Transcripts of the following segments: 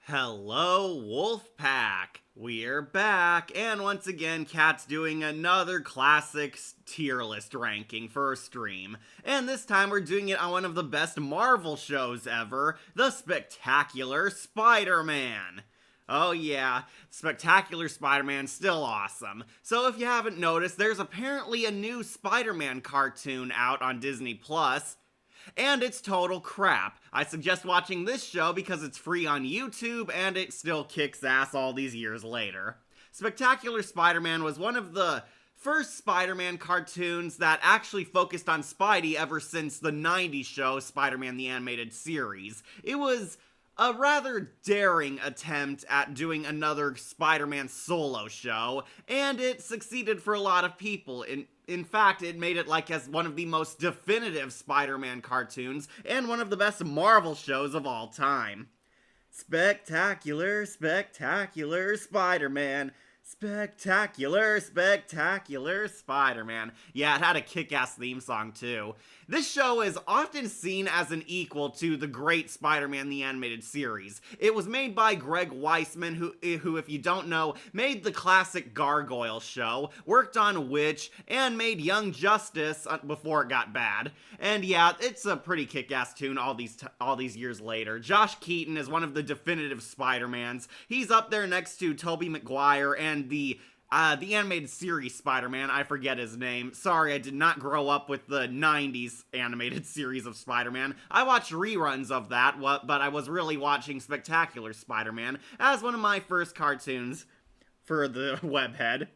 Hello, Wolfpack! We're back, and once again, Kat's doing another classic tier list ranking for a stream. And this time we're doing it on one of the best Marvel shows ever, the Spectacular Spider-Man. Oh yeah, Spectacular Spider-Man's still awesome. So if you haven't noticed, there's apparently a new Spider-Man cartoon out on Disney+, and it's total crap. I suggest watching this show because it's free on YouTube and it still kicks ass all these years later. Spectacular Spider-Man was one of the first Spider-Man cartoons that actually focused on Spidey ever since the 90s show Spider-Man the Animated Series. It was a rather daring attempt at doing another Spider-Man solo show, and it succeeded for a lot of people. In fact, it made it like as one of the most definitive Spider-Man cartoons and one of the best Marvel shows of all time. Spectacular, spectacular Spider-Man. Spectacular, spectacular Spider-Man. Yeah, it had a kick-ass theme song too. This show is often seen as an equal to the great Spider-Man the Animated Series. It was made by Greg Weisman, who if you don't know, made the classic Gargoyle show, worked on Witch, and made Young Justice before it got bad. And yeah, it's a pretty kick-ass tune all these years later. Josh Keaton is one of the definitive Spider-Mans. He's up there next to Tobey Maguire and the animated series Spider-Man. I forget his name. Sorry, I did not grow up with the 90s animated series of Spider-Man. I watched reruns of that, but I was really watching Spectacular Spider-Man as one of my first cartoons for the webhead.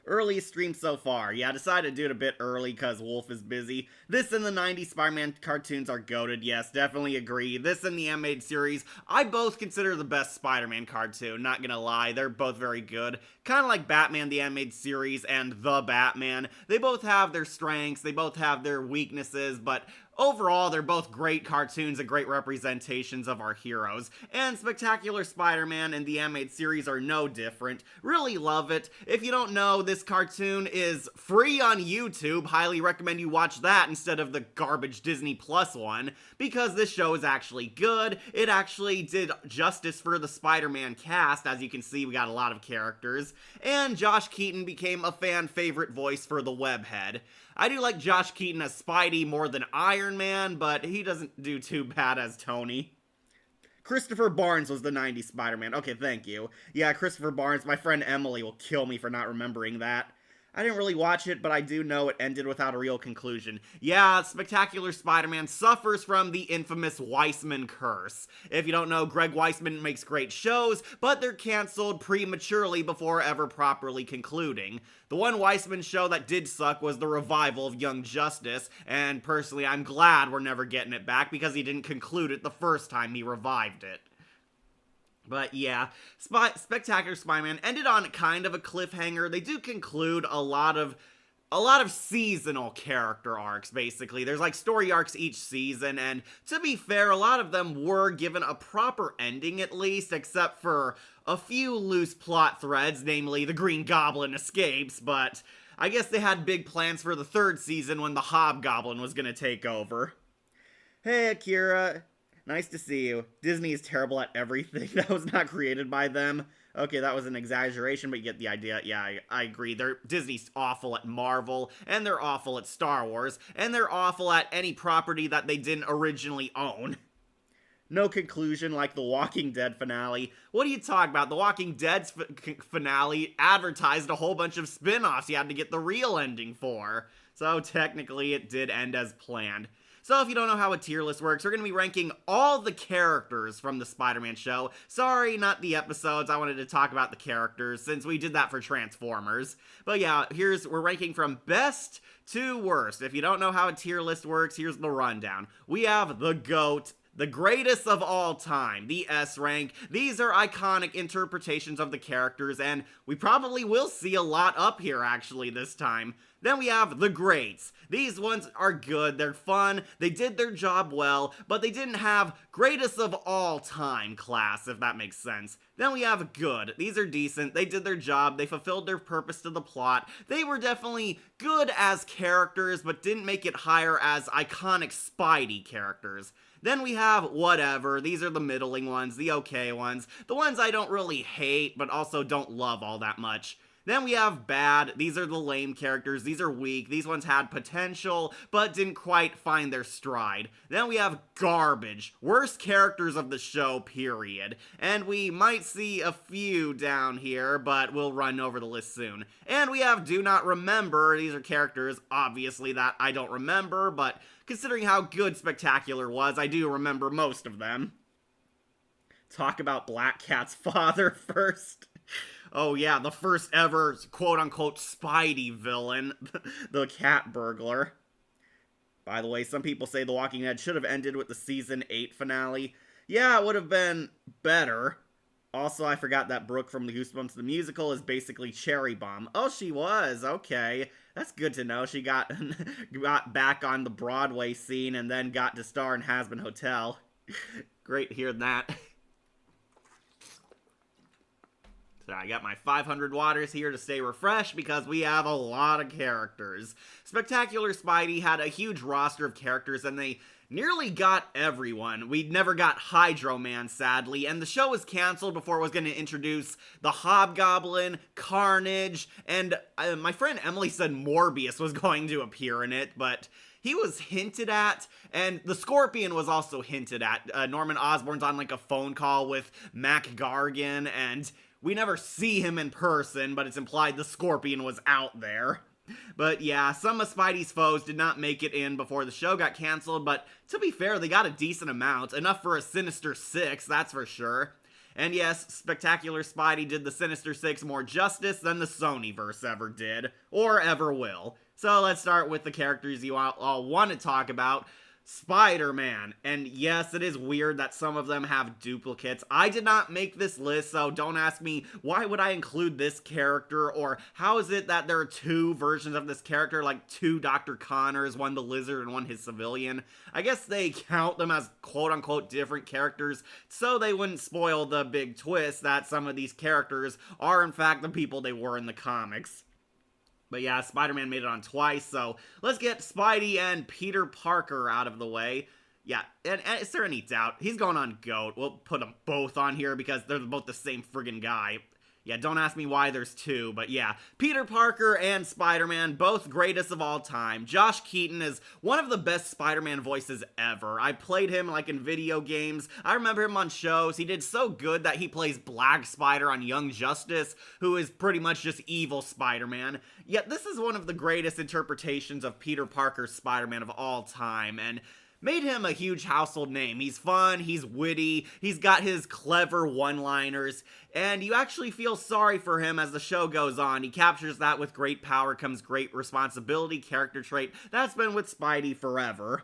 Earliest stream so far. Yeah, I decided to do it a bit early because Wolf is busy. This and the 90s Spider-Man cartoons are goated, yes, definitely agree. This and the animated series, I both consider the best Spider-Man cartoon, not gonna lie, they're both very good. Kind of like Batman the Animated Series and The Batman. They both have their strengths, they both have their weaknesses, but overall, they're both great cartoons and great representations of our heroes. And Spectacular Spider-Man and the animated series are no different. Really love it. If you don't know, this cartoon is free on YouTube. Highly recommend you watch that instead of the garbage Disney Plus one, because this show is actually good. It actually did justice for the Spider-Man cast. As you can see, we got a lot of characters. And Josh Keaton became a fan favorite voice for the webhead. I do like Josh Keaton as Spidey more than Iron Man, but he doesn't do too bad as Tony. Christopher Barnes was the 90s Spider-Man. Okay, thank you. Yeah, Christopher Barnes. My friend Emily will kill me for not remembering that. I didn't really watch it, but I do know it ended without a real conclusion. Yeah, Spectacular Spider-Man suffers from the infamous Weisman curse. If you don't know, Greg Weisman makes great shows, but they're canceled prematurely before ever properly concluding. The one Weisman show that did suck was the revival of Young Justice, and personally I'm glad we're never getting it back because he didn't conclude it the first time he revived it. But yeah, Spectacular Spider-Man ended on kind of a cliffhanger. They do conclude a lot of seasonal character arcs, basically. There's like story arcs each season, and to be fair, a lot of them were given a proper ending at least, except for a few loose plot threads, namely the Green Goblin escapes, but I guess they had big plans for the third season when the Hobgoblin was gonna take over. Hey, Akira. Nice to see you. Disney is terrible at everything that was not created by them. Okay, that was an exaggeration, but you get the idea. Yeah, I agree. Disney's awful at Marvel, and they're awful at Star Wars, and they're awful at any property that they didn't originally own. No conclusion like The Walking Dead finale. What are you talking about? The Walking Dead's finale advertised a whole bunch of spin-offs you had to get the real ending for. So technically it did end as planned. So if you don't know how a tier list works, we're going to be ranking all the characters from the Spider-Man show. Sorry, not the episodes. I wanted to talk about the characters since we did that for Transformers. But yeah, we're ranking from best to worst. If you don't know how a tier list works, here's the rundown. We have the GOAT, the greatest of all time, the S rank. These are iconic interpretations of the characters, and we probably will see a lot up here actually this time. Then we have the greats. These ones are good, they're fun, they did their job well, but they didn't have greatest of all time class, if that makes sense. Then we have good. These are decent, they did their job, they fulfilled their purpose to the plot. They were definitely good as characters, but didn't make it higher as iconic Spidey characters. Then we have whatever. These are the middling ones, the okay ones, the ones I don't really hate, but also don't love all that much. Then we have bad. These are the lame characters. These are weak. These ones had potential, but didn't quite find their stride. Then we have garbage. Worst characters of the show, period. And we might see a few down here, but we'll run over the list soon. And we have do not remember. These are characters, obviously, that I don't remember, but considering how good Spectacular was, I do remember most of them. Talk about Black Cat's father first. Oh yeah, the first ever quote-unquote Spidey villain, the cat burglar. By the way, some people say The Walking Dead should have ended with the season 8 finale. Yeah, it would have been better. Also, I forgot that Brooke from the Goosebumps the Musical is basically Cherry Bomb. Oh, she was. Okay. That's good to know. She got back on the Broadway scene and then got to star in Hazbin Hotel. Great hearing that. So I got my 500 waters here to stay refreshed because we have a lot of characters. Spectacular Spidey had a huge roster of characters and they nearly got everyone. We never got Hydro Man, sadly, and the show was canceled before it was going to introduce the Hobgoblin, Carnage, and my friend Emily said Morbius was going to appear in it, but he was hinted at, and the Scorpion was also hinted at. Norman Osborn's on like a phone call with Mac Gargan, and we never see him in person, but it's implied the Scorpion was out there. But yeah, some of Spidey's foes did not make it in before the show got canceled, but to be fair, they got a decent amount. Enough for a Sinister Six, that's for sure. And yes, Spectacular Spidey did the Sinister Six more justice than the Sonyverse ever did, or ever will. So let's start with the characters you all want to talk about. Spider-Man. And yes, it is weird that some of them have duplicates. I did not make this list, so don't ask me why would I include this character, or how is it that there are two versions of this character, like two Dr. Connors, one the Lizard and one his civilian. I guess they count them as quote-unquote different characters, so they wouldn't spoil the big twist that some of these characters are in fact the people they were in the comics. But yeah, Spider-Man made it on twice, so let's get Spidey and Peter Parker out of the way. Yeah, and is there any doubt? He's going on GOAT. We'll put them both on here because they're both the same friggin' guy. Yeah, don't ask me why there's two, but yeah. Peter Parker and Spider-Man, both greatest of all time. Josh Keaton is one of the best Spider-Man voices ever. I played him like in video games. I remember him on shows. He did so good that he plays Black Spider on Young Justice, who is pretty much just evil Spider-Man. Yet this is one of the greatest interpretations of Peter Parker's Spider-Man of all time, and made him a huge household name. He's fun, he's witty, he's got his clever one-liners, and you actually feel sorry for him as the show goes on. He captures that with great power comes great responsibility, character trait that's been with Spidey forever.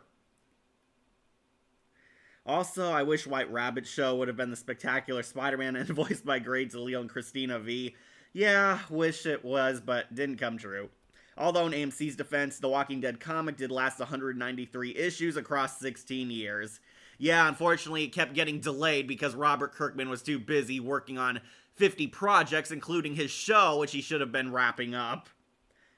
Also, I wish White Rabbit Show would have been the Spectacular Spider-Man and voiced by Grades Leo and Christina V. Yeah, wish it was, but didn't come true. Although in AMC's defense, the Walking Dead comic did last 193 issues across 16 years. Yeah, unfortunately, it kept getting delayed because Robert Kirkman was too busy working on 50 projects, including his show, which he should have been wrapping up.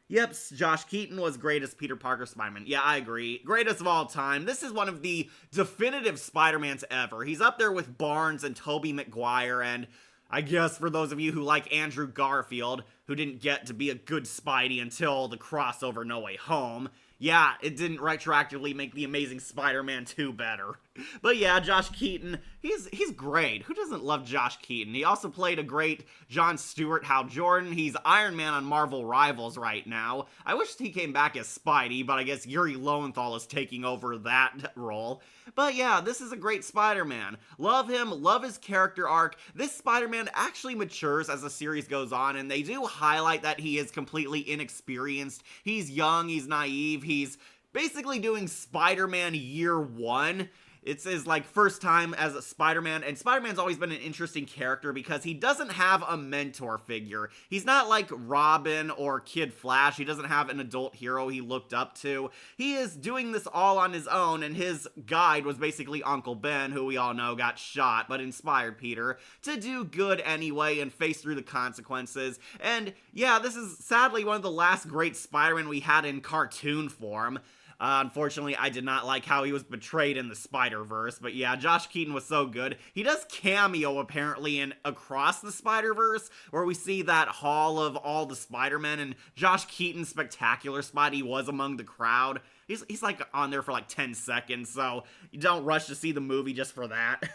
Yep, Josh Keaton was greatest Peter Parker Spider-Man. Yeah, I agree. Greatest of all time. This is one of the definitive Spider-Mans ever. He's up there with Barnes and Tobey Maguire, and I guess for those of you who like Andrew Garfield, who didn't get to be a good Spidey until the crossover No Way Home, yeah, it didn't retroactively make the Amazing Spider-Man 2 better. But yeah, Josh Keaton, he's great. Who doesn't love Josh Keaton? He also played a great John Stewart Hal Jordan. He's Iron Man on Marvel Rivals right now. I wish he came back as Spidey, but I guess Yuri Lowenthal is taking over that role. But yeah, this is a great Spider-Man. Love him, love his character arc. This Spider-Man actually matures as the series goes on, and they do highlight that he is completely inexperienced. He's young, he's naive, he's basically doing Spider-Man year one. It's his, like, first time as a Spider-Man, and Spider-Man's always been an interesting character because he doesn't have a mentor figure. He's not like Robin or Kid Flash. He doesn't have an adult hero he looked up to. He is doing this all on his own, and his guide was basically Uncle Ben, who we all know got shot, but inspired Peter to do good anyway and face through the consequences. And yeah, this is sadly one of the last great Spider-Man we had in cartoon form. Unfortunately, I did not like how he was betrayed in the Spider-Verse, but yeah, Josh Keaton was so good. He does cameo, apparently, in Across the Spider-Verse, where we see that hall of all the Spider-Men, and Josh Keaton's Spectacular Spidey was among the crowd. He's like on there for like 10 seconds, so you don't rush to see the movie just for that.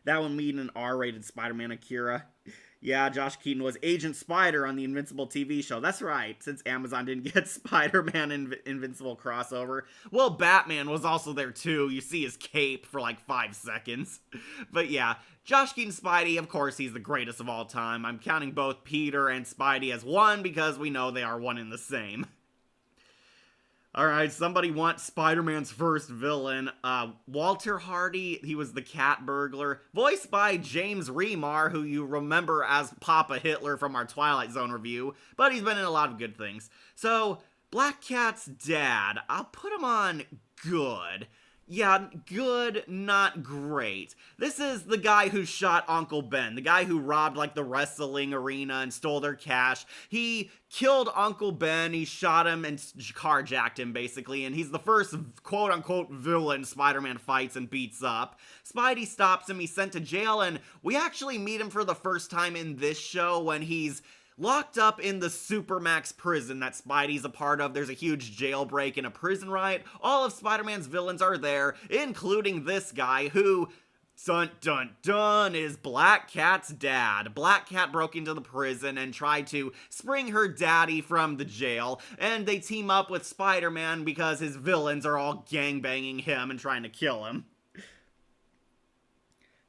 That one being an R-rated Spider-Man Akira. Yeah, Josh Keaton was Agent Spider on the Invincible TV show. That's right, since Amazon didn't get Spider-Man Invincible crossover. Well, Batman was also there too. You see his cape for like 5 seconds. But yeah, Josh Keaton Spidey, of course, he's the greatest of all time. I'm counting both Peter and Spidey as one because we know they are one and the same. Alright, somebody wants Spider-Man's first villain. Walter Hardy, he was the cat burglar, voiced by James Remar, who you remember as Papa Hitler from our Twilight Zone review, but he's been in a lot of good things. So, Black Cat's dad, I'll put him on good. Yeah, good, not great. This is the guy who shot Uncle Ben, the guy who robbed, like, the wrestling arena and stole their cash. He killed Uncle Ben, he shot him and carjacked him, basically, and he's the first quote-unquote villain Spider-Man fights and beats up. Spidey stops him, he's sent to jail, and we actually meet him for the first time in this show when he's locked up in the Supermax prison that Spidey's a part of. There's a huge jailbreak and a prison riot. All of Spider-Man's villains are there, including this guy who, dun dun dun, is Black Cat's dad. Black Cat broke into the prison and tried to spring her daddy from the jail, and they team up with Spider-Man because his villains are all gangbanging him and trying to kill him.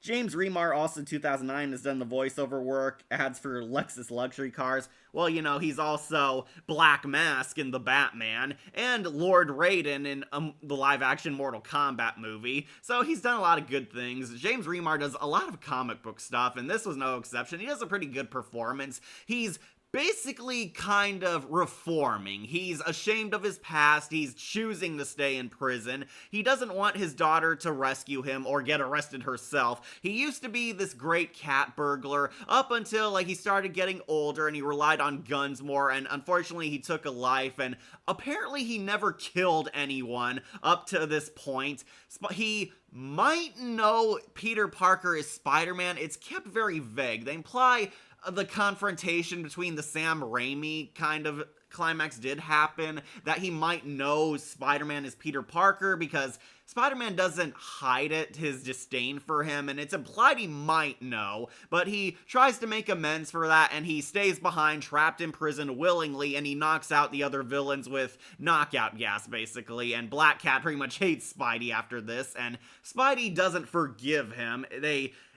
James Remar, also in 2009, has done the voiceover work, ads for Lexus luxury cars. Well, you know, he's also Black Mask in The Batman, and Lord Raiden in the live-action Mortal Kombat movie. So he's done a lot of good things. James Remar does a lot of comic book stuff, and this was no exception. He does a pretty good performance. He's basically kind of reforming. He's ashamed of his past. He's choosing to stay in prison. He doesn't want his daughter to rescue him or get arrested herself. He used to be this great cat burglar up until he started getting older and he relied on guns more, and unfortunately he took a life, and apparently he never killed anyone up to this point. He might know Peter Parker is Spider-Man. It's kept very vague. They imply the confrontation between the Sam Raimi kind of climax did happen, that he might know Spider-Man is Peter Parker because Spider-Man doesn't hide it, his disdain for him, and it's implied he might know, but he tries to make amends for that, and he stays behind, trapped in prison willingly, and he knocks out the other villains with knockout gas, basically, and Black Cat pretty much hates Spidey after this, and Spidey doesn't forgive him.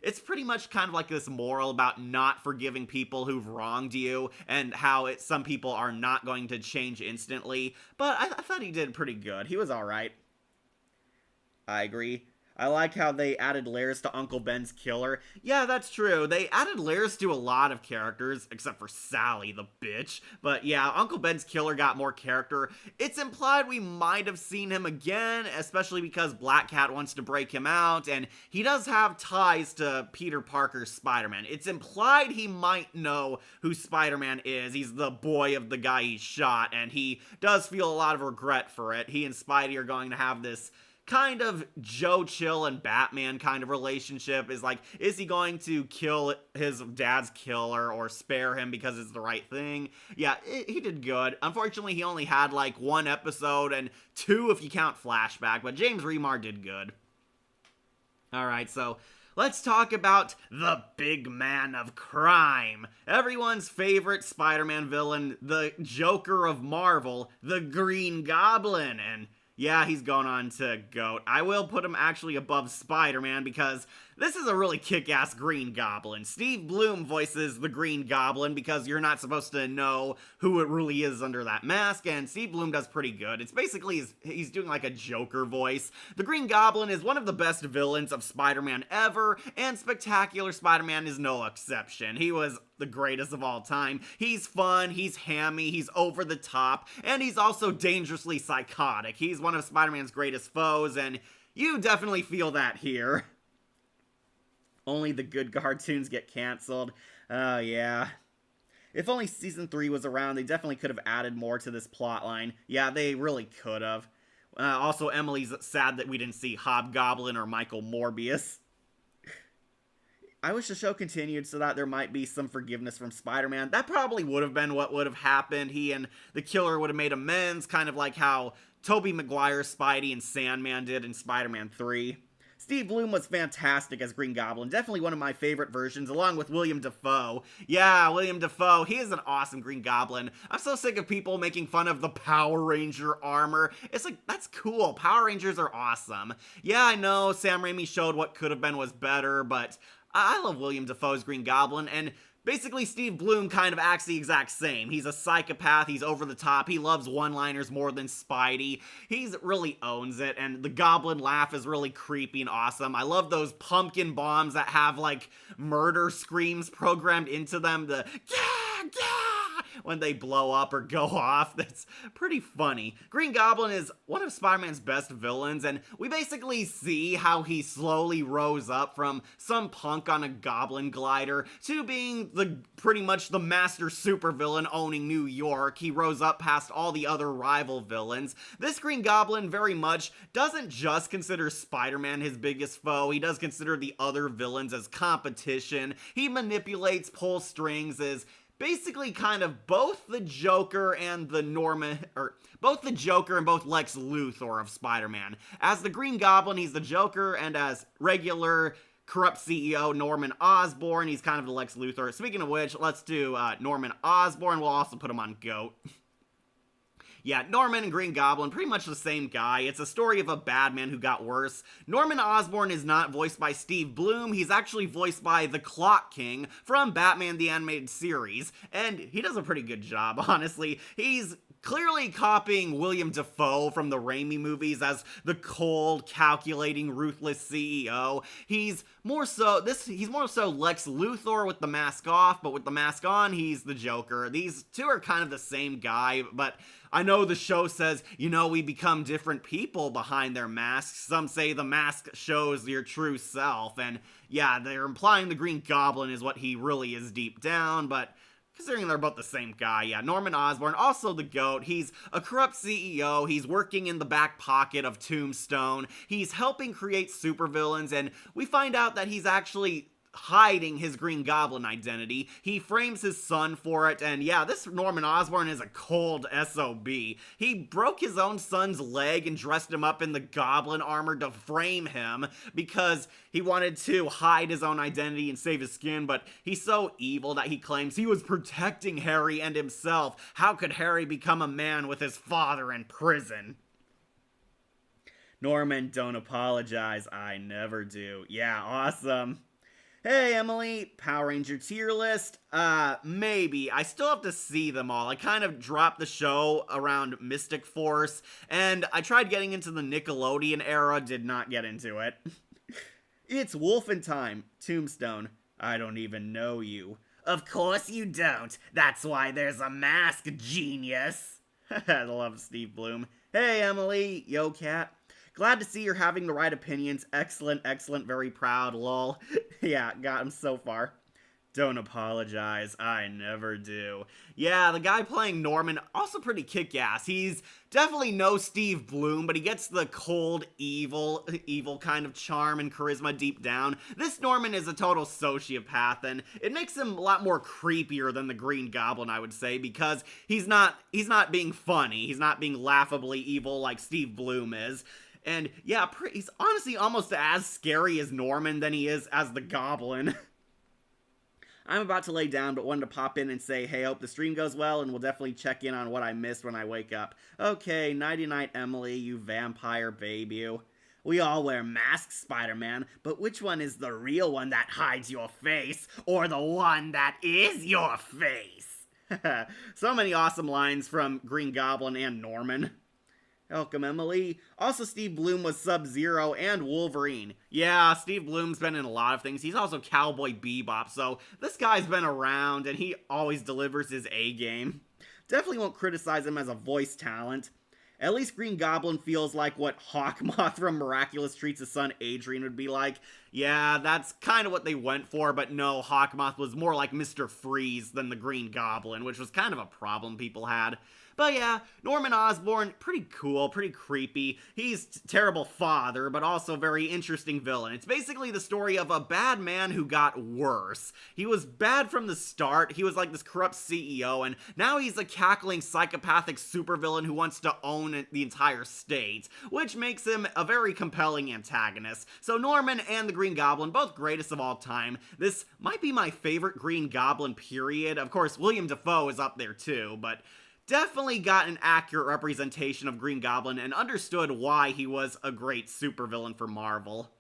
It's pretty much kind of like this moral about not forgiving people who've wronged you, and how some people are not going to change instantly, but I thought he did pretty good. He was alright. I agree. I like how they added layers to Uncle Ben's killer. Yeah, that's true. They added layers to a lot of characters, except for Sally, the bitch. But yeah, Uncle Ben's killer got more character. It's implied we might have seen him again, especially because Black Cat wants to break him out, and he does have ties to Peter Parker's Spider-Man. It's implied he might know who Spider-Man is. He's the boy of the guy he shot, and he does feel a lot of regret for it. He and Spidey are going to have this kind of Joe Chill and Batman kind of relationship. Is he going to kill his dad's killer or spare him because it's the right thing? Yeah, he did good. Unfortunately, he only had 1 episode and 2 if you count flashback, but James Remar did good. Alright, so let's talk about the big man of crime. Everyone's favorite Spider-Man villain, the Joker of Marvel, the Green Goblin, and yeah, he's going on to GOAT. I will put him actually above Spider-Man because this is a really kick-ass Green Goblin. Steve Blum voices the Green Goblin because you're not supposed to know who it really is under that mask, and Steve Blum does pretty good. It's basically, he's doing a Joker voice. The Green Goblin is one of the best villains of Spider-Man ever, and Spectacular Spider-Man is no exception. He was the greatest of all time. He's fun, he's hammy, he's over the top, and he's also dangerously psychotic. He's one of Spider-Man's greatest foes, and you definitely feel that here. Only the good cartoons get canceled. Oh, yeah. If only season 3 was around, they definitely could have added more to this plotline. Yeah, they really could have. Also, Emily's sad that we didn't see Hobgoblin or Michael Morbius. I wish the show continued so that there might be some forgiveness from Spider-Man. That probably would have been what would have happened. He and the killer would have made amends, kind of like how Tobey Maguire's Spidey and Sandman did in Spider-Man 3. Steve Blum was fantastic as Green Goblin, definitely one of my favorite versions, along with William Dafoe. Yeah, William Dafoe, he is an awesome Green Goblin. I'm so sick of people making fun of the Power Ranger armor. It's like, that's cool, Power Rangers are awesome. Yeah, I know Sam Raimi showed what could have been was better, but I love William Dafoe's Green Goblin, and basically Steve Blum kind of acts the exact same. He's a psychopath, he's over the top, he loves one-liners more than Spidey. He really owns it, and the Goblin laugh is really creepy and awesome. I love those pumpkin bombs that have, like, murder screams programmed into them. The yeah, yeah, when they blow up or go off. That's pretty funny. Green Goblin is one of Spider-Man's best villains, and we basically see how he slowly rose up from some punk on a goblin glider to being pretty much the master supervillain owning New York. He rose up past all the other rival villains. This Green Goblin very much doesn't just consider Spider-Man his biggest foe, he does consider the other villains as competition. He manipulates, pulls strings, is basically kind of both the Joker and the both the Joker and both Lex Luthor of Spider-Man. As the Green Goblin, he's the Joker, and as regular corrupt CEO Norman Osborn, he's kind of the Lex Luthor. Speaking of which, let's do Norman Osborn. We'll also put him on GOAT. Yeah, Norman and Green Goblin, pretty much the same guy. It's a story of a bad man who got worse. Norman Osborn is not voiced by Steve Blum. He's actually voiced by the Clock King from Batman the Animated Series. And he does a pretty good job, honestly. He's clearly copying William Dafoe from the Raimi movies as the cold, calculating, ruthless CEO. He's more so Lex Luthor with the mask off, but with the mask on, he's the Joker. These two are kind of the same guy, but I know the show says, we become different people behind their masks. Some say the mask shows your true self, and yeah, they're implying the Green Goblin is what he really is deep down, but considering they're both the same guy, yeah, Norman Osborn, also the GOAT. He's a corrupt CEO, he's working in the back pocket of Tombstone, he's helping create supervillains, and we find out that he's actually hiding his Green Goblin identity. He frames his son for it, and yeah, this Norman Osborn is a cold SOB. He broke his own son's leg and dressed him up in the Goblin armor to frame him because he wanted to hide his own identity and save his skin, but he's so evil that he claims he was protecting Harry and himself. How could Harry become a man with his father in prison? Norman, don't apologize. I never do. Yeah, awesome. Hey, Emily, Power Ranger tier list? Maybe. I still have to see them all. I kind of dropped the show around Mystic Force, and I tried getting into the Nickelodeon era, did not get into it. It's Wolfen time. Tombstone. I don't even know you. Of course you don't. That's why there's a mask, genius. I love Steve Blum. Hey, Emily. Yo, cat. Glad to see you're having the right opinions. Excellent, excellent, very proud, lol. Yeah, got him so far. Don't apologize, I never do. Yeah, the guy playing Norman, also pretty kick-ass. He's definitely no Steve Blum, but he gets the cold, evil kind of charm and charisma deep down. This Norman is a total sociopath, and it makes him a lot more creepier than the Green Goblin, I would say, because he's not being funny. He's not being laughably evil like Steve Blum is. And yeah, he's honestly almost as scary as Norman than he is as the Goblin. I'm about to lay down, but wanted to pop in and say, hey, hope the stream goes well, and we'll definitely check in on what I missed when I wake up. Okay, nighty-night, Emily, you vampire baby. We all wear masks, Spider-Man, but which one is the real one that hides your face, or the one that is your face? So many awesome lines from Green Goblin and Norman. Welcome, Emily. Also, Steve Blum was Sub-Zero and Wolverine. Yeah, Steve Blum's been in a lot of things. He's also Cowboy Bebop, so this guy's been around, and he always delivers his A-game. Definitely won't criticize him as a voice talent. At least Green Goblin feels like what Hawkmoth from Miraculous Treats' son Adrian would be like. Yeah, that's kind of what they went for, but no, Hawkmoth was more like Mr. Freeze than the Green Goblin, which was kind of a problem people had. But yeah, Norman Osborn, pretty cool, pretty creepy. He's terrible father, but also very interesting villain. It's basically the story of a bad man who got worse. He was bad from the start. He was like this corrupt CEO, and now he's a cackling psychopathic supervillain who wants to own the entire state, which makes him a very compelling antagonist. So Norman and the Green Goblin, both greatest of all time. This might be my favorite Green Goblin period. Of course, William Dafoe is up there too, but definitely got an accurate representation of Green Goblin and understood why he was a great supervillain for Marvel.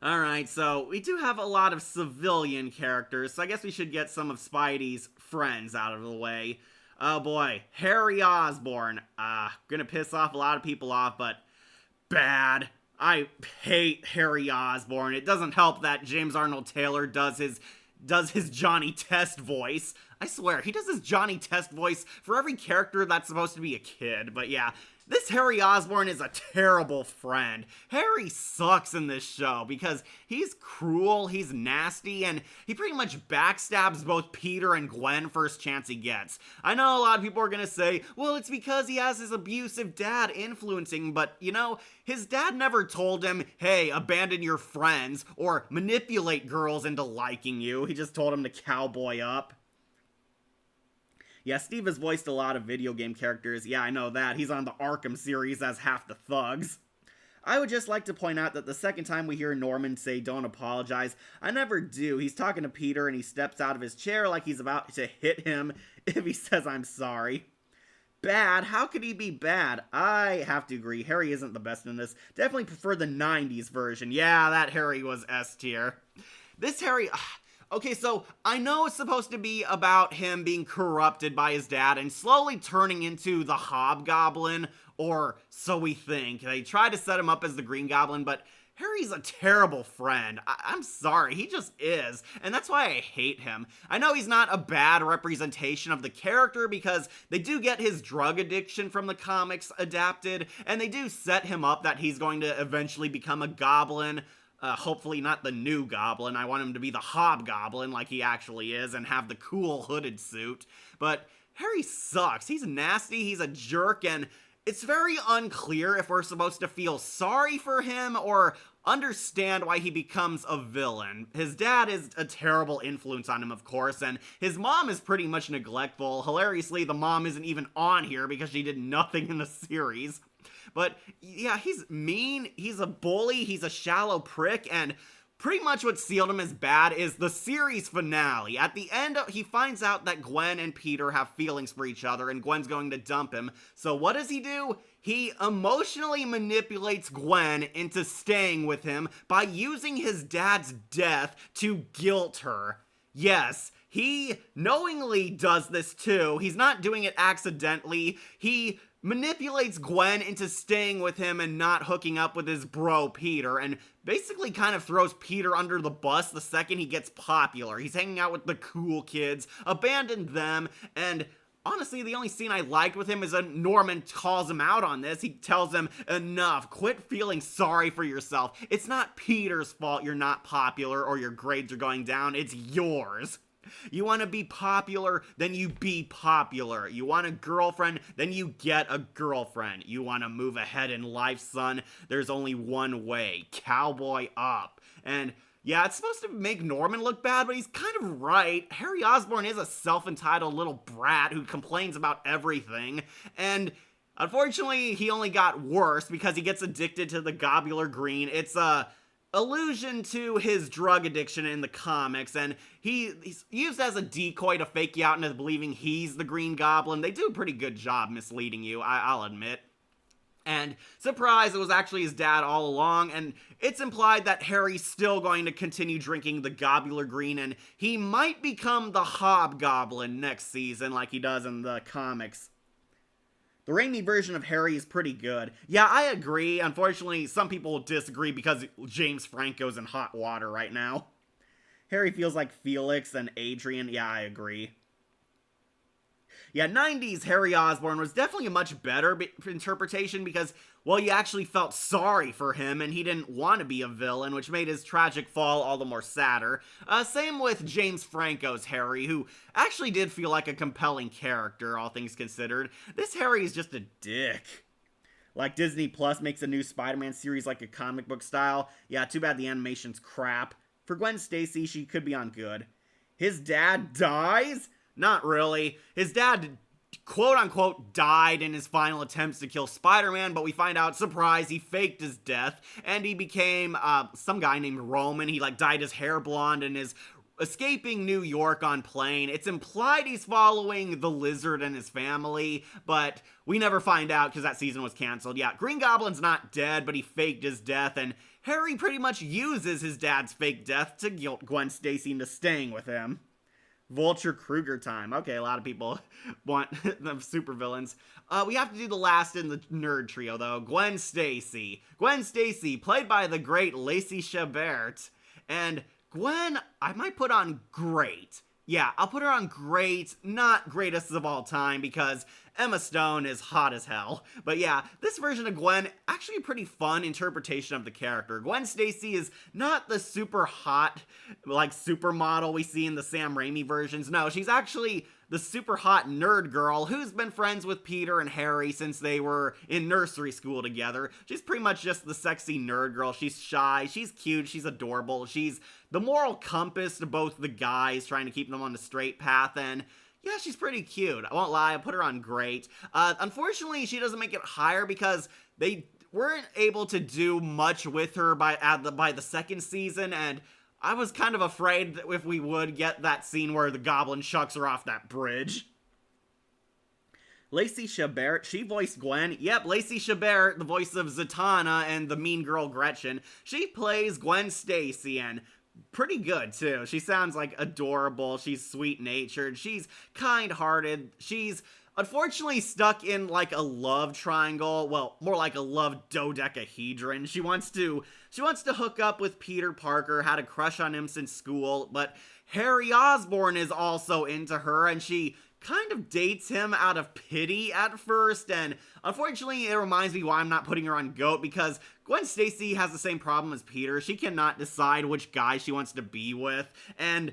Alright, so we do have a lot of civilian characters, so I guess we should get some of Spidey's friends out of the way. Oh boy, Harry Osborn. Gonna piss off a lot of people off, but bad. I hate Harry Osborn. It doesn't help that James Arnold Taylor does his Johnny Test voice. I swear, he does his Johnny Test voice for every character that's supposed to be a kid. But yeah, this Harry Osborn is a terrible friend. Harry sucks in this show because he's cruel, he's nasty, and he pretty much backstabs both Peter and Gwen first chance he gets. I know a lot of people are gonna say, well, it's because he has his abusive dad influencing, but you know, his dad never told him, hey, abandon your friends or manipulate girls into liking you. He just told him to cowboy up. Yeah, Steve has voiced a lot of video game characters. Yeah, I know that. He's on the Arkham series as half the thugs. I would just like to point out that the second time we hear Norman say don't apologize, I never do. He's talking to Peter and he steps out of his chair like he's about to hit him if he says I'm sorry. Bad? How could he be bad? I have to agree, Harry isn't the best in this. Definitely prefer the 90s version. Yeah, that Harry was S tier. This Harry... Okay, so I know it's supposed to be about him being corrupted by his dad and slowly turning into the Hobgoblin, or so we think. They try to set him up as the Green Goblin, but Harry's a terrible friend. I'm sorry, he just is, and that's why I hate him. I know he's not a bad representation of the character because they do get his drug addiction from the comics adapted, and they do set him up that he's going to eventually become a goblin. Hopefully not the new Goblin. I want him to be the Hobgoblin like he actually is and have the cool hooded suit. But Harry sucks. He's nasty, he's a jerk, and it's very unclear if we're supposed to feel sorry for him or understand why he becomes a villain. His dad is a terrible influence on him, of course, and his mom is pretty much neglectful. Hilariously, the mom isn't even on here because she did nothing in the series. But yeah, he's mean, he's a bully, he's a shallow prick, and pretty much what sealed him as bad is the series finale. At the end, he finds out that Gwen and Peter have feelings for each other, and Gwen's going to dump him. So what does he do? He emotionally manipulates Gwen into staying with him by using his dad's death to guilt her. Yes, he knowingly does this too. He's not doing it accidentally. He manipulates Gwen into staying with him and not hooking up with his bro Peter, and basically kind of throws Peter under the bus the second he gets popular. He's hanging out with the cool kids, abandoned them, and honestly, the only scene I liked with him is when Norman calls him out on this. He tells him, enough, quit feeling sorry for yourself. It's not Peter's fault you're not popular or your grades are going down, it's yours. You want to be popular, then you be popular. You want a girlfriend, then you get a girlfriend. You want to move ahead in life, son? There's only one way. Cowboy up. And yeah, it's supposed to make Norman look bad, but he's kind of right. Harry Osborn is a self-entitled little brat who complains about everything. And unfortunately, he only got worse because he gets addicted to the Globular Green. It's a allusion to his drug addiction in the comics, and he's used as a decoy to fake you out into believing he's the Green Goblin. They do a pretty good job misleading you, I'll admit. And surprise, it was actually his dad all along, and it's implied that Harry's still going to continue drinking the Globular Green, and he might become the Hobgoblin next season like he does in the comics. The Raimi version of Harry is pretty good. Yeah, I agree. Unfortunately, some people will disagree because James Franco's in hot water right now. Harry feels like Felix and Adrian. Yeah, I agree. Yeah, 90s Harry Osborn was definitely a much better interpretation because, well, you actually felt sorry for him and he didn't want to be a villain, which made his tragic fall all the more sadder. Same with James Franco's Harry, who actually did feel like a compelling character, all things considered. This Harry is just a dick. Like, Disney Plus makes a new Spider-Man series like a comic book style. Yeah, too bad the animation's crap. For Gwen Stacy, she could be on good. His dad dies? Not really. His dad, quote-unquote, died in his final attempts to kill Spider-Man, but we find out, surprise, he faked his death, and he became, some guy named Roman. He, dyed his hair blonde and is escaping New York on plane. It's implied he's following the Lizard and his family, but we never find out because that season was canceled. Yeah, Green Goblin's not dead, but he faked his death, and Harry pretty much uses his dad's fake death to guilt Gwen Stacy into staying with him. Vulture Kruger time. Okay, a lot of people want the supervillains. We have to do the last in the nerd trio, though. Gwen Stacy. Gwen Stacy, played by the great Lacey Chabert. And Gwen, I might put on great. Yeah, I'll put her on great, not greatest of all time, because Emma Stone is hot as hell. But yeah, this version of Gwen, actually a pretty fun interpretation of the character. Gwen Stacy is not the super hot, supermodel we see in the Sam Raimi versions. No, she's actually the super hot nerd girl who's been friends with Peter and Harry since they were in nursery school together. She's pretty much just the sexy nerd girl. She's shy, she's cute, she's adorable, she's the moral compass to both the guys, trying to keep them on the straight path, and yeah, she's pretty cute. I won't lie, I put her on great. Unfortunately, she doesn't make it higher because they weren't able to do much with her by the second season, and I was kind of afraid that if we would get that scene where the goblin chucks her off that bridge. Lacey Chabert, she voiced Gwen. Yep, Lacey Chabert, the voice of Zatanna and the mean girl Gretchen. She plays Gwen Stacy, and pretty good, too. She sounds, adorable. She's sweet-natured. She's kind-hearted. She's unfortunately stuck in, a love triangle. Well, more like a love dodecahedron. She wants to hook up with Peter Parker, had a crush on him since school, but Harry Osborn is also into her, and she kind of dates him out of pity at first, and unfortunately it reminds me why I'm not putting her on GOAT, because Gwen Stacy has the same problem as Peter. She cannot decide which guy she wants to be with, and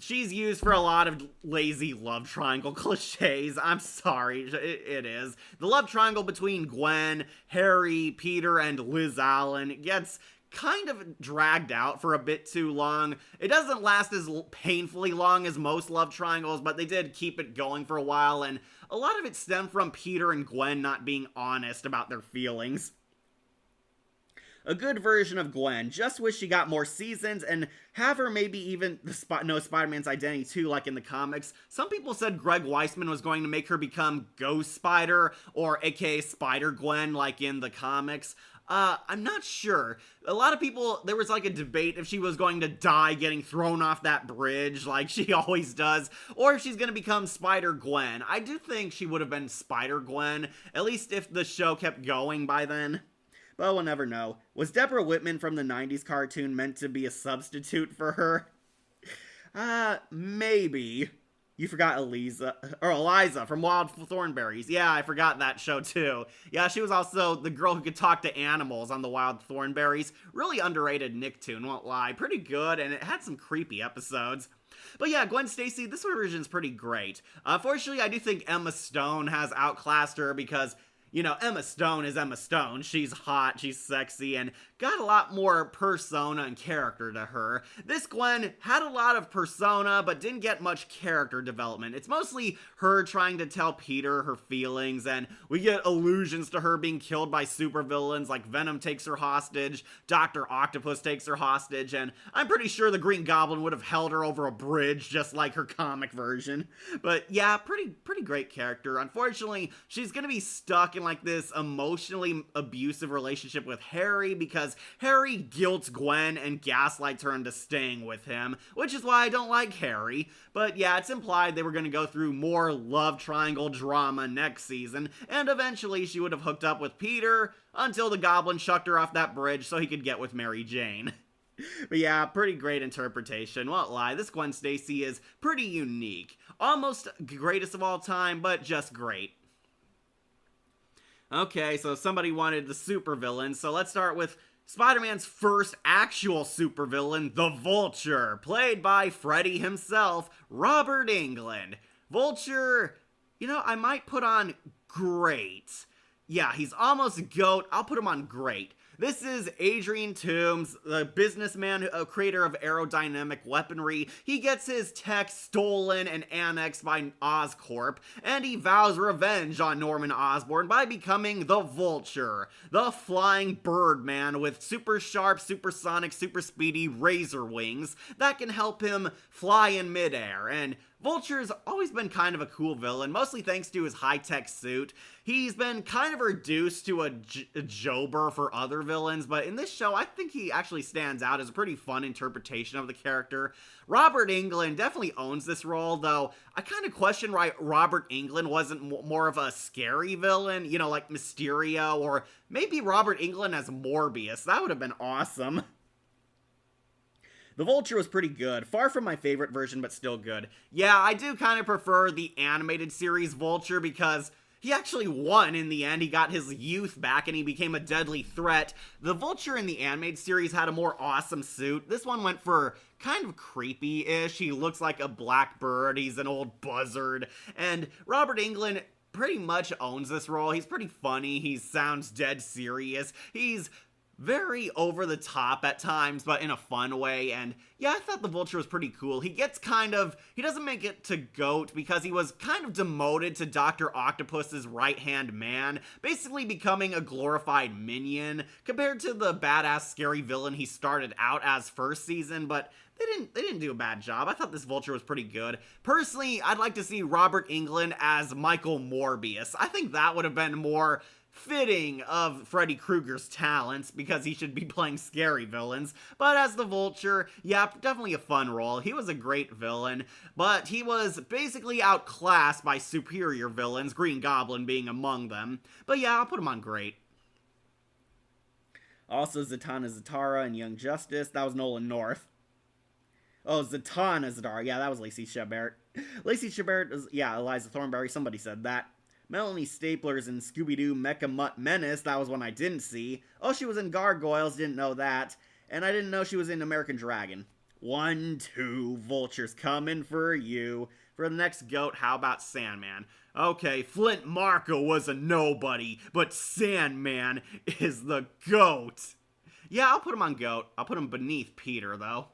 she's used for a lot of lazy love triangle cliches. I'm sorry, it is. The love triangle between Gwen, Harry, Peter, and Liz Allen gets kind of dragged out for a bit too long. It doesn't last as painfully long as most love triangles, but they did keep it going for a while, and a lot of it stemmed from Peter and Gwen not being honest about their feelings. A good version of Gwen. Just wish she got more seasons and have her maybe even know Spider-Man's identity too, like in the comics. Some people said Greg Weisman was going to make her become Ghost Spider, or aka Spider-Gwen, like in the comics. I'm not sure. A lot of people, there was a debate if she was going to die getting thrown off that bridge like she always does, or if she's going to become Spider-Gwen. I do think she would have been Spider-Gwen, at least if the show kept going by then. But we'll never know. Was Deborah Whitman from the 90s cartoon meant to be a substitute for her? Maybe. You forgot Eliza from Wild Thornberrys. Yeah, I forgot that show too. Yeah, she was also the girl who could talk to animals on the Wild Thornberrys. Really underrated Nicktoon, won't lie. Pretty good, and it had some creepy episodes. But yeah, Gwen Stacy, this version's pretty great. Fortunately, I do think Emma Stone has outclassed her because, Emma Stone is Emma Stone. She's hot, she's sexy, and got a lot more persona and character to her. This Gwen had a lot of persona, but didn't get much character development. It's mostly her trying to tell Peter her feelings, and we get allusions to her being killed by supervillains, like Venom takes her hostage, Dr. Octopus takes her hostage, and I'm pretty sure the Green Goblin would have held her over a bridge, just like her comic version. But yeah, pretty great character. Unfortunately, she's gonna be stuck in this emotionally abusive relationship with Harry because Harry guilts Gwen and gaslights her into staying with him, which is why I don't like Harry. But yeah, it's implied they were going to go through more love triangle drama next season, and eventually she would have hooked up with Peter until the Goblin chucked her off that bridge so he could get with Mary Jane. But yeah, pretty great interpretation. Won't lie, this Gwen Stacy is pretty unique. Almost greatest of all time, but just great. Okay, so somebody wanted the supervillain, so let's start with Spider-Man's first actual supervillain, the Vulture, played by Freddy himself, Robert Englund. Vulture, I might put on great. Yeah, he's almost a GOAT. I'll put him on great. This is Adrian Toomes, the businessman, creator of aerodynamic weaponry. He gets his tech stolen and annexed by Oscorp, and he vows revenge on Norman Osborn by becoming the Vulture, the flying Birdman with super sharp, supersonic, super speedy razor wings that can help him fly in midair. And Vulture's always been kind of a cool villain, mostly thanks to his high-tech suit. He's been kind of reduced to a jobber for other villains, but in this show, I think he actually stands out as a pretty fun interpretation of the character. Robert Englund definitely owns this role, though I kind of question why Robert Englund wasn't more of a scary villain, like Mysterio, or maybe Robert Englund as Morbius. That would have been awesome. The Vulture was pretty good. Far from my favorite version, but still good. Yeah, I do kind of prefer the animated series Vulture because he actually won in the end. He got his youth back and he became a deadly threat. The Vulture in the animated series had a more awesome suit. This one went for kind of creepy-ish. He looks like a black bird. He's an old buzzard. And Robert Englund pretty much owns this role. He's pretty funny. He sounds dead serious. He's very over the top at times, but in a fun way. And yeah, I thought the Vulture was pretty cool. He doesn't make it to GOAT because he was kind of demoted to Dr. Octopus's right-hand man, basically becoming a glorified minion compared to the badass scary villain he started out as first season, but they didn't do a bad job. I thought this Vulture was pretty good. Personally, I'd like to see Robert Englund as Michael Morbius. I think that would have been more fitting of Freddy Krueger's talents because he should be playing scary villains. But as the Vulture, yeah, definitely a fun role. He was a great villain, but he was basically outclassed by superior villains, Green Goblin being among them. But yeah, I'll put him on great. Also, Zatanna Zatara and Young Justice. That was Nolan North. Oh, Zatanna Zatara. Yeah, that was Lacey Chabert. Lacey Chabert is, yeah, Eliza Thornberry. Somebody said that. Melanie Stapler's in Scooby-Doo Mecha Mutt Menace. That was one I didn't see. Oh, she was in Gargoyles. Didn't know that. And I didn't know she was in American Dragon. 1, 2, Vulture's coming for you. For the next GOAT, how about Sandman? Okay, Flint Marko was a nobody, but Sandman is the GOAT. Yeah, I'll put him on GOAT. I'll put him beneath Peter, though.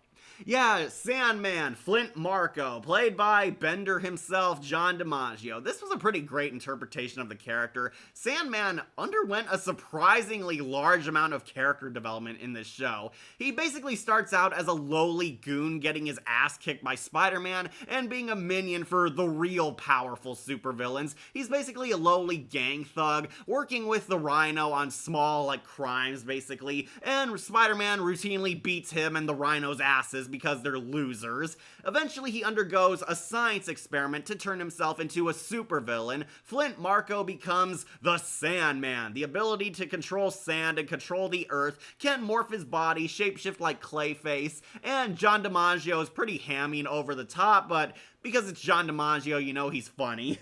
Yeah, Sandman, Flint Marko, played by Bender himself, John DiMaggio. This was a pretty great interpretation of the character. Sandman underwent a surprisingly large amount of character development in this show. He basically starts out as a lowly goon getting his ass kicked by Spider-Man and being a minion for the real powerful supervillains. He's basically a lowly gang thug working with the Rhino on small, crimes, basically, and Spider-Man routinely beats him and the Rhino's asses because they're losers. Eventually, he undergoes a science experiment to turn himself into a supervillain. Flint Marko becomes the Sandman. The ability to control sand and control the earth, can morph his body, shapeshift like Clayface, and John DiMaggio is pretty hammy and over the top, but because it's John DiMaggio, he's funny.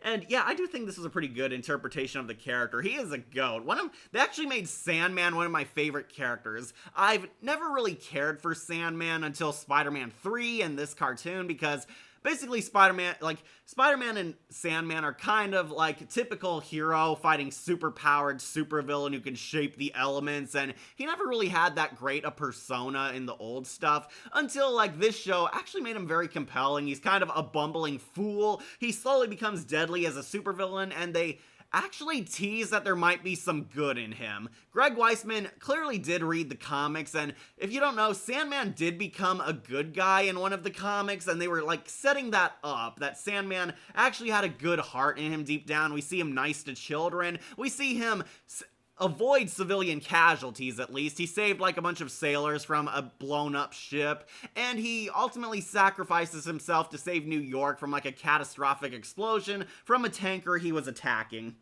And yeah, I do think this was a pretty good interpretation of the character. He is a GOAT. They actually made Sandman one of my favorite characters. I've never really cared for Sandman until Spider-Man 3 and this cartoon because basically Spider-Man and Sandman are kind of like a typical hero fighting super-powered supervillain who can shape the elements, and he never really had that great a persona in the old stuff until this show actually made him very compelling. He's kind of a bumbling fool. He slowly becomes deadly as a supervillain, and they actually tease that there might be some good in him. Greg Weisman clearly did read the comics, and if you don't know, Sandman did become a good guy in one of the comics, and they were setting that up, that Sandman actually had a good heart in him deep down. We see him nice to children. We see him avoid civilian casualties, at least. He saved a bunch of sailors from a blown up ship, and he ultimately sacrifices himself to save New York from a catastrophic explosion from a tanker he was attacking.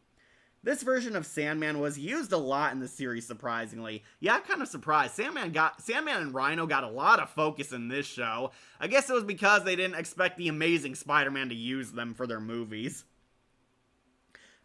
This version of Sandman was used a lot in the series, surprisingly. Yeah, I'm kind of surprised. Sandman and Rhino got a lot of focus in this show. I guess it was because they didn't expect the Amazing Spider-Man to use them for their movies.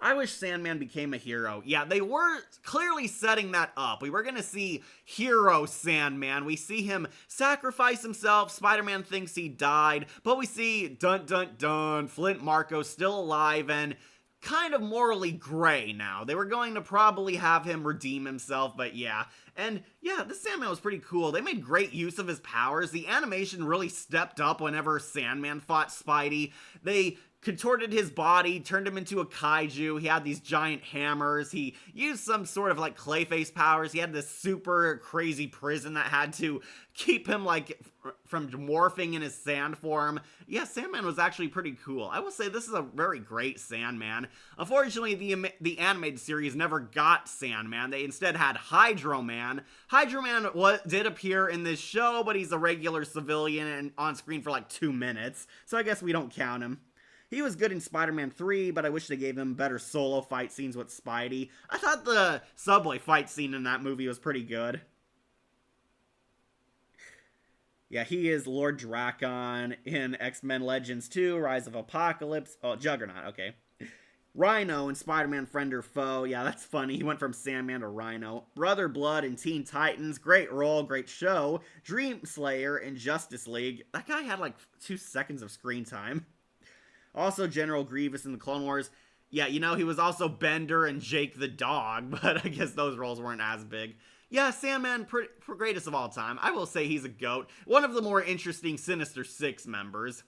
I wish Sandman became a hero. Yeah, they were clearly setting that up. We were going to see hero Sandman. We see him sacrifice himself. Spider-Man thinks he died. But we see, dun dun dun, Flint Marko still alive and kind of morally gray now. They were going to probably have him redeem himself, but yeah. And yeah, this Sandman was pretty cool. They made great use of his powers. The animation really stepped up whenever Sandman fought Spidey. They contorted his body, turned him into a kaiju. He had these giant hammers. He used some sort of like Clayface powers. He had this super crazy prison that had to keep him like from morphing in his sand form. Yeah, Sandman was actually pretty cool. I will say this is a very great Sandman. Unfortunately, the animated series never got Sandman. They instead had Hydro Man. Hydro Man did appear in this show, but he's a regular civilian and on screen for like 2 minutes. So I guess we don't count him. He was good in Spider-Man 3, but I wish they gave him better solo fight scenes with Spidey. I thought the subway fight scene in that movie was pretty good. Yeah, he is Lord Drakon in X-Men Legends 2, Rise of Apocalypse. Oh, Juggernaut, okay. Rhino in Spider-Man Friend or Foe. Yeah, that's funny. He went from Sandman to Rhino. Brother Blood in Teen Titans. Great role, great show. Dream Slayer in Justice League. That guy had like 2 seconds of screen time. Also, General Grievous in the Clone Wars. Yeah, you know, he was also Bender and Jake the Dog, but I guess those roles weren't as big. Yeah, Sandman, greatest of all time. I will say he's a GOAT. One of the more interesting Sinister Six members.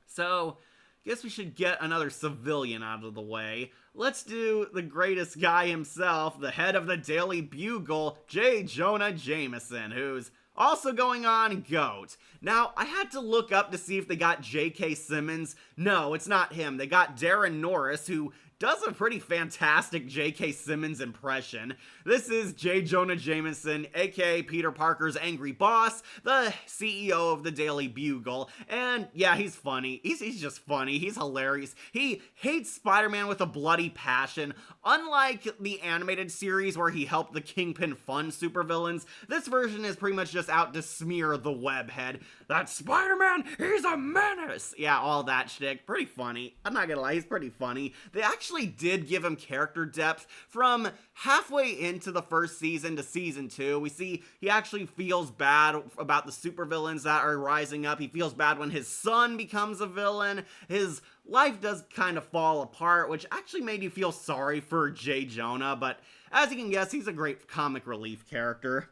So, guess we should get another civilian out of the way. Let's do the greatest guy himself, the head of the Daily Bugle, J. Jonah Jameson, who's also going on GOAT. Now, I had to look up to see if they got J.K. Simmons. No, it's not him. They got Darren Norris, who does a pretty fantastic J.K. Simmons impression. This is J. Jonah Jameson, aka Peter Parker's angry boss, the CEO of the Daily Bugle, and yeah, he's funny. He's just funny. He's hilarious. He hates Spider-Man with a bloody passion. Unlike the animated series where he helped the Kingpin fund supervillains, this version is pretty much just out to smear the webhead. That Spider-Man, he's a menace! Yeah, all that shtick. Pretty funny. I'm not gonna lie, he's pretty funny. They actually did give him character depth from halfway into the first season to season 2. We see he actually feels bad about the supervillains that are rising up. He feels bad when his son becomes a villain. His life does kind of fall apart, which actually made you feel sorry for J. Jonah, but as you can guess, he's a great comic relief character.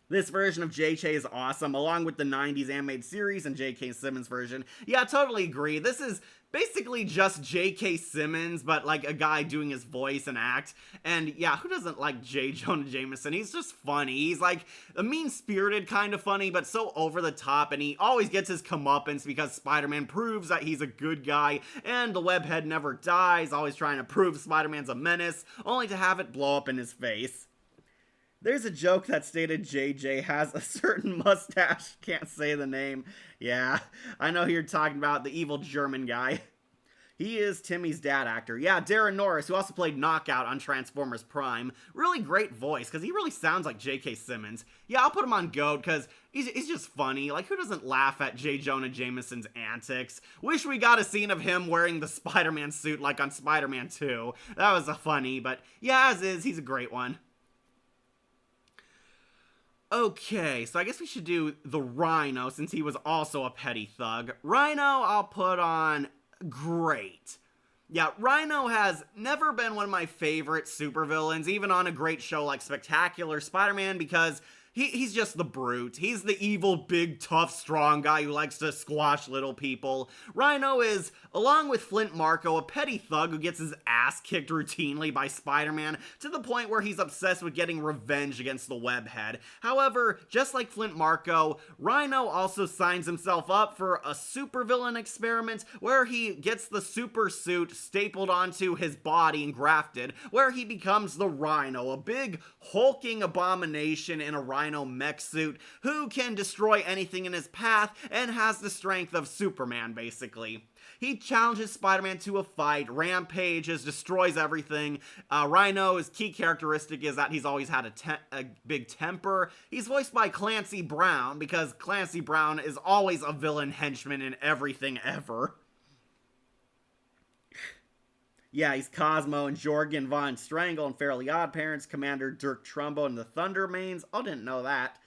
This version of JK is awesome, along with the 90s animated series and J.K. Simmons version. Yeah, totally agree. This is basically just J.K. Simmons, but like a guy doing his voice and act. And yeah, who doesn't like J. Jonah Jameson? He's just funny. He's like a mean-spirited kind of funny, but so over the top, and he always gets his comeuppance because Spider-Man proves that he's a good guy, and the webhead never dies, always trying to prove Spider-Man's a menace, only to have it blow up in his face. There's a joke that stated JJ has a certain mustache. Can't say the name. Yeah, I know who you're talking about, the evil German guy. He is Timmy's dad actor. Yeah, Darren Norris, who also played Knockout on Transformers Prime. Really great voice, because he really sounds like J.K. Simmons. Yeah, I'll put him on GOAT, because he's just funny. Like, who doesn't laugh at J. Jonah Jameson's antics? Wish we got a scene of him wearing the Spider-Man suit like on Spider-Man 2. That was funny, but yeah, as is, he's a great one. Okay, so I guess we should do the Rhino, since he was also a petty thug. Rhino, I'll put on great. Yeah, Rhino has never been one of my favorite supervillains, even on a great show like Spectacular Spider-Man, because he's just the brute. He's the evil, big, tough, strong guy who likes to squash little people. Rhino is, along with Flint Marko, a petty thug who gets his ass kicked routinely by Spider-Man to the point where he's obsessed with getting revenge against the webhead. However, just like Flint Marko, Rhino also signs himself up for a supervillain experiment where he gets the super suit stapled onto his body and grafted, where he becomes the Rhino, a big, hulking abomination in a Rhino mech suit who can destroy anything in his path and has the strength of Superman, basically. He challenges Spider-Man to a fight, rampages, destroys everything. Rhino's key characteristic is that he's always had a big temper. He's voiced by Clancy Brown, because Clancy Brown is always a villain henchman in everything ever. Yeah, he's Cosmo and Jorgen Von Strangle in Fairly Odd Parents, Commander Dirk Trumbo in the Thundermanes. Oh, didn't know that.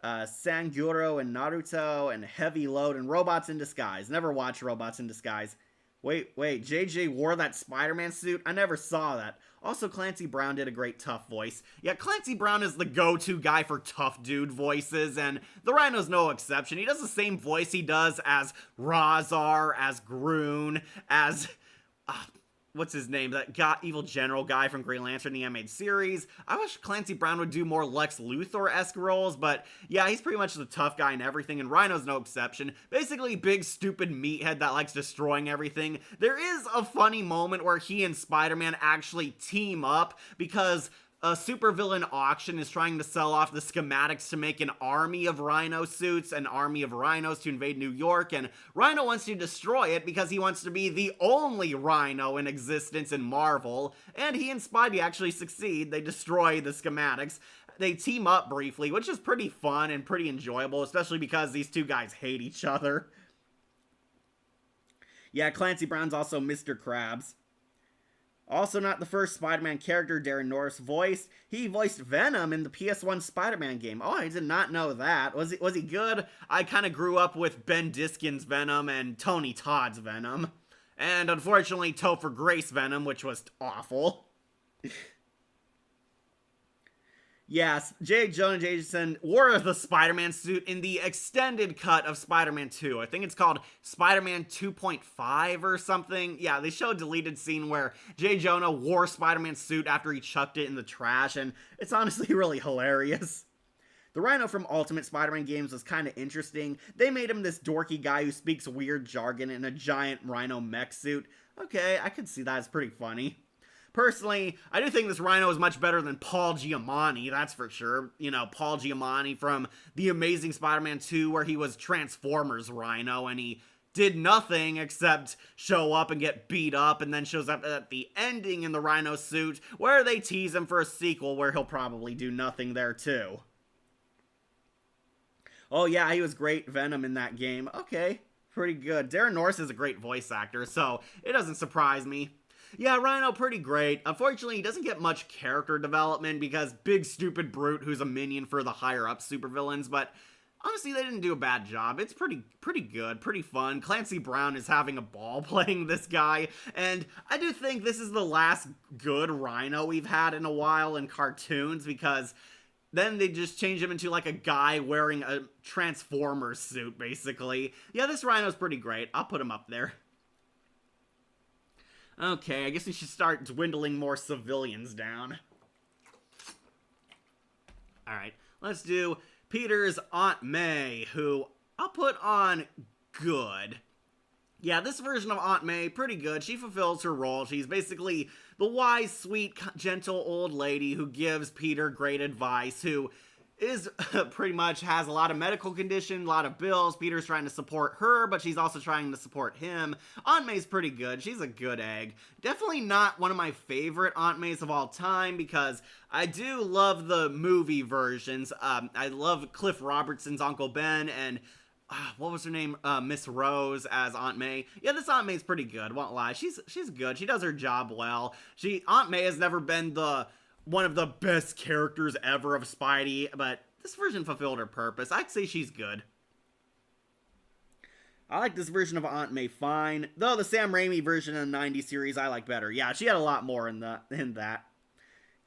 Sanguro and Naruto, and Heavy Load, and Robots in Disguise. Never watched Robots in Disguise. Wait, JJ wore that Spider-Man suit? I never saw that. Also, Clancy Brown did a great tough voice. Yeah, Clancy Brown is the go-to guy for tough dude voices, and the Rhino's no exception. He does the same voice he does as Razar, as Groon, as... what's his name? That evil general guy from Green Lantern, the animated series. I wish Clancy Brown would do more Lex Luthor-esque roles, but yeah, he's pretty much the tough guy in everything, and Rhino's no exception. Basically, big, stupid meathead that likes destroying everything. There is a funny moment where he and Spider-Man actually team up, because a supervillain auction is trying to sell off the schematics to make an army of Rhino suits, an army of Rhinos to invade New York, and Rhino wants to destroy it because he wants to be the only Rhino in existence in Marvel, and he and Spidey actually succeed. They destroy the schematics. They team up briefly, which is pretty fun and pretty enjoyable, especially because these two guys hate each other. Yeah, Clancy Brown's also Mr. Krabs. Also not the first Spider-Man character Darren Norris voiced. He voiced Venom in the PS1 Spider-Man game. Oh, I did not know that. Was he good? I kind of grew up with Ben Diskin's Venom and Tony Todd's Venom. And unfortunately, Topher Grace Venom, which was awful. Yes, J. Jonah Jameson wore the Spider-Man suit in the extended cut of Spider-Man 2. I think it's called Spider-Man 2.5 or something. Yeah, they show a deleted scene where J. Jonah wore Spider-Man's suit after he chucked it in the trash, and it's honestly really hilarious. The Rhino from Ultimate Spider-Man games was kind of interesting. They made him this dorky guy who speaks weird jargon in a giant Rhino mech suit. Okay, I could see that as pretty funny. Personally, I do think this Rhino is much better than Paul Giamatti, that's for sure. You know, Paul Giamatti from The Amazing Spider-Man 2, where he was Transformers Rhino, and he did nothing except show up and get beat up, and then shows up at the ending in the Rhino suit, where they tease him for a sequel where he'll probably do nothing there too. Oh yeah, he was great Venom in that game. Okay, pretty good. Darren Norris is a great voice actor, so it doesn't surprise me. Yeah, Rhino, pretty great. Unfortunately, he doesn't get much character development because Big Stupid Brute, who's a minion for the higher-up supervillains, but honestly, they didn't do a bad job. It's pretty good, pretty fun. Clancy Brown is having a ball playing this guy, and I do think this is the last good Rhino we've had in a while in cartoons, because then they just change him into like a guy wearing a Transformers suit, basically. Yeah, this Rhino's pretty great. I'll put him up there. Okay, I guess we should start dwindling more civilians down. Alright, let's do Peter's Aunt May, who I'll put on good. Yeah, this version of Aunt May, pretty good. She fulfills her role. She's basically the wise, sweet, gentle old lady who gives Peter great advice, who is pretty much has a lot of medical condition, a lot of bills. Peter's trying to support her, but she's also trying to support him. Aunt May's pretty good. She's a good egg. Definitely not one of my favorite Aunt Mays of all time, because I do love the movie versions. I love Cliff Robertson's Uncle Ben, and what was her name? Miss Rose as Aunt May. Yeah, this Aunt May's pretty good, won't lie. She's good. She does her job well. Aunt May has never been one of the best characters ever of Spidey, but this version fulfilled her purpose. I'd say she's good. I like this version of Aunt May fine, though the Sam Raimi version in the 90s series I like better. Yeah, she had a lot more in that.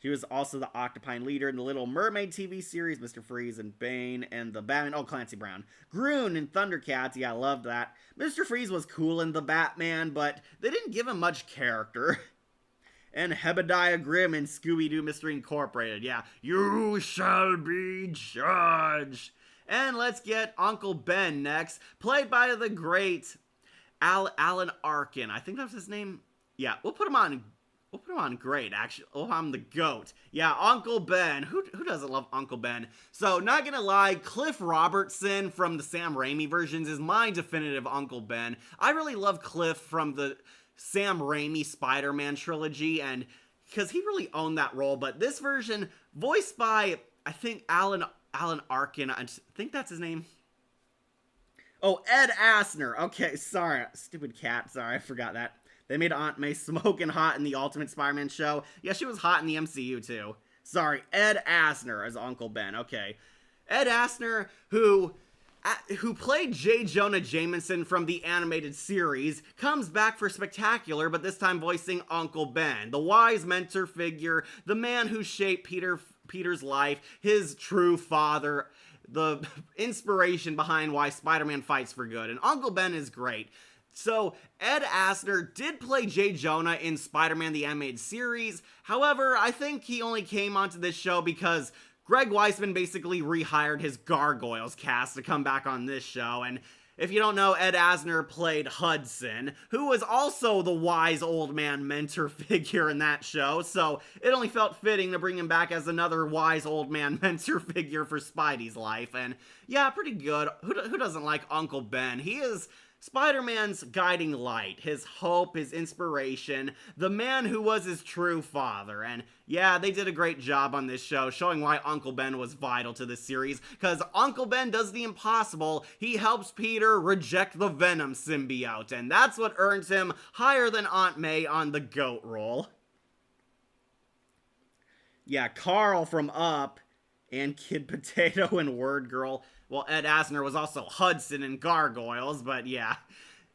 She was also the Octopine leader in the Little Mermaid TV series, Mr. Freeze and Bane, and the Batman, Clancy Brown. Groon in Thundercats, yeah, I loved that. Mr. Freeze was cool in the Batman, but they didn't give him much character. And Hebediah Grimm in Scooby-Doo Mystery Incorporated. Yeah, you shall be judged. And let's get Uncle Ben next, played by the great Alan Arkin. I think that's his name. Yeah, we'll put him on We'll put him on great, actually. Oh, I'm the GOAT. Yeah, Uncle Ben. Who doesn't love Uncle Ben? So, not gonna lie, Cliff Robertson from the Sam Raimi versions is my definitive Uncle Ben. I really love Cliff from the Sam Raimi Spider-Man trilogy, and because he really owned that role, but this version, voiced by, I think, Alan Arkin, I think that's his name. Oh, Ed Asner. Okay, sorry. Stupid cat. Sorry, I forgot that. They made Aunt May smoking hot in the Ultimate Spider-Man show. Yeah, she was hot in the MCU, too. Sorry, Ed Asner as Uncle Ben. Okay. Ed Asner, who played J. Jonah Jameson from the animated series, comes back for Spectacular, but this time voicing Uncle Ben, the wise mentor figure, the man who shaped Peter's life, his true father, the inspiration behind why Spider-Man fights for good. And Uncle Ben is great. So, Ed Asner did play J. Jonah in Spider-Man the Animated Series. However, I think he only came onto this show because Greg Weisman basically rehired his Gargoyles cast to come back on this show. And if you don't know, Ed Asner played Hudson, who was also the wise old man mentor figure in that show, so it only felt fitting to bring him back as another wise old man mentor figure for Spidey's life. And yeah, pretty good. Who doesn't like Uncle Ben? He is Spider-Man's guiding light, his hope, his inspiration, the man who was his true father. And yeah, they did a great job on this show, showing why Uncle Ben was vital to this series, because Uncle Ben does the impossible. He helps Peter reject the Venom symbiote, and that's what earns him higher than Aunt May on the GOAT role. Yeah, Carl from Up, and Kid Potato and Word Girl. Well, Ed Asner was also Hudson in Gargoyles, but yeah.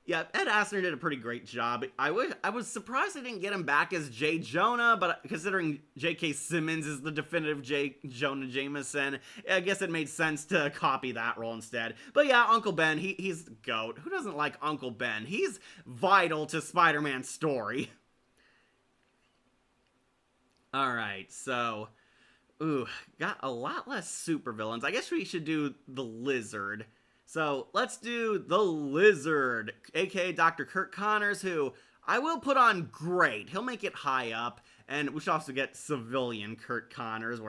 Yeah, Ed Asner did a pretty great job. I was surprised they didn't get him back as J. Jonah, but considering J.K. Simmons is the definitive J. Jonah Jameson, I guess it made sense to copy that role instead. But yeah, Uncle Ben, he's the GOAT. Who doesn't like Uncle Ben? He's vital to Spider-Man's story. Alright, so ooh, got a lot less supervillains. I guess we should do the Lizard. So, let's do the Lizard, aka Dr. Kurt Connors, who I will put on great. He'll make it high up, and we should also get civilian Kurt Connors,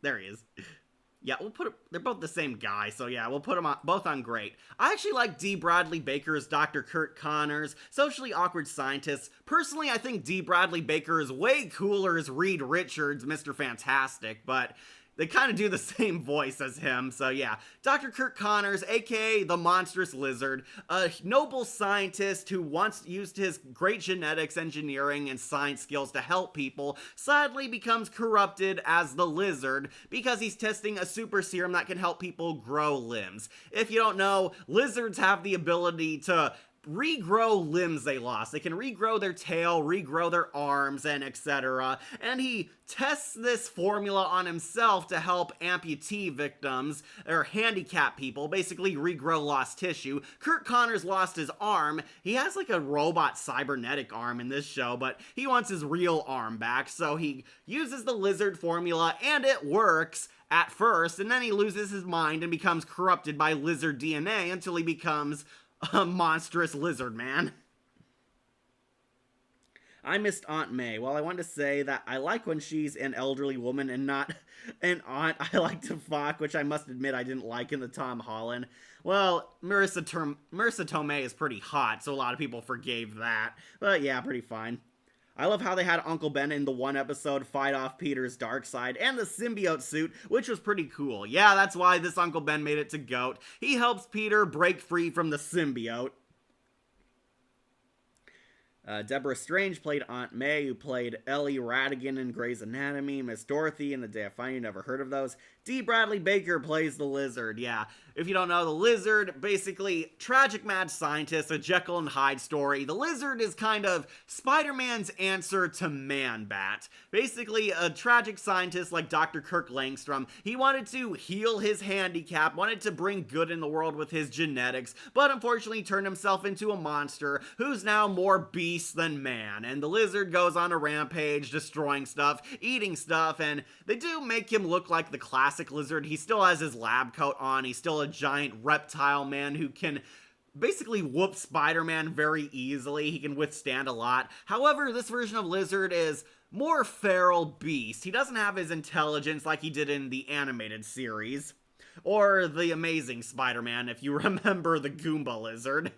there he is. Yeah, they're both the same guy, so yeah, we'll put them both on great. I actually like D. Bradley Baker as Dr. Kurt Connors, socially awkward scientist. Personally, I think D. Bradley Baker is way cooler as Reed Richards, Mr. Fantastic, but they kind of do the same voice as him, so yeah. Dr. Kurt Connors, aka the Monstrous Lizard, a noble scientist who once used his great genetics, engineering, and science skills to help people, sadly becomes corrupted as the Lizard because he's testing a super serum that can help people grow limbs. If you don't know, lizards have the ability to regrow limbs they lost. They can regrow their tail, regrow their arms, and etc. And he tests this formula on himself to help amputee victims, or handicapped people, basically regrow lost tissue. Kurt Connors lost his arm. He has like a robot cybernetic arm in this show, but he wants his real arm back, so he uses the lizard formula, and it works at first, and then he loses his mind and becomes corrupted by lizard DNA until he becomes a monstrous lizard man. I missed Aunt May. Well, I wanted to say that I like when she's an elderly woman and not an aunt. I like to fuck, which I must admit I didn't like in the Tom Holland. Well, Marissa Tomei is pretty hot, so a lot of people forgave that. But yeah, pretty fine. I love how they had Uncle Ben in the one episode fight off Peter's dark side and the symbiote suit, which was pretty cool. Yeah, that's why this Uncle Ben made it to GOAT. He helps Peter break free from the symbiote. Deborah Strange played Aunt May, who played Ellie Radigan in Grey's Anatomy, Miss Dorothy in The Day I Find You, never heard of those. D. Bradley Baker plays the Lizard. Yeah, if you don't know, the Lizard, basically, tragic mad scientist, a Jekyll and Hyde story. The Lizard is kind of Spider-Man's answer to Man-Bat. Basically, a tragic scientist like Dr. Kirk Langstrom. He wanted to heal his handicap, wanted to bring good in the world with his genetics, but unfortunately turned himself into a monster who's now more beast than man. And the Lizard goes on a rampage, destroying stuff, eating stuff, and they do make him look like the classic Lizard. He still has his lab coat on. He's still a giant reptile man who can basically whoops Spider-Man very easily. He can withstand a lot. However, this version of Lizard is more feral beast. He doesn't have his intelligence like he did in the animated series. Or the Amazing Spider-Man, if you remember the Goomba Lizard.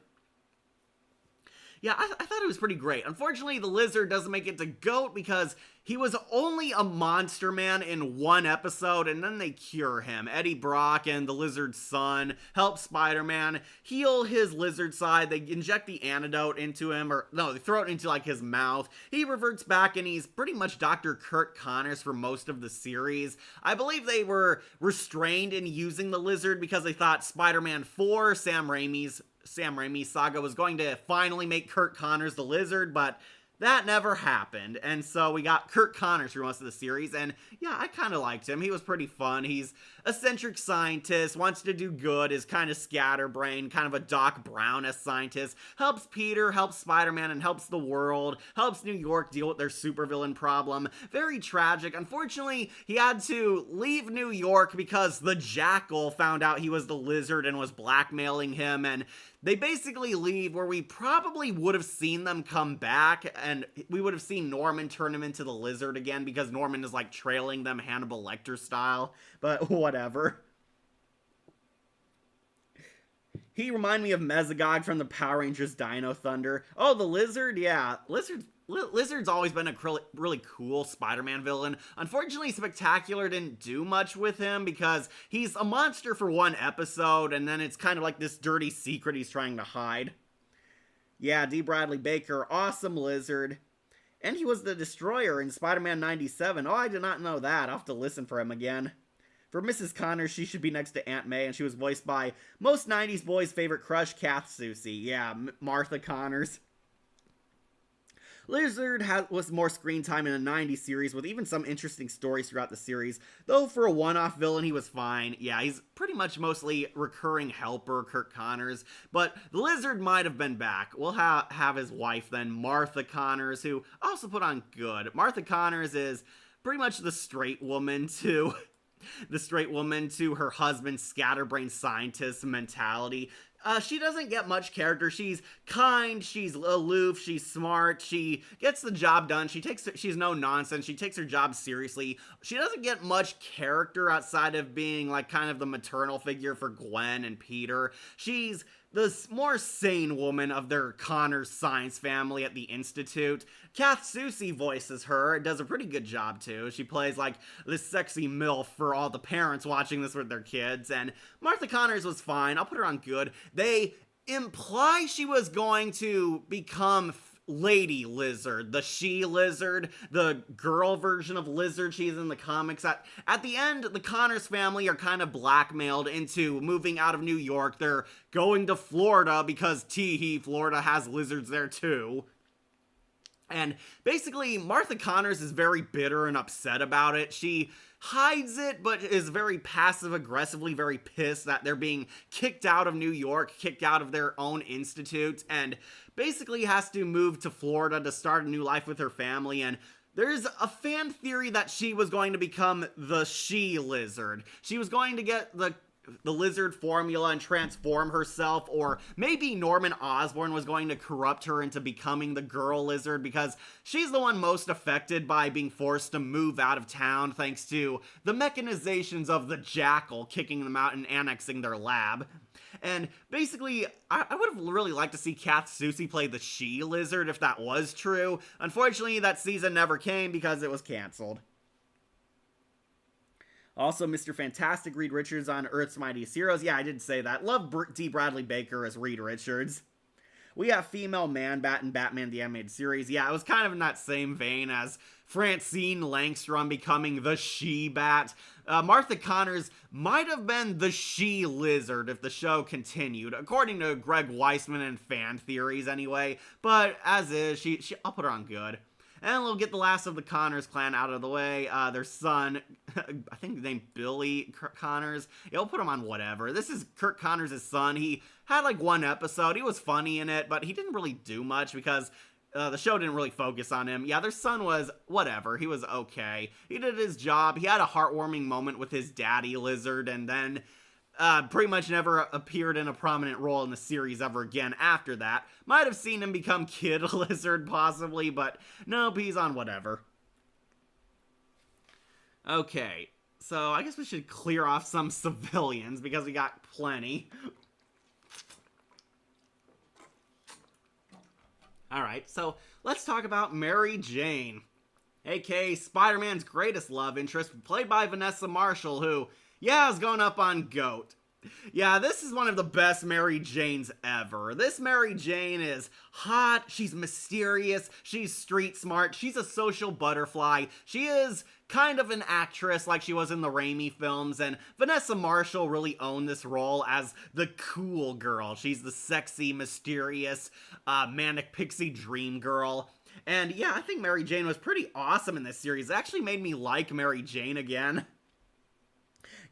Yeah, I thought it was pretty great. Unfortunately, the Lizard doesn't make it to GOAT because he was only a monster man in one episode, and then they cure him. Eddie Brock and the Lizard's son help Spider-Man heal his lizard side. They inject the antidote into him, or no, they throw it into like his mouth. He reverts back, and he's pretty much Dr. Curt Connors for most of the series. I believe they were restrained in using the Lizard because they thought Spider-Man 4, Sam Raimi's saga, was going to finally make Curt Connors the Lizard, but that never happened, and so we got Curt Connors for most of the series, and yeah, I kind of liked him. He was pretty fun. He's eccentric scientist, wants to do good, is kind of scatterbrained, kind of a Doc Brown-esque scientist, helps Peter, helps Spider-Man, and helps the world, helps New York deal with their supervillain problem. Very tragic. Unfortunately, he had to leave New York because the Jackal found out he was the Lizard and was blackmailing him, and they basically leave where we probably would have seen them come back, and we would have seen Norman turn him into the Lizard again because Norman is like trailing them Hannibal Lecter style, but whatever. He reminded me of Mesogog from the Power Rangers Dino Thunder. Oh, the Lizard? Yeah, Lizard's always been a really cool Spider-Man villain. Unfortunately, Spectacular didn't do much with him because he's a monster for one episode, and then it's kind of like this dirty secret he's trying to hide. Yeah, D. Bradley Baker, awesome Lizard. And he was the Destroyer in Spider-Man 97. Oh, I did not know that. I'll have to listen for him again. For Mrs. Connors, she should be next to Aunt May, and she was voiced by most 90s boys' favorite crush, Kath Soucie. Yeah, Martha Connors. Lizard was more screen time in a 90s series with even some interesting stories throughout the series, though for a one-off villain he was fine. Yeah, he's pretty much mostly recurring helper, Curt Connors, but the Lizard might have been back. We'll have his wife then, Martha Connors, who also put on good. Martha Connors is pretty much the straight woman to her husband's scatterbrained scientist mentality. She doesn't get much character. She's kind, she's aloof, she's smart, she gets the job done, she's no nonsense, she takes her job seriously. She doesn't get much character outside of being like kind of the maternal figure for Gwen and Peter. She's the more sane woman of their Connors science family at the Institute. Kath Soucie voices her, does a pretty good job too. She plays like this sexy MILF for all the parents watching this with their kids, and Martha Connors was fine. I'll put her on good. They imply she was going to become Lady Lizard, the she-lizard, the girl version of Lizard she's in the comics. At the end, the Connors family are kind of blackmailed into moving out of New York. They're going to Florida because tee-hee, Florida has lizards there too. And basically, Martha Connors is very bitter and upset about it. She hides it, but is very passive-aggressively very pissed that they're being kicked out of New York, kicked out of their own institute, and basically has to move to Florida to start a new life with her family. And there's a fan theory that she was going to become the she-lizard. She was going to get the lizard formula and transform herself, or maybe Norman Osborn was going to corrupt her into becoming the girl lizard because she's the one most affected by being forced to move out of town thanks to the mechanizations of the Jackal kicking them out and annexing their lab. And basically, I would have really liked to see Kath Soucie play the she-lizard if that was true. Unfortunately, that season never came because it was canceled. Also, Mr. Fantastic Reed Richards on Earth's Mightiest Heroes. Yeah, I did say that. Love D. Bradley Baker as Reed Richards. We have female Man-Bat in Batman the Animated Series. Yeah, it was kind of in that same vein as Francine Langstrom becoming the She-Bat. Martha Connors might have been the She-Lizard if the show continued, according to Greg Weisman and fan theories anyway. But as is, I'll put her on good. And we'll get the last of the Connors clan out of the way. Their son, I think named Billy Connors. Yeah, we'll put him on whatever. This is Curt Connors' son. He had like one episode. He was funny in it, but he didn't really do much because the show didn't really focus on him. Yeah, their son was whatever. He was okay. He did his job. He had a heartwarming moment with his daddy lizard, and then pretty much never appeared in a prominent role in the series ever again after that. Might have seen him become Kid Lizard possibly, but nope, he's on whatever. Okay, so I guess we should clear off some civilians because we got plenty. Alright, so let's talk about Mary Jane, aka Spider-Man's greatest love interest, played by Vanessa Marshall, who, yeah, is going up on GOAT. Yeah, this is one of the best Mary Janes ever. This Mary Jane is hot, she's mysterious, she's street smart, she's a social butterfly, she is kind of an actress like she was in the Raimi films, and Vanessa Marshall really owned this role as the cool girl. She's the sexy, mysterious, manic pixie dream girl. And yeah, I think Mary Jane was pretty awesome in this series. It actually made me like Mary Jane again.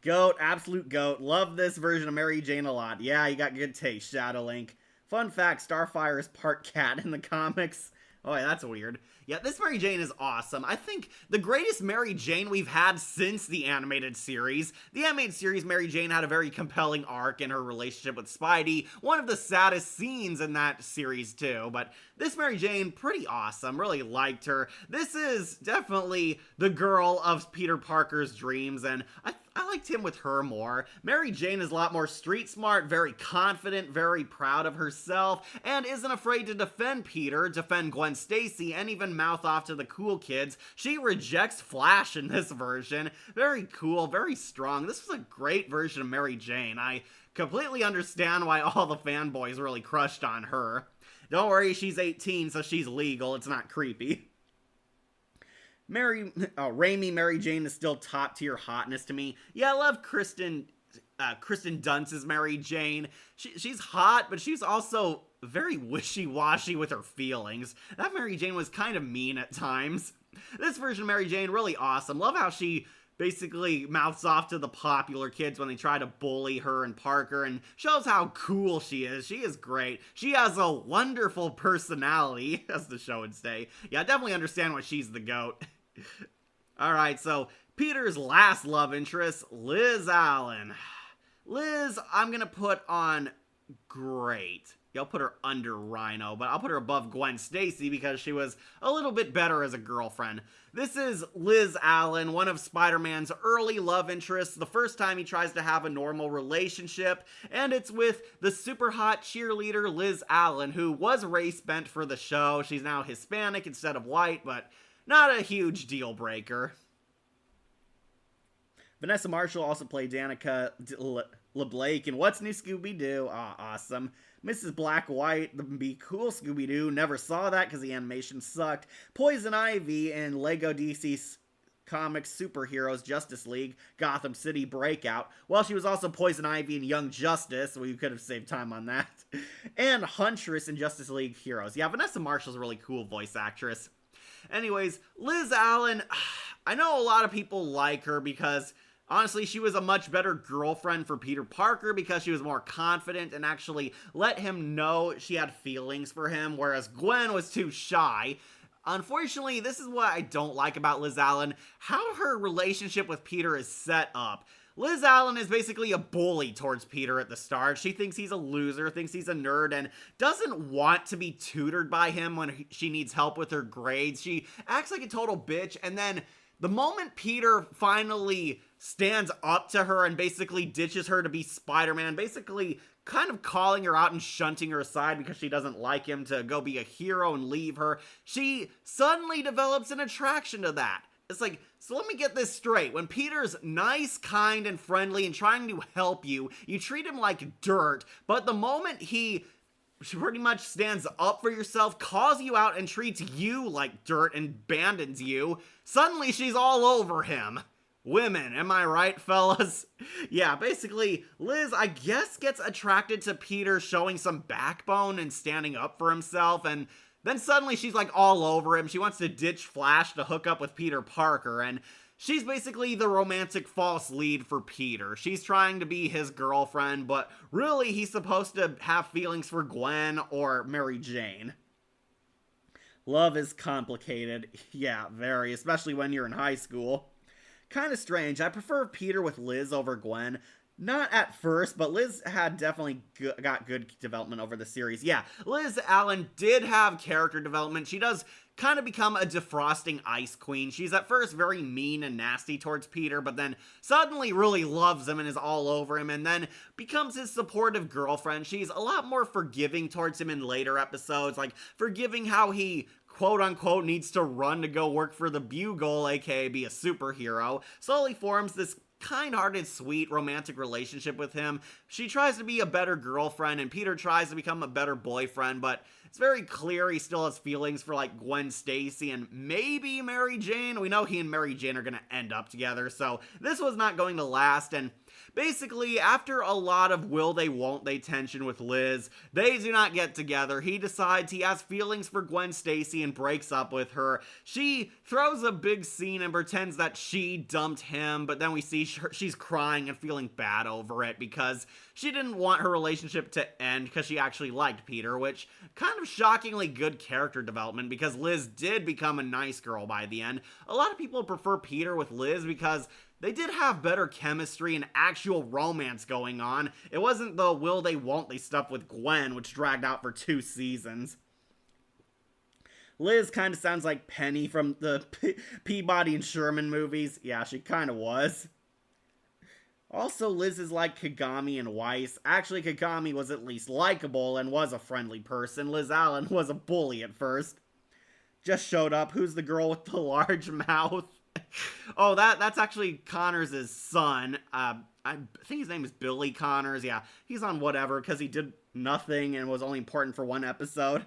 GOAT, absolute GOAT. Love this version of Mary Jane a lot. Yeah, you got good taste, Shadow Link. Fun fact, Starfire is part cat in the comics. Oh, yeah, that's weird. Yeah, this Mary Jane is awesome. I think the greatest Mary Jane we've had since the animated series. The animated series, Mary Jane had a very compelling arc in her relationship with Spidey. One of the saddest scenes in that series, too. But this Mary Jane, pretty awesome. Really liked her. This is definitely the girl of Peter Parker's dreams, and I liked him with her more. Mary Jane is a lot more street smart, very confident, very proud of herself, and isn't afraid to defend Peter, defend Gwen Stacy, and even mouth off to the cool kids. She rejects Flash in this version. Very cool, very strong. This was a great version of Mary Jane. I completely understand why all the fanboys really crushed on her. Don't worry, she's 18, so she's legal. It's not creepy. Raimi Mary Jane is still top tier hotness to me. Yeah, I love Kristen Dunst's Mary Jane. She's hot, but she's also very wishy-washy with her feelings. That Mary Jane was kind of mean at times. This version of Mary Jane, really awesome. Love how she basically mouths off to the popular kids when they try to bully her and Parker, and shows how cool she is. She is great. She has a wonderful personality, as the show would say. Yeah, I definitely understand why she's the GOAT. Alright, so Peter's last love interest, Liz Allen. Liz, I'm gonna put on great. Yeah, I'll put her under Rhino, but I'll put her above Gwen Stacy because she was a little bit better as a girlfriend. This is Liz Allen, one of Spider-Man's early love interests, the first time he tries to have a normal relationship, and it's with the super hot cheerleader Liz Allen, who was race-bent for the show. She's now Hispanic instead of white, but not a huge deal breaker. Vanessa Marshall also played Danica LeBlake in What's New Scooby-Doo. Ah, awesome. Mrs. Black White, the Be Cool Scooby-Doo. Never saw that because the animation sucked. Poison Ivy in Lego DC Comics Superheroes Justice League Gotham City Breakout. Well, she was also Poison Ivy in Young Justice, so you could have saved time on that. And Huntress in Justice League Heroes. Yeah, Vanessa Marshall's a really cool voice actress. Anyways, Liz Allen, I know a lot of people like her because honestly, she was a much better girlfriend for Peter Parker because she was more confident and actually let him know she had feelings for him, whereas Gwen was too shy. Unfortunately, this is what I don't like about Liz Allen, how her relationship with Peter is set up. Liz Allen is basically a bully towards Peter at the start. She thinks he's a loser, thinks he's a nerd, and doesn't want to be tutored by him when she needs help with her grades. She acts like a total bitch, and then the moment Peter finally stands up to her and basically ditches her to be Spider-Man, basically kind of calling her out and shunting her aside because she doesn't like him to go be a hero and leave her, she suddenly develops an attraction to that. It's like, so let me get this straight. When Peter's nice, kind, and friendly and trying to help you, you treat him like dirt, but the moment he pretty much stands up for yourself, calls you out, and treats you like dirt and abandons you, suddenly she's all over him. Women, am I right, fellas? Yeah, basically, Liz, I guess, gets attracted to Peter showing some backbone and standing up for himself, and then suddenly she's like all over him. She wants to ditch Flash to hook up with Peter Parker, and she's basically the romantic false lead for Peter. She's trying to be his girlfriend, but really he's supposed to have feelings for Gwen or Mary Jane. Love is complicated. Yeah, very, especially when you're in high school. Kind of strange. I prefer Peter with Liz over Gwen. Not at first, but Liz had definitely got good development over the series. Yeah, Liz Allen did have character development. She does kind of become a defrosting ice queen. She's at first very mean and nasty towards Peter, but then suddenly really loves him and is all over him, and then becomes his supportive girlfriend. She's a lot more forgiving towards him in later episodes, like forgiving how he quote-unquote needs to run to go work for the Bugle, aka be a superhero. Slowly forms this kind-hearted, sweet, romantic relationship with him. She tries to be a better girlfriend, and Peter tries to become a better boyfriend, but it's very clear he still has feelings for, like, Gwen Stacy and maybe Mary Jane. We know he and Mary Jane are gonna end up together, so this was not going to last, and basically, after a lot of will they, won't they tension with Liz, they do not get together. He decides he has feelings for Gwen Stacy and breaks up with her. She throws a big scene and pretends that she dumped him, but then we see she's crying and feeling bad over it because she didn't want her relationship to end because she actually liked Peter, which kind of shockingly good character development because Liz did become a nice girl by the end. A lot of people prefer Peter with Liz because they did have better chemistry and actual romance going on. It wasn't the will they, won't they stuff with Gwen, which dragged out for 2 seasons. Liz kind of sounds like Penny from the Peabody and Sherman movies. Yeah, she kind of was. Also, Liz is like Kagami and Weiss. Actually, Kagami was at least likable and was a friendly person. Liz Allen was a bully at first. Just showed up. Who's the girl with the large mouth? Oh, that's actually Connors' son. I think his name is Billy Connors. Yeah, he's on whatever because he did nothing and was only important for 1 episode.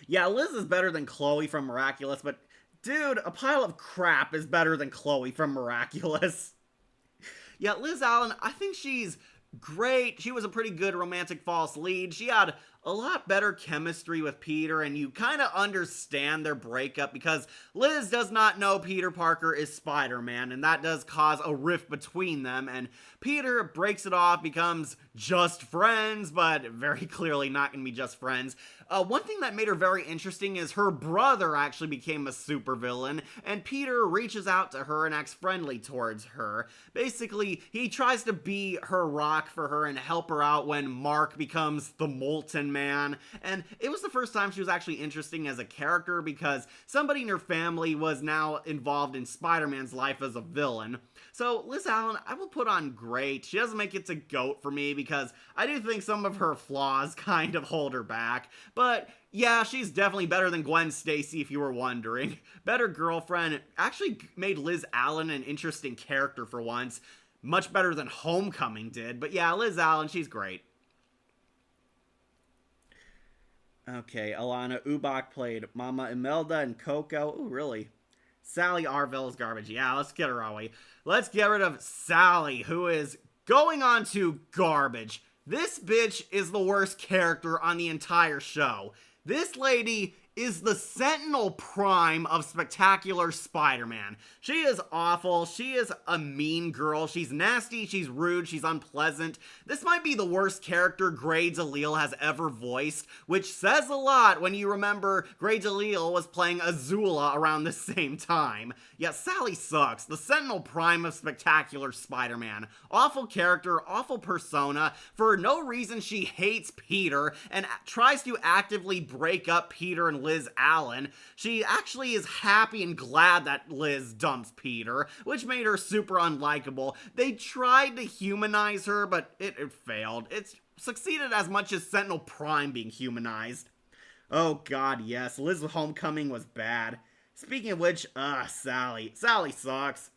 Yeah, Liz is better than Chloe from Miraculous, but dude, a pile of crap is better than Chloe from Miraculous. Yeah, Liz Allen, I think she's great. She was a pretty good romantic false lead. She had a lot better chemistry with Peter, and you kind of understand their breakup because Liz does not know Peter Parker is Spider-Man, and that does cause a rift between them, and Peter breaks it off, becomes just friends, but very clearly not gonna be just friends. One thing that made her very interesting is her brother actually became a supervillain, and Peter reaches out to her and acts friendly towards her. Basically, he tries to be her rock for her and help her out when Mark becomes the Molten Man, and it was the first time she was actually interesting as a character because somebody in her family was now involved in Spider-Man's life as a villain. So Liz Allen, I will put on great. She doesn't make it to GOAT for me because I do think some of her flaws kind of hold her back, but yeah, she's definitely better than Gwen Stacy if you were wondering. Better girlfriend, actually made Liz Allen an interesting character for once. Much better than Homecoming did, but yeah, Liz Allen, she's great. Okay, Alana Ubach played Mama Imelda and Coco. Ooh, really? Sally Arville is garbage. Yeah, let's get her away. Let's get rid of Sally, who is going on to garbage. This bitch is the worst character on the entire show. This lady is the Sentinel Prime of Spectacular Spider-Man. She is awful. She is a mean girl. She's nasty. She's rude. She's unpleasant. This might be the worst character Grey DeLisle has ever voiced, which says a lot when you remember Grey DeLisle was playing Azula around the same time. Yeah, Sally sucks. The Sentinel Prime of Spectacular Spider-Man. Awful character, awful persona. For no reason, she hates Peter and tries to actively break up Peter and Liz Allen. She actually is happy and glad that Liz dumps Peter, which made her super unlikable. They tried to humanize her, but it failed. It succeeded as much as Sentinel Prime being humanized. Oh god, yes, Liz Homecoming was bad. Speaking of which, Sally. Sally sucks.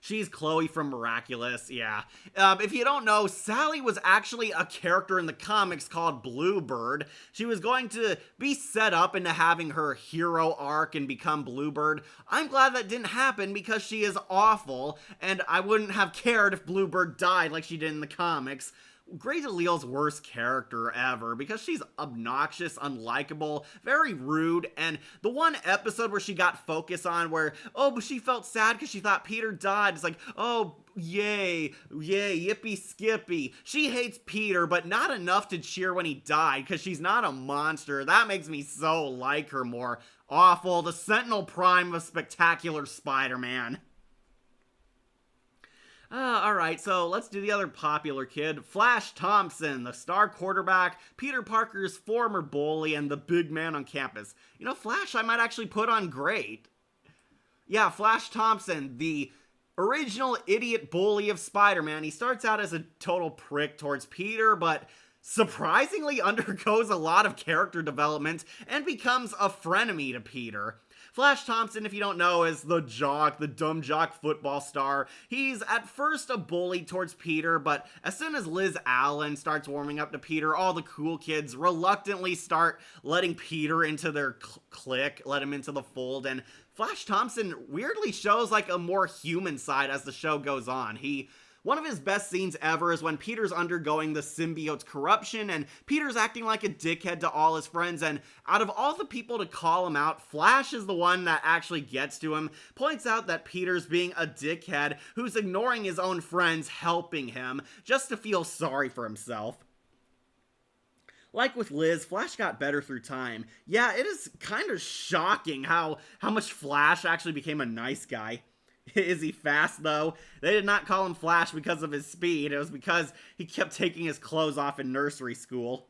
She's Chloe from Miraculous, yeah. If you don't know, Sally was actually a character in the comics called Bluebird. She was going to be set up into having her hero arc and become Bluebird. I'm glad that didn't happen because she is awful, and I wouldn't have cared if Bluebird died like she did in the comics. Grey DeLisle's worst character ever because she's obnoxious, unlikable, very rude, and the one episode where she got focus on where, but she felt sad because she thought Peter died. It's like, oh, yay, yippee skippy. She hates Peter, but not enough to cheer when he died because she's not a monster. That makes me so like her more. Awful. The Sentinel Prime of Spectacular Spider-Man. Alright, so let's do the other popular kid, Flash Thompson, the star quarterback, Peter Parker's former bully, and the big man on campus. You know, Flash I might actually put on great. Yeah, Flash Thompson, the original idiot bully of Spider-Man. He starts out as a total prick towards Peter, but surprisingly undergoes a lot of character development and becomes a frenemy to Peter. Flash Thompson, if you don't know, is the dumb jock football star. He's at first a bully towards Peter, but as soon as Liz Allen starts warming up to Peter, all the cool kids reluctantly start letting Peter into their clique, let him into the fold, and Flash Thompson weirdly shows like a more human side as the show goes on. One of his best scenes ever is when Peter's undergoing the symbiote's corruption and Peter's acting like a dickhead to all his friends, and out of all the people to call him out, Flash is the one that actually gets to him, points out that Peter's being a dickhead who's ignoring his own friends helping him just to feel sorry for himself. Like with Liz, Flash got better through time. Yeah, it is kind of shocking how much Flash actually became a nice guy. Is he fast, though? They did not call him Flash because of his speed. It was because he kept taking his clothes off in nursery school.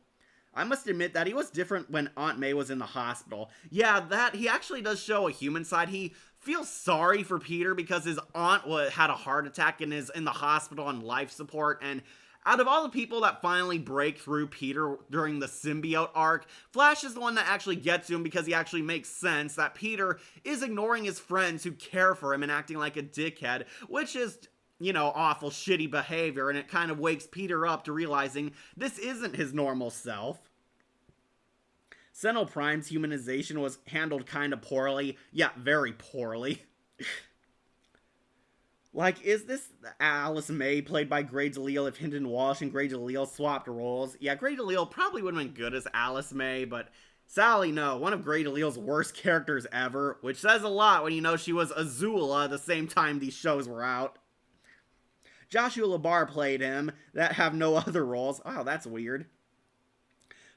I must admit that he was different when Aunt May was in the hospital. Yeah, that he actually does show a human side. He feels sorry for Peter because his aunt had a heart attack and is in the hospital on life support, and out of all the people that finally break through Peter during the symbiote arc, Flash is the one that actually gets to him because he actually makes sense that Peter is ignoring his friends who care for him and acting like a dickhead, which is, you know, awful shitty behavior, and it kind of wakes Peter up to realizing this isn't his normal self. Sentinel Prime's humanization was handled kind of poorly. Yeah, very poorly. Like, is this Alice May played by Grey DeLisle if Hinton Walsh and Grey DeLisle swapped roles? Yeah, Grey DeLisle probably would have been good as Alice May, but Sally, no, one of Grey DeLisle's worst characters ever, which says a lot when you know she was Azula the same time these shows were out. Joshua LaBarre played him, that have no other roles. Oh, that's weird.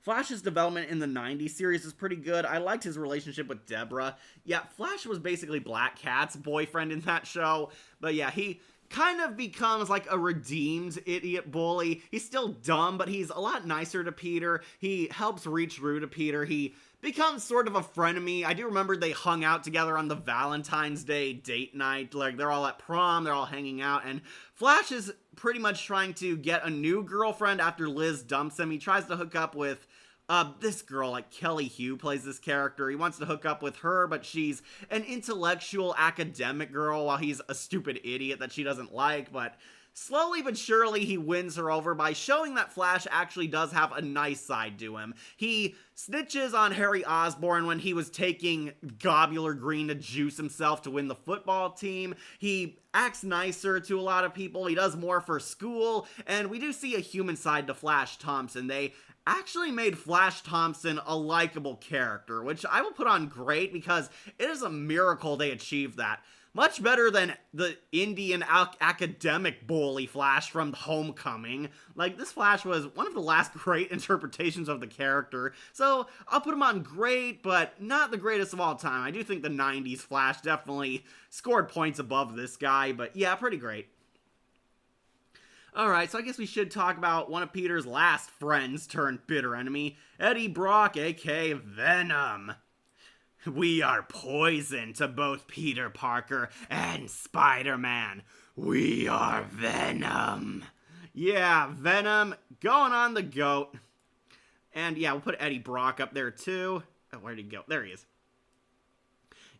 Flash's development in the 90s series is pretty good. I liked his relationship with Deborah. Yeah, Flash was basically Black Cat's boyfriend in that show. But yeah, he kind of becomes like a redeemed idiot bully. He's still dumb, but he's a lot nicer to Peter. He helps reach through to Peter. He becomes sort of a frenemy. I do remember they hung out together on the Valentine's Day date night. Like, they're all at prom, they're all hanging out, and Flash is pretty much trying to get a new girlfriend after Liz dumps him. He tries to hook up with this girl, like Kelly Hugh plays this character. He wants to hook up with her, but she's an intellectual academic girl while he's a stupid idiot that she doesn't like, but slowly but surely he wins her over by showing that Flash actually does have a nice side to him. He snitches on Harry Osborn when he was taking Globular Green to juice himself to win the football team. He acts nicer to a lot of people. He does more for school, and we do see a human side to Flash Thompson. They actually made Flash Thompson a likable character, which I will put on great because it is a miracle they achieved that. Much better than the Indian academic bully Flash from Homecoming. Like, this Flash was one of the last great interpretations of the character, so I'll put him on great, but not the greatest of all time. I do think the 90s Flash definitely scored points above this guy, but yeah, pretty great. Alright, so I guess we should talk about one of Peter's last friends turned bitter enemy, Eddie Brock, aka Venom. We are poison to both Peter Parker and Spider-Man. We are Venom. Yeah, Venom, going on the goat. And yeah, we'll put Eddie Brock up there too. Oh, where'd he go? There he is.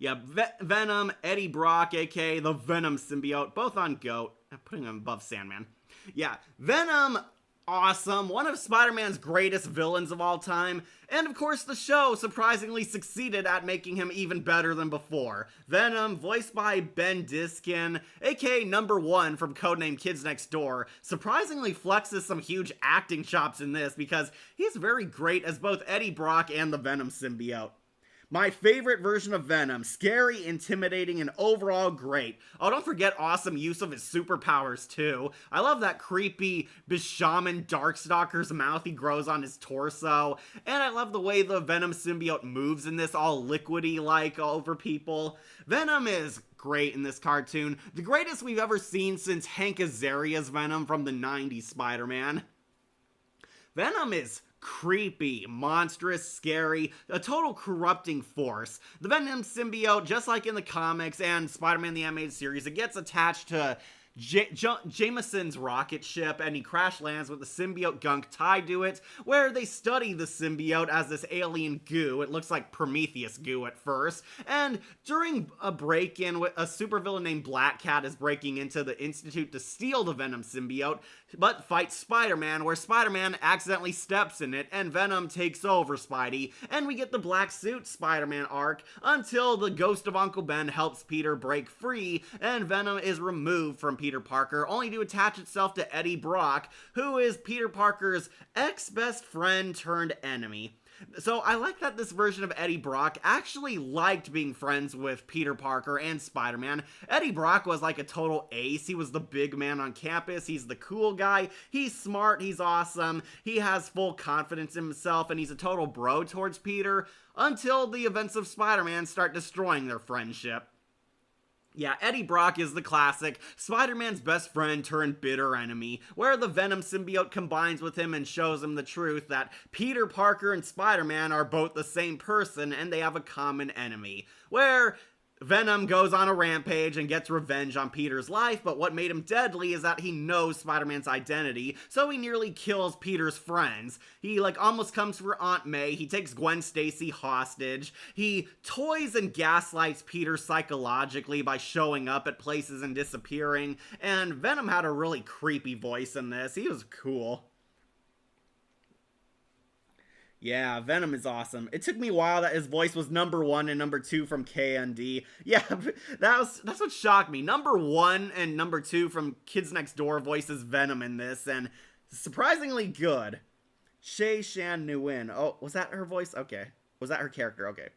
Yeah, Venom, Eddie Brock, aka the Venom symbiote, both on GOAT. I'm putting him above Sandman. Yeah, Venom, awesome, one of Spider-Man's greatest villains of all time, and of course the show surprisingly succeeded at making him even better than before. Venom, voiced by Ben Diskin, aka Number One from Codename Kids Next Door, surprisingly flexes some huge acting chops in this because he's very great as both Eddie Brock and the Venom symbiote. My favorite version of Venom. Scary, intimidating, and overall great. Oh, don't forget awesome use of his superpowers, too. I love that creepy Bishaman Darkstalker's mouth he grows on his torso. And I love the way the Venom symbiote moves in this, all liquidy-like over people. Venom is great in this cartoon. The greatest we've ever seen since Hank Azaria's Venom from the 90s Spider-Man. Venom is creepy, monstrous, scary, a total corrupting force. The Venom symbiote, just like in the comics and Spider-Man the Animated Series, it gets attached to Jameson's rocket ship, and he crash lands with the symbiote gunk tied to it, where they study the symbiote as this alien goo. It looks like Prometheus goo at first, and during a break-in, a supervillain named Black Cat is breaking into the Institute to steal the Venom symbiote, but fights Spider-Man, where Spider-Man accidentally steps in it, and Venom takes over Spidey, and we get the Black Suit Spider-Man arc, until the ghost of Uncle Ben helps Peter break free, and Venom is removed from Peter Parker, only to attach itself to Eddie Brock, who is Peter Parker's ex-best friend turned enemy. So I like that this version of Eddie Brock actually liked being friends with Peter Parker and Spider-Man. Eddie Brock was like a total ace. He was the big man on campus. He's the cool guy. He's smart. He's awesome. He has full confidence in himself, and he's a total bro towards Peter until the events of Spider-Man start destroying their friendship. Yeah, Eddie Brock is the classic Spider-Man's best friend turned bitter enemy, where the Venom symbiote combines with him and shows him the truth that Peter Parker and Spider-Man are both the same person and they have a common enemy, where Venom goes on a rampage and gets revenge on Peter's life, but what made him deadly is that he knows Spider-Man's identity, so he nearly kills Peter's friends. He, almost comes for Aunt May, he takes Gwen Stacy hostage, he toys and gaslights Peter psychologically by showing up at places and disappearing, and Venom had a really creepy voice in this. He was cool. Yeah, Venom is awesome. It took me a while that his voice was number 1 and number 2 from KND. Yeah, that's what shocked me. Number 1 and number 2 from Kids Next Door voices Venom in this, and surprisingly good. Shay Shan Nguyen. Oh, was that her voice? Okay. Was that her character? Okay.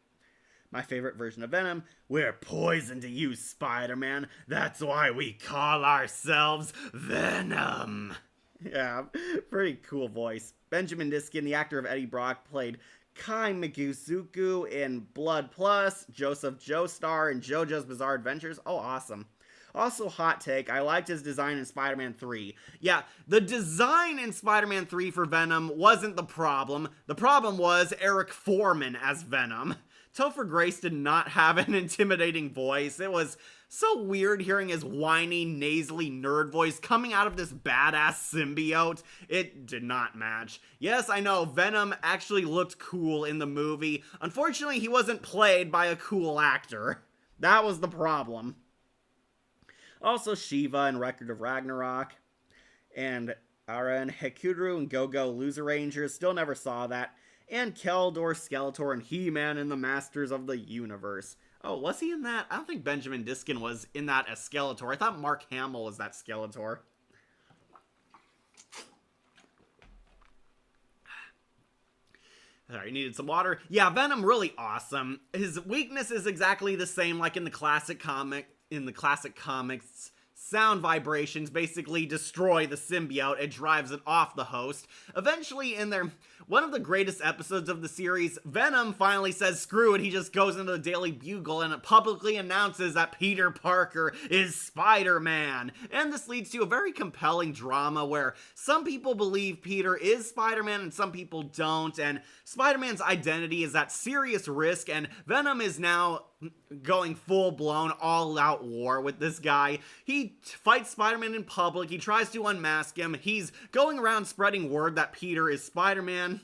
My favorite version of Venom. We're poison to you, Spider-Man. That's why we call ourselves Venom. Yeah, pretty cool voice. Benjamin Diskin, the actor of Eddie Brock, played Kai Miguzuku in Blood Plus, Joseph Joestar in JoJo's Bizarre Adventures. Oh, awesome. Also, hot take, I liked his design in Spider-Man 3. Yeah, the design in Spider-Man 3 for Venom wasn't the problem. The problem was Eric Foreman as Venom. Topher Grace did not have an intimidating voice. It was so weird hearing his whiny, nasally nerd voice coming out of this badass symbiote. It did not match. Yes, I know, Venom actually looked cool in the movie. Unfortunately, he wasn't played by a cool actor. That was the problem. Also, Shiva in Record of Ragnarok. And Aren Hekuru and Go-Go Loser Rangers. Still never saw that. And Keldor, Skeletor, and He-Man in the Masters of the Universe. Oh, was he in that? I don't think Benjamin Diskin was in that as Skeletor. I thought Mark Hamill was that Skeletor. Sorry, needed some water. Yeah, Venom, really awesome. His weakness is exactly the same like in the classic comics. Sound vibrations basically destroy the symbiote. It drives it off the host. Eventually, in one of the greatest episodes of the series, Venom finally says screw it. He just goes into the Daily Bugle and it publicly announces that Peter Parker is Spider-Man. And this leads to a very compelling drama where some people believe Peter is Spider-Man and some people don't. And Spider-Man's identity is at serious risk, and Venom is now going full-blown, all-out war with this guy. He fights Spider-Man in public. He tries to unmask him. He's going around spreading word that Peter is Spider-Man.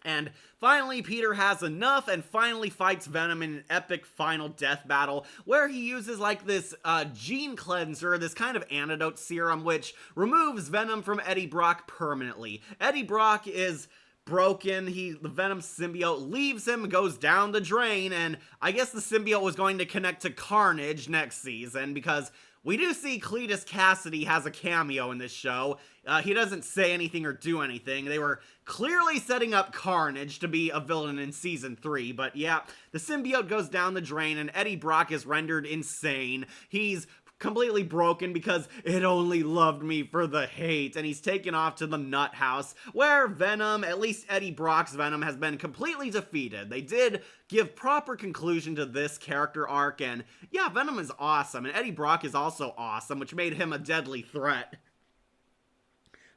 And finally, Peter has enough and finally fights Venom in an epic final death battle where he uses this gene cleanser, this kind of antidote serum, which removes Venom from Eddie Brock permanently. Eddie Brock is broken. The Venom symbiote leaves him, goes down the drain, and I guess the symbiote was going to connect to Carnage next season because We do see Cletus Cassidy has a cameo in this show. He doesn't say anything or do anything. They were clearly setting up Carnage to be a villain in Season 3, but yeah, the symbiote goes down the drain and Eddie Brock is rendered insane. He's completely broken because it only loved me for the hate, and he's taken off to the nut house where Venom, at least Eddie Brock's Venom, has been completely defeated. They did give proper conclusion to this character arc, and yeah, Venom is awesome, and Eddie Brock is also awesome, which made him a deadly threat.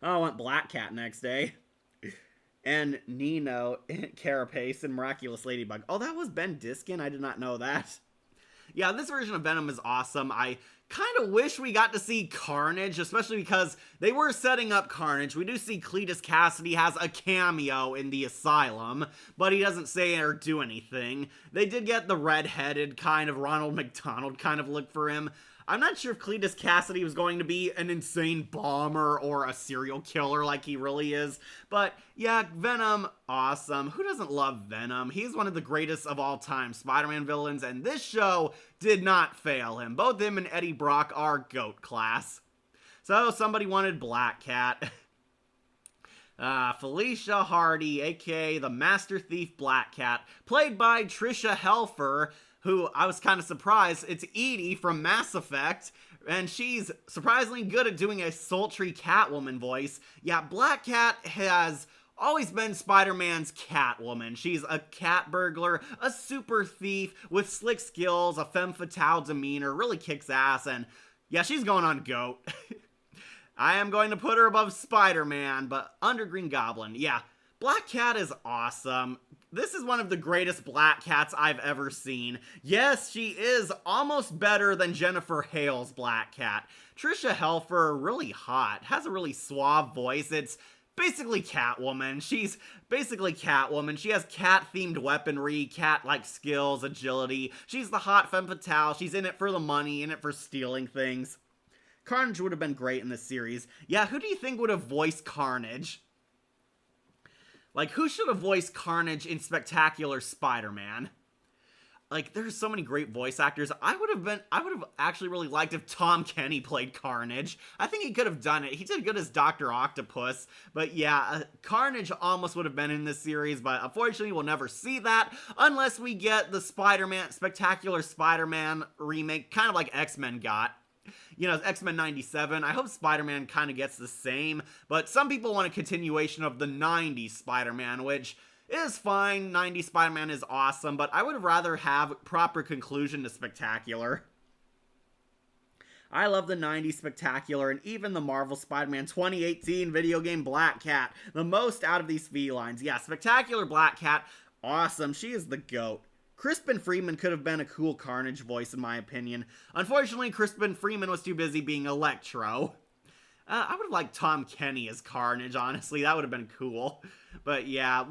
Oh, I want Black Cat next day. And Nino, Carapace, and Miraculous Ladybug. Oh, that was Ben Diskin? I did not know that. Yeah, this version of Venom is awesome. I kind of wish we got to see Carnage, especially because they were setting up Carnage. We do see Cletus Cassidy has a cameo in the asylum, but he doesn't say or do anything. They did get the red-headed kind of Ronald McDonald kind of look for him. I'm not sure if Cletus Cassidy was going to be an insane bomber or a serial killer like he really is, but yeah, Venom, awesome. Who doesn't love Venom? He's one of the greatest of all time Spider-Man villains, and this show did not fail him. Both him and Eddie Brock are GOAT class. So somebody wanted Black Cat. Felicia Hardy, aka the Master Thief Black Cat, played by Tricia Helfer, who I was kind of surprised. It's Edie from Mass Effect, and she's surprisingly good at doing a sultry Catwoman voice. Yeah, Black Cat has always been Spider-Man's Catwoman. She's a cat burglar, a super thief with slick skills, a femme fatale demeanor, really kicks ass, and yeah, she's going on GOAT. I am going to put her above Spider-Man, but under Green Goblin. Yeah, Black Cat is awesome. This is one of the greatest Black Cats I've ever seen. Yes, she is almost better than Jennifer Hale's Black Cat. Tricia Helfer, really hot, has a really suave voice. It's basically Catwoman. She's basically Catwoman. She has cat-themed weaponry, cat-like skills, agility. She's the hot femme fatale. She's in it for the money, in it for stealing things. Carnage would have been great in this series. Yeah, who do you think would have voiced Carnage? Like, who should have voiced Carnage in Spectacular Spider-Man? Like, there's so many great voice actors. I would have actually really liked if Tom Kenny played Carnage. I think he could have done it. He did good as Dr. Octopus. But yeah, Carnage almost would have been in this series, but unfortunately we'll never see that unless we get the Spectacular Spider-Man remake, kind of like X-Men got. You know, X-Men 97. I hope Spider-Man kind of gets the same, but some people want a continuation of the 90s Spider-Man, which is fine. 90s Spider-Man is awesome, but I would rather have proper conclusion to Spectacular. I love the 90s Spectacular and even the Marvel Spider-Man 2018 video game Black Cat, the most out of these felines. Yeah, Spectacular Black Cat, awesome. She is the GOAT. Crispin Freeman could have been a cool Carnage voice, in my opinion. Unfortunately, Crispin Freeman was too busy being Electro. I would have liked Tom Kenny as Carnage, honestly. That would have been cool. But yeah,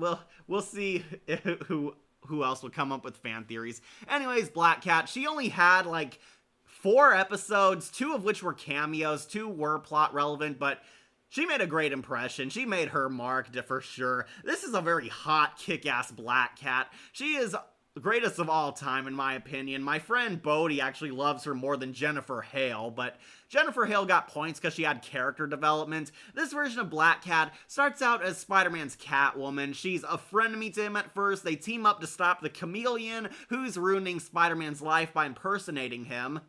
we'll see who else would come up with fan theories. Anyways, Black Cat, she only had like 4 episodes, 2 of which were cameos, 2 were plot relevant, but she made a great impression. She made her mark for sure. This is a very hot, kick-ass Black Cat. She is the greatest of all time, in my opinion. My friend Bodie actually loves her more than Jennifer Hale, but Jennifer Hale got points because she had character development. This version of Black Cat starts out as Spider-Man's Catwoman. She's a frenemy to him at first. They team up to stop the chameleon, who's ruining Spider-Man's life by impersonating him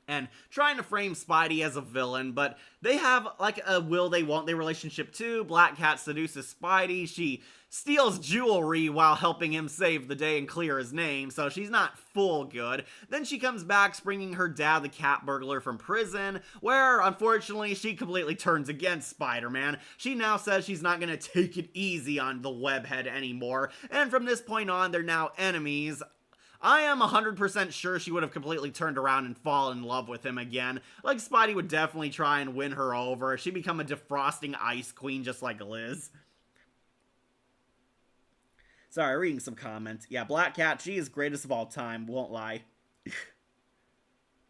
and trying to frame Spidey as a villain, but they have like a will they won't they relationship too. Black Cat seduces Spidey. She steals jewelry while helping him save the day and clear his name, so she's not full good. Then she comes back bringing her dad, the cat burglar, from prison, where unfortunately she completely turns against Spider-Man. She now says she's not gonna take it easy on the webhead anymore, and from this point on they're now enemies. I am 100% sure she would have completely turned around and fallen in love with him again. Like, Spidey would definitely try and win her over. She'd become a defrosting ice queen just like Liz. Sorry, reading some comments. Yeah, Black Cat, she is greatest of all time, won't lie.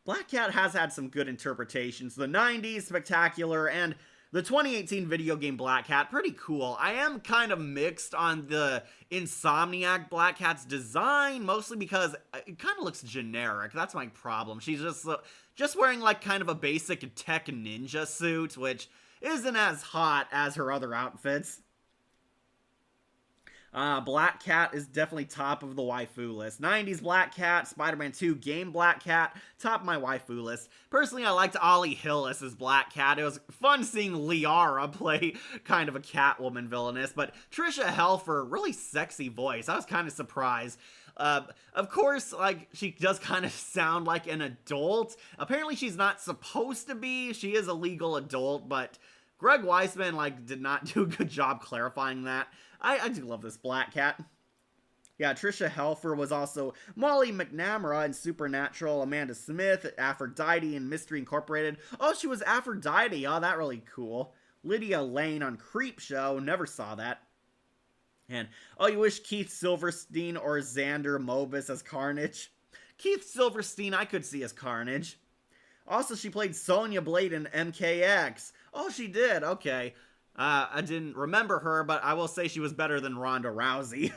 Black Cat has had some good interpretations. The 90s, Spectacular, and The 2018 video game Black Cat, pretty cool. I am kind of mixed on the Insomniac Black Cat's design, mostly because it kind of looks generic. That's my problem. She's just wearing like kind of a basic tech ninja suit, which isn't as hot as her other outfits. Black Cat is definitely top of the waifu list. 90s Black Cat, Spider-Man 2 game Black Cat, top of my waifu list. Personally, I liked Ollie Hillis as Black Cat. It was fun seeing Liara play kind of a Catwoman villainess, but Trisha Helfer, really sexy voice. I was kind of surprised. Of course, like, she does kind of sound like an adult. Apparently, she's not supposed to be. She is a legal adult, but Greg Weisman, like, did not do a good job clarifying that. I do love this Black Cat. Yeah, Trisha Helfer was also Molly McNamara in Supernatural, Amanda Smith, Aphrodite in Mystery Incorporated. Oh, she was Aphrodite. Oh, that really cool. Lydia Lane on Creepshow. Never saw that. And, oh, you wish Keith Silverstein or Xander Mobus as Carnage? Keith Silverstein I could see as Carnage. Also, she played Sonya Blade in MKX. Oh, she did. Okay. I didn't remember her, but I will say she was better than Ronda Rousey.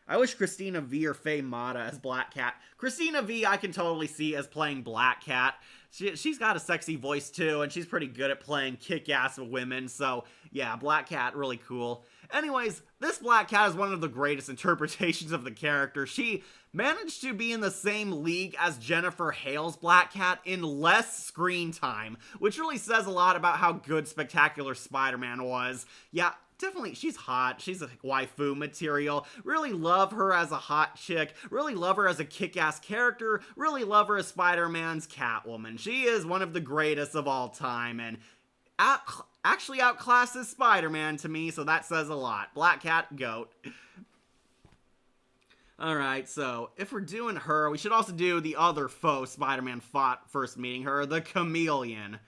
I wish Christina V or Faye Mata as Black Cat. Christina V I can totally see as playing Black Cat. She's got a sexy voice too, and she's pretty good at playing kick-ass women, so yeah, Black Cat, really cool. Anyways, this Black Cat is one of the greatest interpretations of the character. She managed to be in the same league as Jennifer Hale's Black Cat in less screen time, which really says a lot about how good Spectacular Spider-Man was. Yeah, definitely, she's hot. She's a waifu material. Really love her as a hot chick. Really love her as a kick-ass character. Really love her as Spider-Man's Catwoman. She is one of the greatest of all time, and actually outclasses Spider-Man to me, so that says a lot. Black Cat, GOAT. Alright, so if we're doing her, we should also do the other foe Spider-Man fought first meeting her, the Chameleon.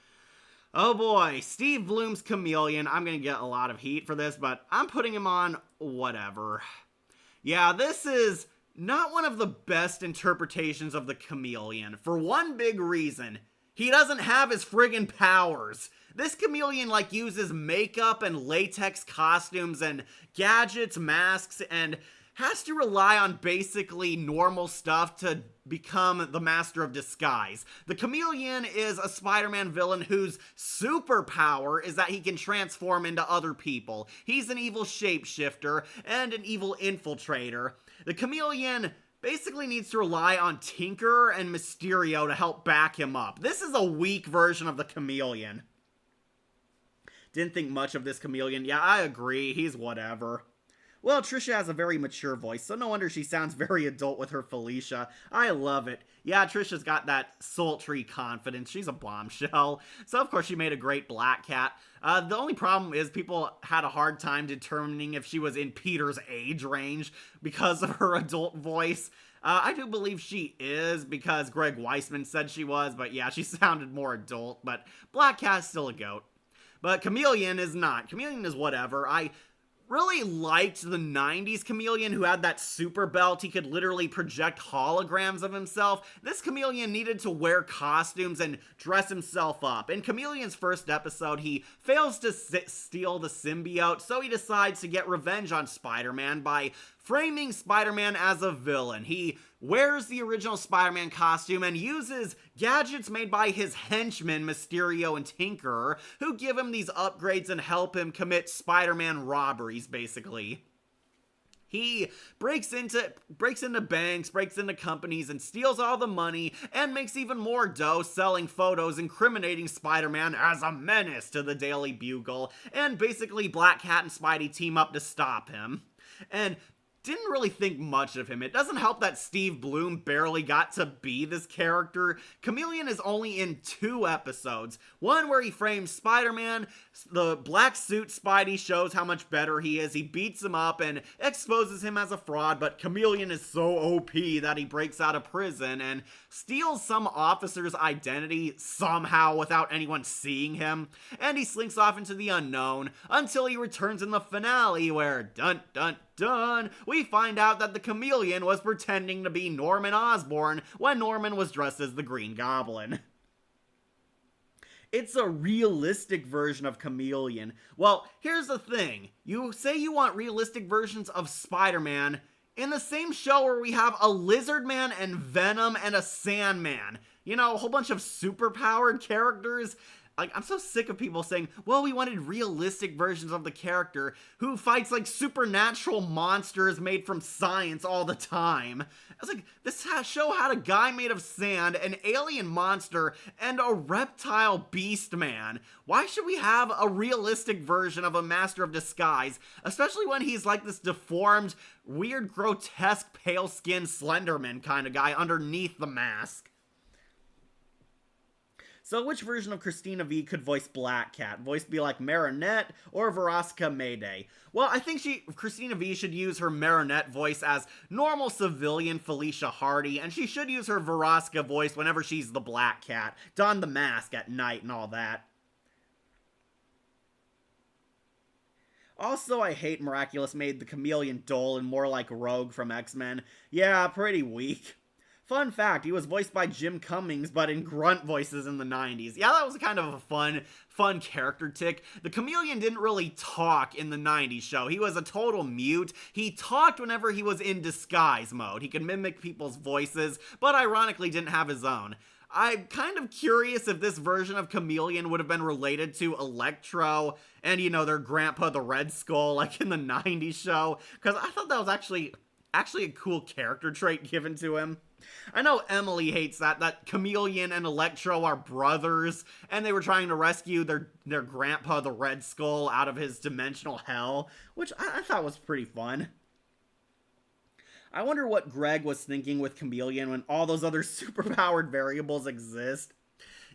Oh boy, Steve Bloom's Chameleon. I'm gonna get a lot of heat for this, but I'm putting him on whatever. Yeah, this is not one of the best interpretations of the Chameleon, for one big reason. He doesn't have his friggin' powers. This Chameleon, like, uses makeup and latex costumes and gadgets, masks, and has to rely on basically normal stuff to become the master of disguise. The Chameleon is a Spider-Man villain whose superpower is that he can transform into other people. He's an evil shapeshifter and an evil infiltrator. The Chameleon basically needs to rely on Tinker and Mysterio to help back him up. This is a weak version of the Chameleon. Didn't think much of this Chameleon. Yeah, I agree. He's whatever. Well, Trisha has a very mature voice, so no wonder she sounds very adult with her Felicia. I love it. Yeah, Trisha's got that sultry confidence. She's a bombshell. So, of course, she made a great Black Cat. The only problem is people had a hard time determining if she was in Peter's age range because of her adult voice. I do believe she is because Greg Weisman said she was, but yeah, she sounded more adult. But Black Cat's still a GOAT. But Chameleon is not. Chameleon is whatever. I really liked the 90s Chameleon who had that super belt. He could literally project holograms of himself. This Chameleon needed to wear costumes and dress himself up. In Chameleon's first episode, he fails to steal the symbiote, so he decides to get revenge on Spider-Man by framing Spider-Man as a villain. He wears the original Spider-Man costume and uses gadgets made by his henchmen, Mysterio and Tinker, who give him these upgrades and help him commit Spider-Man robberies, basically. He breaks into banks, breaks into companies, and steals all the money, and makes even more dough selling photos incriminating Spider-Man as a menace to the Daily Bugle, and basically Black Cat and Spidey team up to stop him. And didn't really think much of him. It doesn't help that Steve Bloom barely got to be this character. Chameleon is only in 2 episodes. One where he frames Spider-Man, the black suit Spidey shows how much better he is. He beats him up and exposes him as a fraud, but Chameleon is so OP that he breaks out of prison and steals some officer's identity somehow without anyone seeing him. And he slinks off into the unknown until he returns in the finale where, dun dun dun, we find out that the Chameleon was pretending to be Norman Osborn when Norman was dressed as the Green Goblin. It's a realistic version of Chameleon. Well, here's the thing. You say you want realistic versions of Spider-Man in the same show where we have a Lizard Man and Venom and a Sandman. You know, a whole bunch of superpowered characters. Like, I'm so sick of people saying, well, we wanted realistic versions of the character who fights like supernatural monsters made from science all the time. I was like, this show had a guy made of sand, an alien monster, and a reptile beast man. Why should we have a realistic version of a master of disguise, especially when he's like this deformed, weird, grotesque, pale-skinned Slenderman kind of guy underneath the mask? So which version of Christina V could voice Black Cat? Voice be like Marinette or Veronica Mayday? Well, I think Christina V should use her Marinette voice as normal civilian Felicia Hardy, and she should use her Veronica voice whenever she's the Black Cat, don the mask at night and all that. Also, I hate Miraculous made the Chameleon dull and more like Rogue from X-Men. Yeah, pretty weak. Fun fact, he was voiced by Jim Cummings, but in grunt voices in the 90s. Yeah, that was kind of a fun character tick. The Chameleon didn't really talk in the 90s show. He was a total mute. He talked whenever he was in disguise mode. He could mimic people's voices, but ironically didn't have his own. I'm kind of curious if this version of Chameleon would have been related to Electro and, you know, their grandpa, the Red Skull, like in the 90s show, because I thought that was actually a cool character trait given to him. I know Emily hates that Chameleon and Electro are brothers, and they were trying to rescue their grandpa, the Red Skull, out of his dimensional hell, which I thought was pretty fun. I wonder what Greg was thinking with Chameleon when all those other superpowered variables exist.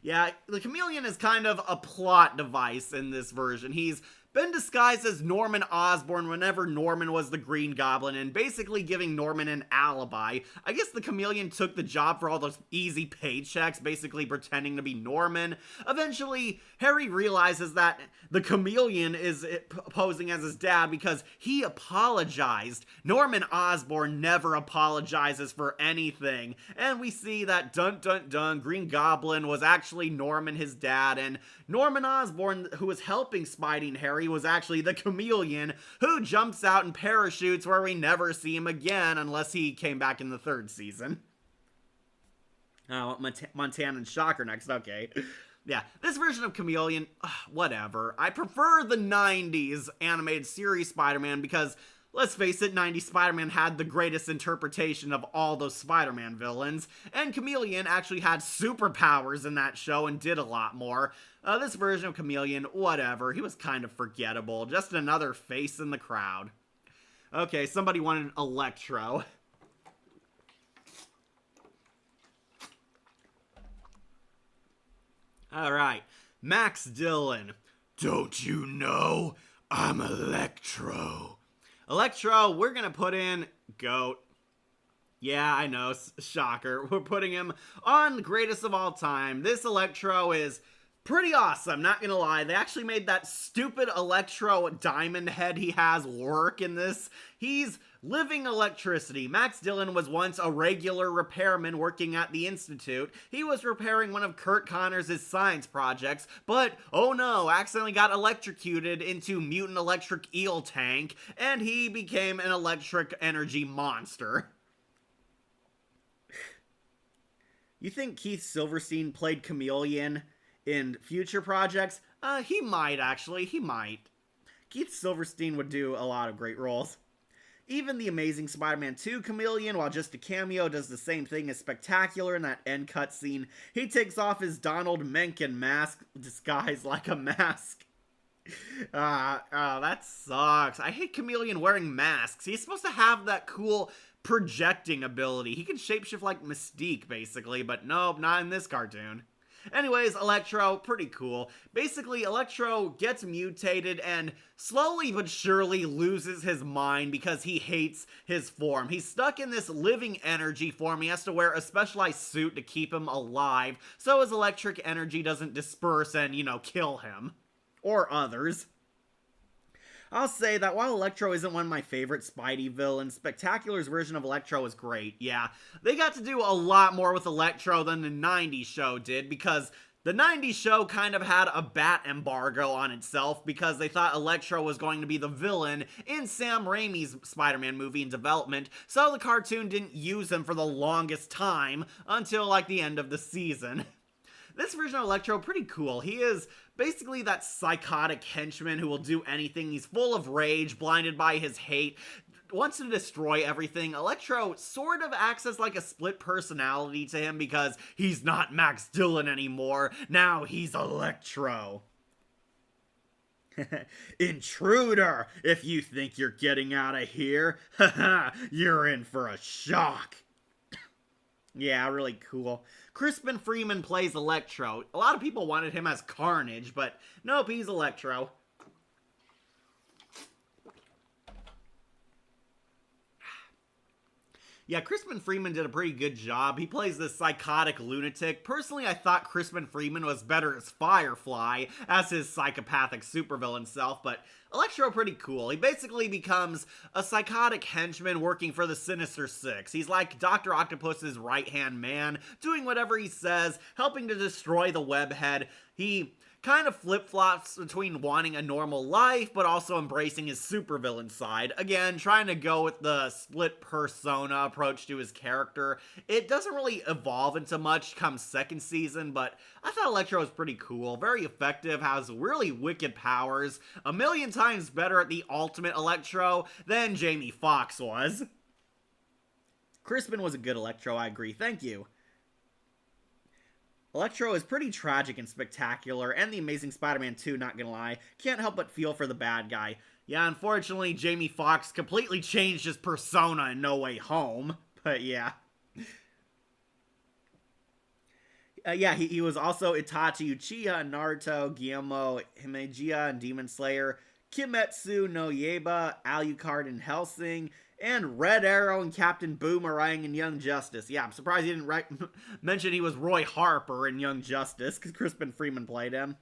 Yeah, the Chameleon is kind of a plot device in this version. He's been disguised as Norman Osborn whenever Norman was the Green Goblin, and basically giving Norman an alibi. I guess the Chameleon took the job for all those easy paychecks, basically pretending to be Norman. Eventually, Harry realizes that the Chameleon is posing as his dad because he apologized. Norman Osborn never apologizes for anything. And we see that dun dun dun, Green Goblin was actually Norman, his dad, and Norman Osborn, who was helping Spidey and Harry, was actually the Chameleon, who jumps out and parachutes where we never see him again unless he came back in the third season. Oh, Montana and Shocker next, okay. Yeah, this version of Chameleon, whatever. I prefer the 90s animated series Spider-Man because, let's face it, 90s Spider-Man had the greatest interpretation of all those Spider-Man villains, and Chameleon actually had superpowers in that show and did a lot more. This version of Chameleon, whatever, he was kind of forgettable, just another face in the crowd. Okay, somebody wanted Electro. Alright, Max Dillon. Don't you know I'm Electro? Electro, we're gonna put in GOAT. Yeah, I know, shocker. We're putting him on the greatest of all time. This Electro is pretty awesome, not gonna lie. They actually made that stupid Electro diamond head he has work in this. He's living electricity. Max Dillon was once a regular repairman working at the Institute. He was repairing one of Kurt Connors' science projects, but, oh no, accidentally got electrocuted into mutant electric eel tank, and he became an electric energy monster. You think Keith Silverstein played Chameleon in future projects? He might, actually. He might. Keith Silverstein would do a lot of great roles. Even the Amazing Spider-Man 2 Chameleon, while just a cameo, does the same thing as Spectacular in that end cutscene. He takes off his Donald Mencken mask, disguised like a mask. That sucks. I hate Chameleon wearing masks. He's supposed to have that cool projecting ability. He can shapeshift like Mystique, basically, but nope, not in this cartoon. Anyways, Electro, pretty cool. Basically, Electro gets mutated and slowly but surely loses his mind because he hates his form. He's stuck in this living energy form. He has to wear a specialized suit to keep him alive, so his electric energy doesn't disperse and, you know, kill him. Or others. I'll say that while Electro isn't one of my favorite Spidey villains, Spectacular's version of Electro is great. Yeah, they got to do a lot more with Electro than the 90s show did because The 90s show kind of had a bat embargo on itself because they thought Electro was going to be the villain in Sam Raimi's Spider-Man movie in development, so the cartoon didn't use him for the longest time until like the end of the season. This version of Electro, pretty cool. He is basically that psychotic henchman who will do anything. He's full of rage, blinded by his hate, wants to destroy everything. Electro sort of acts as like a split personality to him because he's not Max Dillon anymore. Now he's Electro. Intruder! If you think you're getting out of here, you're in for a shock. Yeah, really cool. Crispin Freeman plays Electro. A lot of people wanted him as Carnage, but nope, he's Electro. Yeah, Crispin Freeman did a pretty good job. He plays this psychotic lunatic. Personally, I thought Crispin Freeman was better as Firefly, as his psychopathic supervillain self, but Electro pretty cool. He basically becomes a psychotic henchman working for the Sinister Six. He's like Dr. Octopus's right-hand man, doing whatever he says, helping to destroy the webhead. He kind of flip-flops between wanting a normal life, but also embracing his supervillain side. Again, trying to go with the split persona approach to his character. It doesn't really evolve into much come second season, but I thought Electro was pretty cool, very effective, has really wicked powers, a million times better at the ultimate Electro than Jamie Foxx was. Crispin was a good Electro, I agree, thank you. Electro is pretty tragic and spectacular, and the Amazing Spider-Man 2, not gonna lie, can't help but feel for the bad guy. Yeah, unfortunately, Jamie Foxx completely changed his persona in No Way Home, but yeah. He was also Itachi Uchiha in Naruto, Guillermo Himejiya in Demon Slayer, Kimetsu no Yaiba, Alucard in Hellsing, and Red Arrow and Captain Boomerang in Young Justice. Yeah, I'm surprised he didn't mention he was Roy Harper in Young Justice, because Crispin Freeman played him.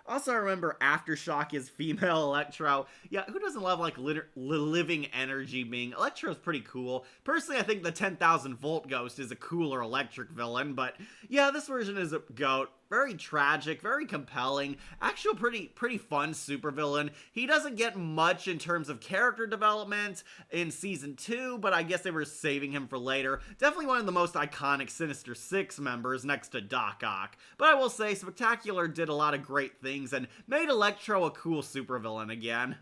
Also, I remember Aftershock is female Electro. Yeah, who doesn't love, like, living energy being? Electro's pretty cool. Personally, I think the 10,000 Volt Ghost is a cooler electric villain, but yeah, this version is a goat. Very tragic, very compelling, actual pretty fun supervillain. He doesn't get much in terms of character development in Season 2, but I guess they were saving him for later. Definitely one of the most iconic Sinister Six members next to Doc Ock. But I will say, Spectacular did a lot of great things and made Electro a cool supervillain again.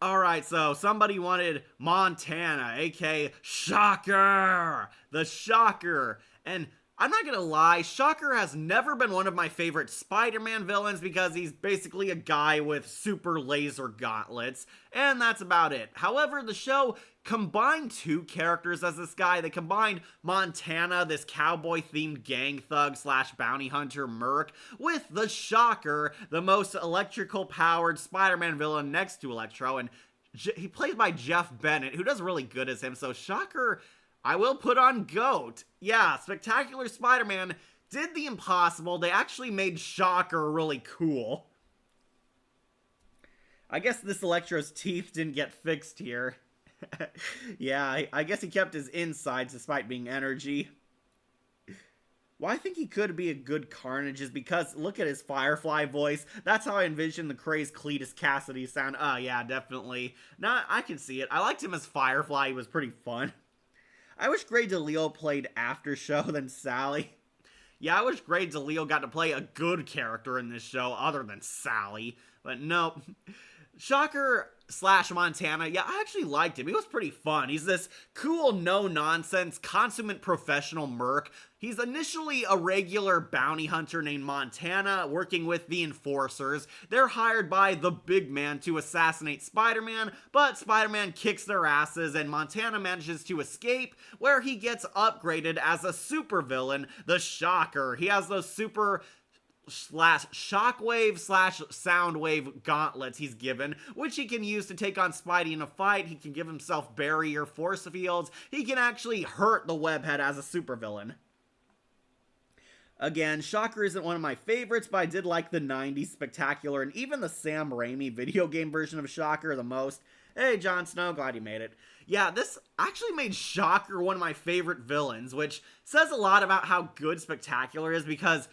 Alright, so somebody wanted Montana, aka Shocker! The Shocker! And I'm not gonna lie, Shocker has never been one of my favorite Spider-Man villains because he's basically a guy with super laser gauntlets, and that's about it. However, the show combined two characters as this guy. They combined Montana, this cowboy-themed gang thug slash bounty hunter merc, with the Shocker, the most electrical-powered Spider-Man villain next to Electro, and he plays by Jeff Bennett, who does really good as him, so Shocker, I will put on GOAT. Yeah, Spectacular Spider-Man did the impossible. They actually made Shocker really cool. I guess this Electro's teeth didn't get fixed here. Yeah, I guess he kept his insides despite being energy. Why I think he could be a good Carnage is because, look at his Firefly voice. That's how I envision the crazed Cletus Cassidy sound. Oh, yeah, definitely. Nah, I can see it. I liked him as Firefly. He was pretty fun. I wish Grey DeLeo played After Show than Sally. Yeah, I wish Grey DeLeo got to play a good character in this show other than Sally. But nope. Shocker slash Montana, yeah, I actually liked him. He was pretty fun. He's this cool, no-nonsense, consummate professional merc. He's initially a regular bounty hunter named Montana, working with the Enforcers. They're hired by the big man to assassinate Spider-Man, but Spider-Man kicks their asses, and Montana manages to escape, where he gets upgraded as a supervillain, the Shocker. He has those super slash shockwave slash soundwave gauntlets he's given, which he can use to take on Spidey in a fight. He can give himself barrier force fields. He can actually hurt the webhead as a supervillain. Again, Shocker isn't one of my favorites, but I did like the 90s Spectacular and even the Sam Raimi video game version of Shocker the most. Hey, Jon Snow, glad you made it. Yeah, this actually made Shocker one of my favorite villains, which says a lot about how good Spectacular is, because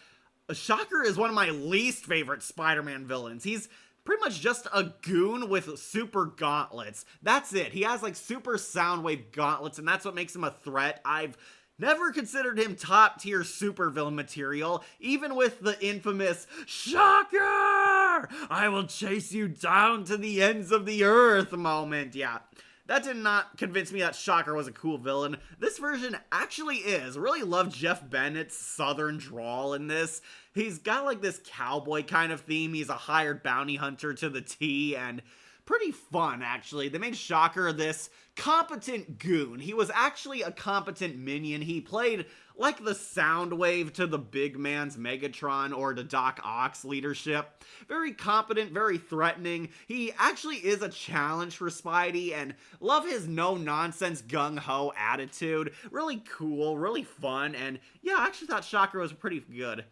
Shocker is one of my least favorite Spider-Man villains. He's pretty much just a goon with super gauntlets. That's it. He has like super Soundwave gauntlets, and that's what makes him a threat. I've never considered him top tier supervillain material, even with the infamous Shocker! I will chase you down to the ends of the earth moment. Yeah. That did not convince me that Shocker was a cool villain. This version actually is. I really love Jeff Bennett's southern drawl in this. He's got like this cowboy kind of theme. He's a hired bounty hunter to the T, and pretty fun, actually. They made Shocker this competent goon. He was actually a competent minion. He played like the Soundwave to the big man's Megatron or to Doc Ock's leadership. Very competent, very threatening. He actually is a challenge for Spidey, and love his no-nonsense gung-ho attitude. Really cool, really fun, and yeah, I actually thought Shocker was pretty good.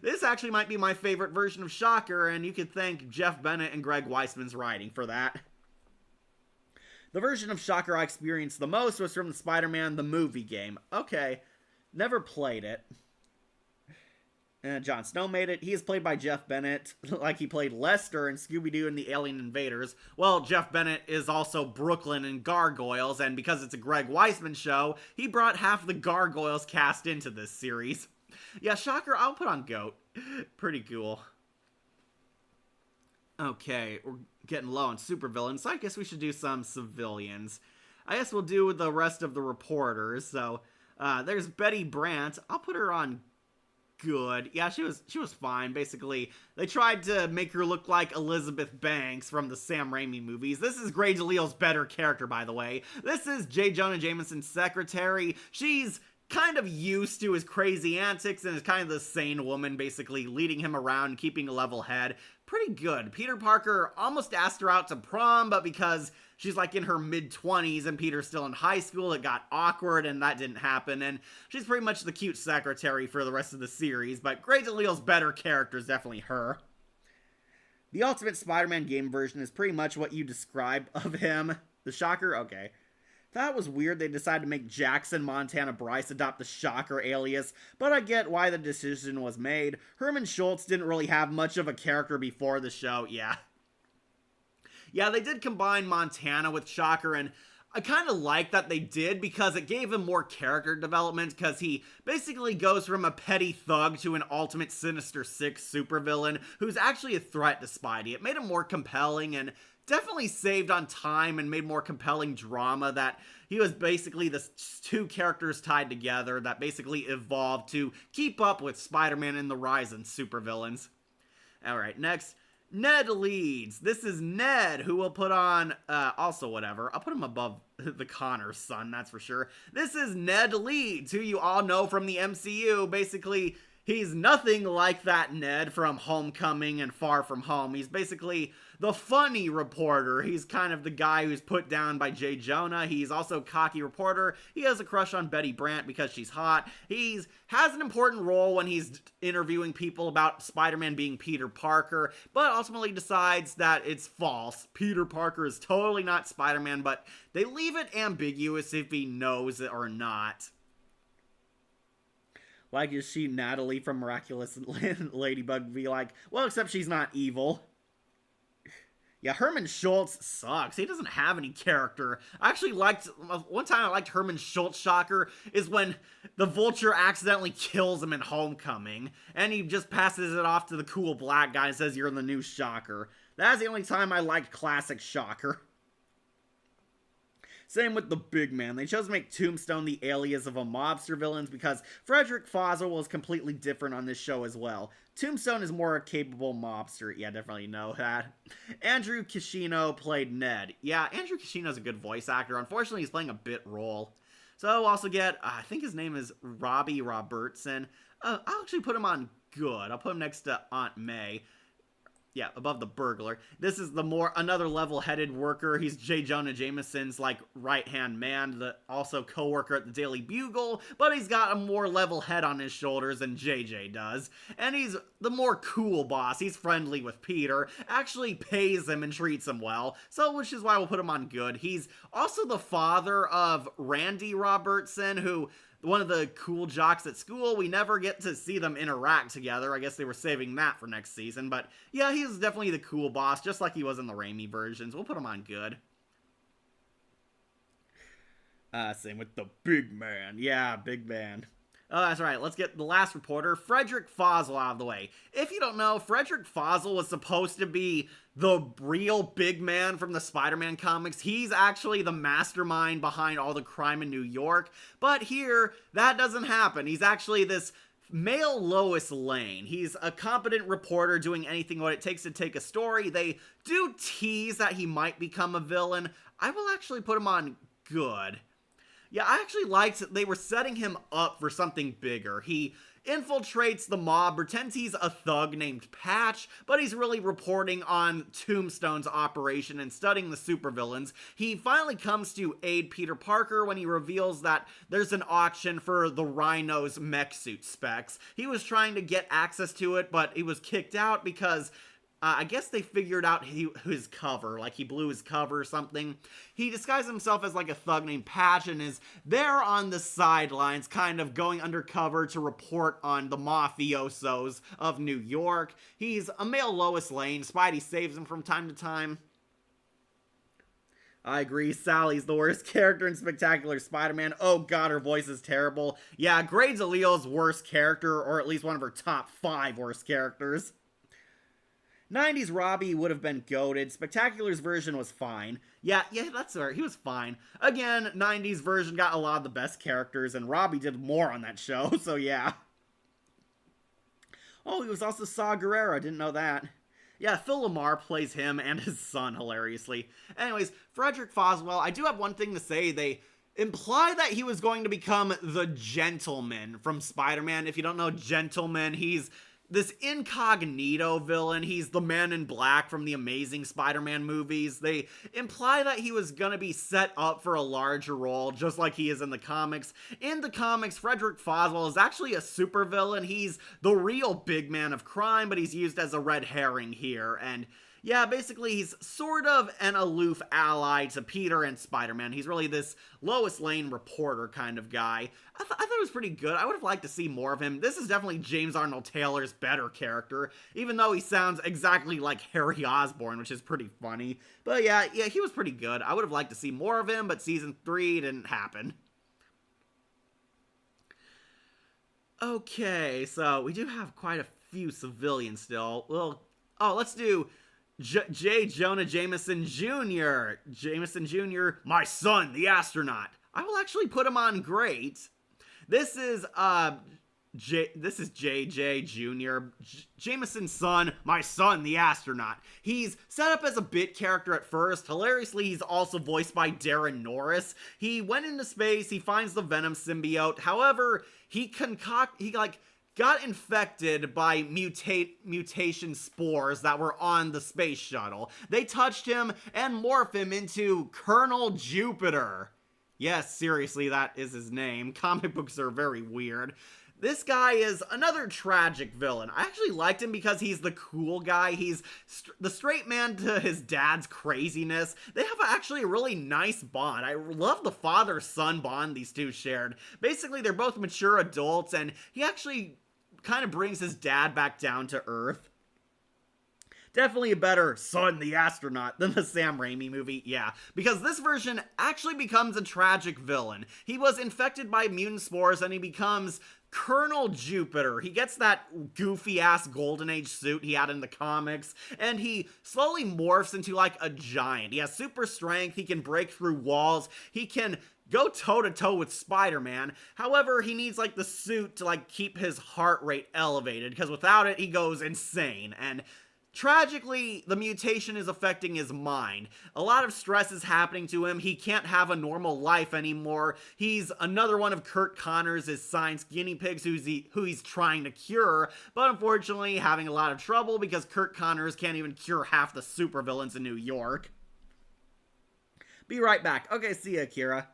This actually might be my favorite version of Shocker, and you could thank Jeff Bennett and Greg Weisman's writing for that. The version of Shocker I experienced the most was from the Spider-Man the movie game. Okay, never played it. Jon Snow made it. He is played by Jeff Bennett, like he played Lester in Scooby-Doo and the Alien Invaders. Well, Jeff Bennett is also Brooklyn in Gargoyles, and because it's a Greg Weisman show, he brought half the Gargoyles cast into this series. Yeah, Shocker, I'll put on GOAT. Pretty cool. Okay, we're getting low on supervillains, so I guess we should do some civilians. I guess we'll do the rest of the reporters. So, there's Betty Brant. I'll put her on good. Yeah, she was fine, basically. They tried to make her look like Elizabeth Banks from the Sam Raimi movies. This is Grey DeLisle's better character, by the way. This is J. Jonah Jameson's secretary. She's kind of used to his crazy antics and is kind of the sane woman, basically leading him around, keeping a level head. Pretty good. Peter Parker almost asked her out to prom, but because she's like in her mid-20s and Peter's still in high school, it got awkward and that didn't happen, and she's pretty much the cute secretary for the rest of the series, but Grey DeLisle's better character is definitely her. The Ultimate Spider-Man game version is pretty much what you described of him. The Shocker? Okay. That was weird they decided to make Jackson Montana Bryce adopt the Shocker alias, but I get why the decision was made. Herman Schultz didn't really have much of a character before the show, yeah. Yeah, they did combine Montana with Shocker, and I kind of like that they did because it gave him more character development, because he basically goes from a petty thug to an ultimate Sinister Six supervillain who's actually a threat to Spidey. It made him more compelling and definitely saved on time and made more compelling drama, that he was basically the two characters tied together that basically evolved to keep up with Spider-Man and the rise in supervillains. Alright, next, Ned Leeds. This is Ned, who will put on, also whatever. I'll put him above the Connor's son, that's for sure. This is Ned Leeds, who you all know from the MCU. Basically, he's nothing like that Ned from Homecoming and Far From Home. He's basically the funny reporter. He's kind of the guy who's put down by J. Jonah. He's also a cocky reporter. He has a crush on Betty Brant because she's hot. He has an important role when he's interviewing people about Spider-Man being Peter Parker, but ultimately decides that it's false. Peter Parker is totally not Spider-Man, but they leave it ambiguous if he knows it or not. Like, is she Natalie from Miraculous Ladybug be like, well, except she's not evil. Yeah, Herman Schultz sucks. He doesn't have any character. I actually liked, one time I liked Herman Schultz Shocker is when the Vulture accidentally kills him in Homecoming, and he just passes it off to the cool black guy and says, you're the new Shocker. That's the only time I liked classic Shocker. Same with the big man. They chose to make Tombstone the alias of a mobster villain because Frederick Fossil was completely different on this show as well. Tombstone is more a capable mobster. Yeah, definitely know that. Andrew Kishino played Ned. Yeah, Andrew Kishino's a good voice actor. Unfortunately, he's playing a bit role. So we'll also get, I think his name is Robbie Robertson. I'll actually put him on good. I'll put him next to Aunt May. Yeah, above the burglar. This is the more another level-headed worker. He's J. Jonah Jameson's like right-hand man, the also co-worker at the Daily Bugle, but he's got a more level head on his shoulders than JJ does. And he's the more cool boss. He's friendly with Peter, actually pays him and treats him well. So which is why we'll put him on good. He's also the father of Randy Robertson, who one of the cool jocks at school. We never get to see them interact together. I guess they were saving that for next season. But yeah, he's definitely the cool boss, just like he was in the Raimi versions. We'll put him on good. Same with the big man. Yeah, big man. Oh, that's right. Let's get the last reporter, Frederick Fossil, out of the way. If you don't know, Frederick Fossil was supposed to be the real big man from the Spider-Man comics. He's actually the mastermind behind all the crime in New York. But here, that doesn't happen. He's actually this male Lois Lane. He's a competent reporter doing anything what it takes to take a story. They do tease that he might become a villain. I will actually put him on good. Yeah, I actually liked that they were setting him up for something bigger. He infiltrates the mob, pretends he's a thug named Patch, but he's really reporting on Tombstone's operation and studying the supervillains. He finally comes to aid Peter Parker when he reveals that there's an auction for the Rhino's mech suit specs. He was trying to get access to it, but he was kicked out because I guess they figured out his cover, like he blew his cover or something. He disguised himself as like a thug named Patch and is there on the sidelines, kind of going undercover to report on the mafiosos of New York. He's a male Lois Lane. Spidey saves him from time to time. I agree, Sally's the worst character in Spectacular Spider-Man. Oh god, her voice is terrible. Yeah, Grades Aleo's worst character, or at least one of her top 5 worst characters. 90s Robbie would have been goated. Spectacular's version was fine. Yeah, that's right. He was fine. Again, 90s version got a lot of the best characters, and Robbie did more on that show, so yeah. Oh, he was also Saw Gerrera. I didn't know that. Yeah, Phil Lamar plays him and his son hilariously. Anyways, Frederick Foswell, I do have one thing to say. They imply that he was going to become the Gentleman from Spider-Man. If you don't know Gentleman, he's this incognito villain. He's the Man in Black from the Amazing Spider-Man movies. They imply that he was gonna be set up for a larger role, just like he is in the comics. In the comics, Frederick Foswell is actually a supervillain. He's the real big man of crime, but he's used as a red herring here. And yeah, basically he's sort of an aloof ally to Peter and Spider-Man. He's really this Lois Lane reporter kind of guy. I thought it was pretty good. I would have liked to see more of him. This is definitely James Arnold Taylor's better character, even though he sounds exactly like Harry Osborn, which is pretty funny. But yeah, he was pretty good. I would have liked to see more of him, but season 3 didn't happen. Okay, so we do have quite a few civilians still. Well, let's do J. Jonah Jameson Jr. Jameson Jr., my son, the astronaut. I will actually put him on great. This is JJ Jr., Jameson's son, my son, the astronaut. He's set up as a bit character at first. Hilariously, he's also voiced by Darren Norris. He went into space, he finds the Venom symbiote. However, he got infected by mutation spores that were on the space shuttle. They touched him and morphed him into Colonel Jupiter. Yes, seriously, that is his name. Comic books are very weird. This guy is another tragic villain. I actually liked him because he's the cool guy. He's the straight man to his dad's craziness. They have actually a really nice bond. I love the father-son bond these two shared. Basically, they're both mature adults, and he actually kind of brings his dad back down to earth. Definitely a better son, the astronaut, than the Sam Raimi movie, yeah. Because this version actually becomes a tragic villain. He was infected by mutant spores and he becomes Colonel Jupiter. He gets that goofy-ass Golden Age suit he had in the comics, and he slowly morphs into like a giant. He has super strength, he can break through walls, he can go toe-to-toe with Spider-Man. However, he needs like the suit to like keep his heart rate elevated, because without it, he goes insane. And Tragically, the mutation is affecting his mind. A lot of stress is happening to him. He can't have a normal life anymore. He's another one of Kurt Connors' science guinea pigs who he's trying to cure, but unfortunately having a lot of trouble because Kurt Connors can't even cure half the supervillains in New York. Be right back. Okay, see ya, Akira.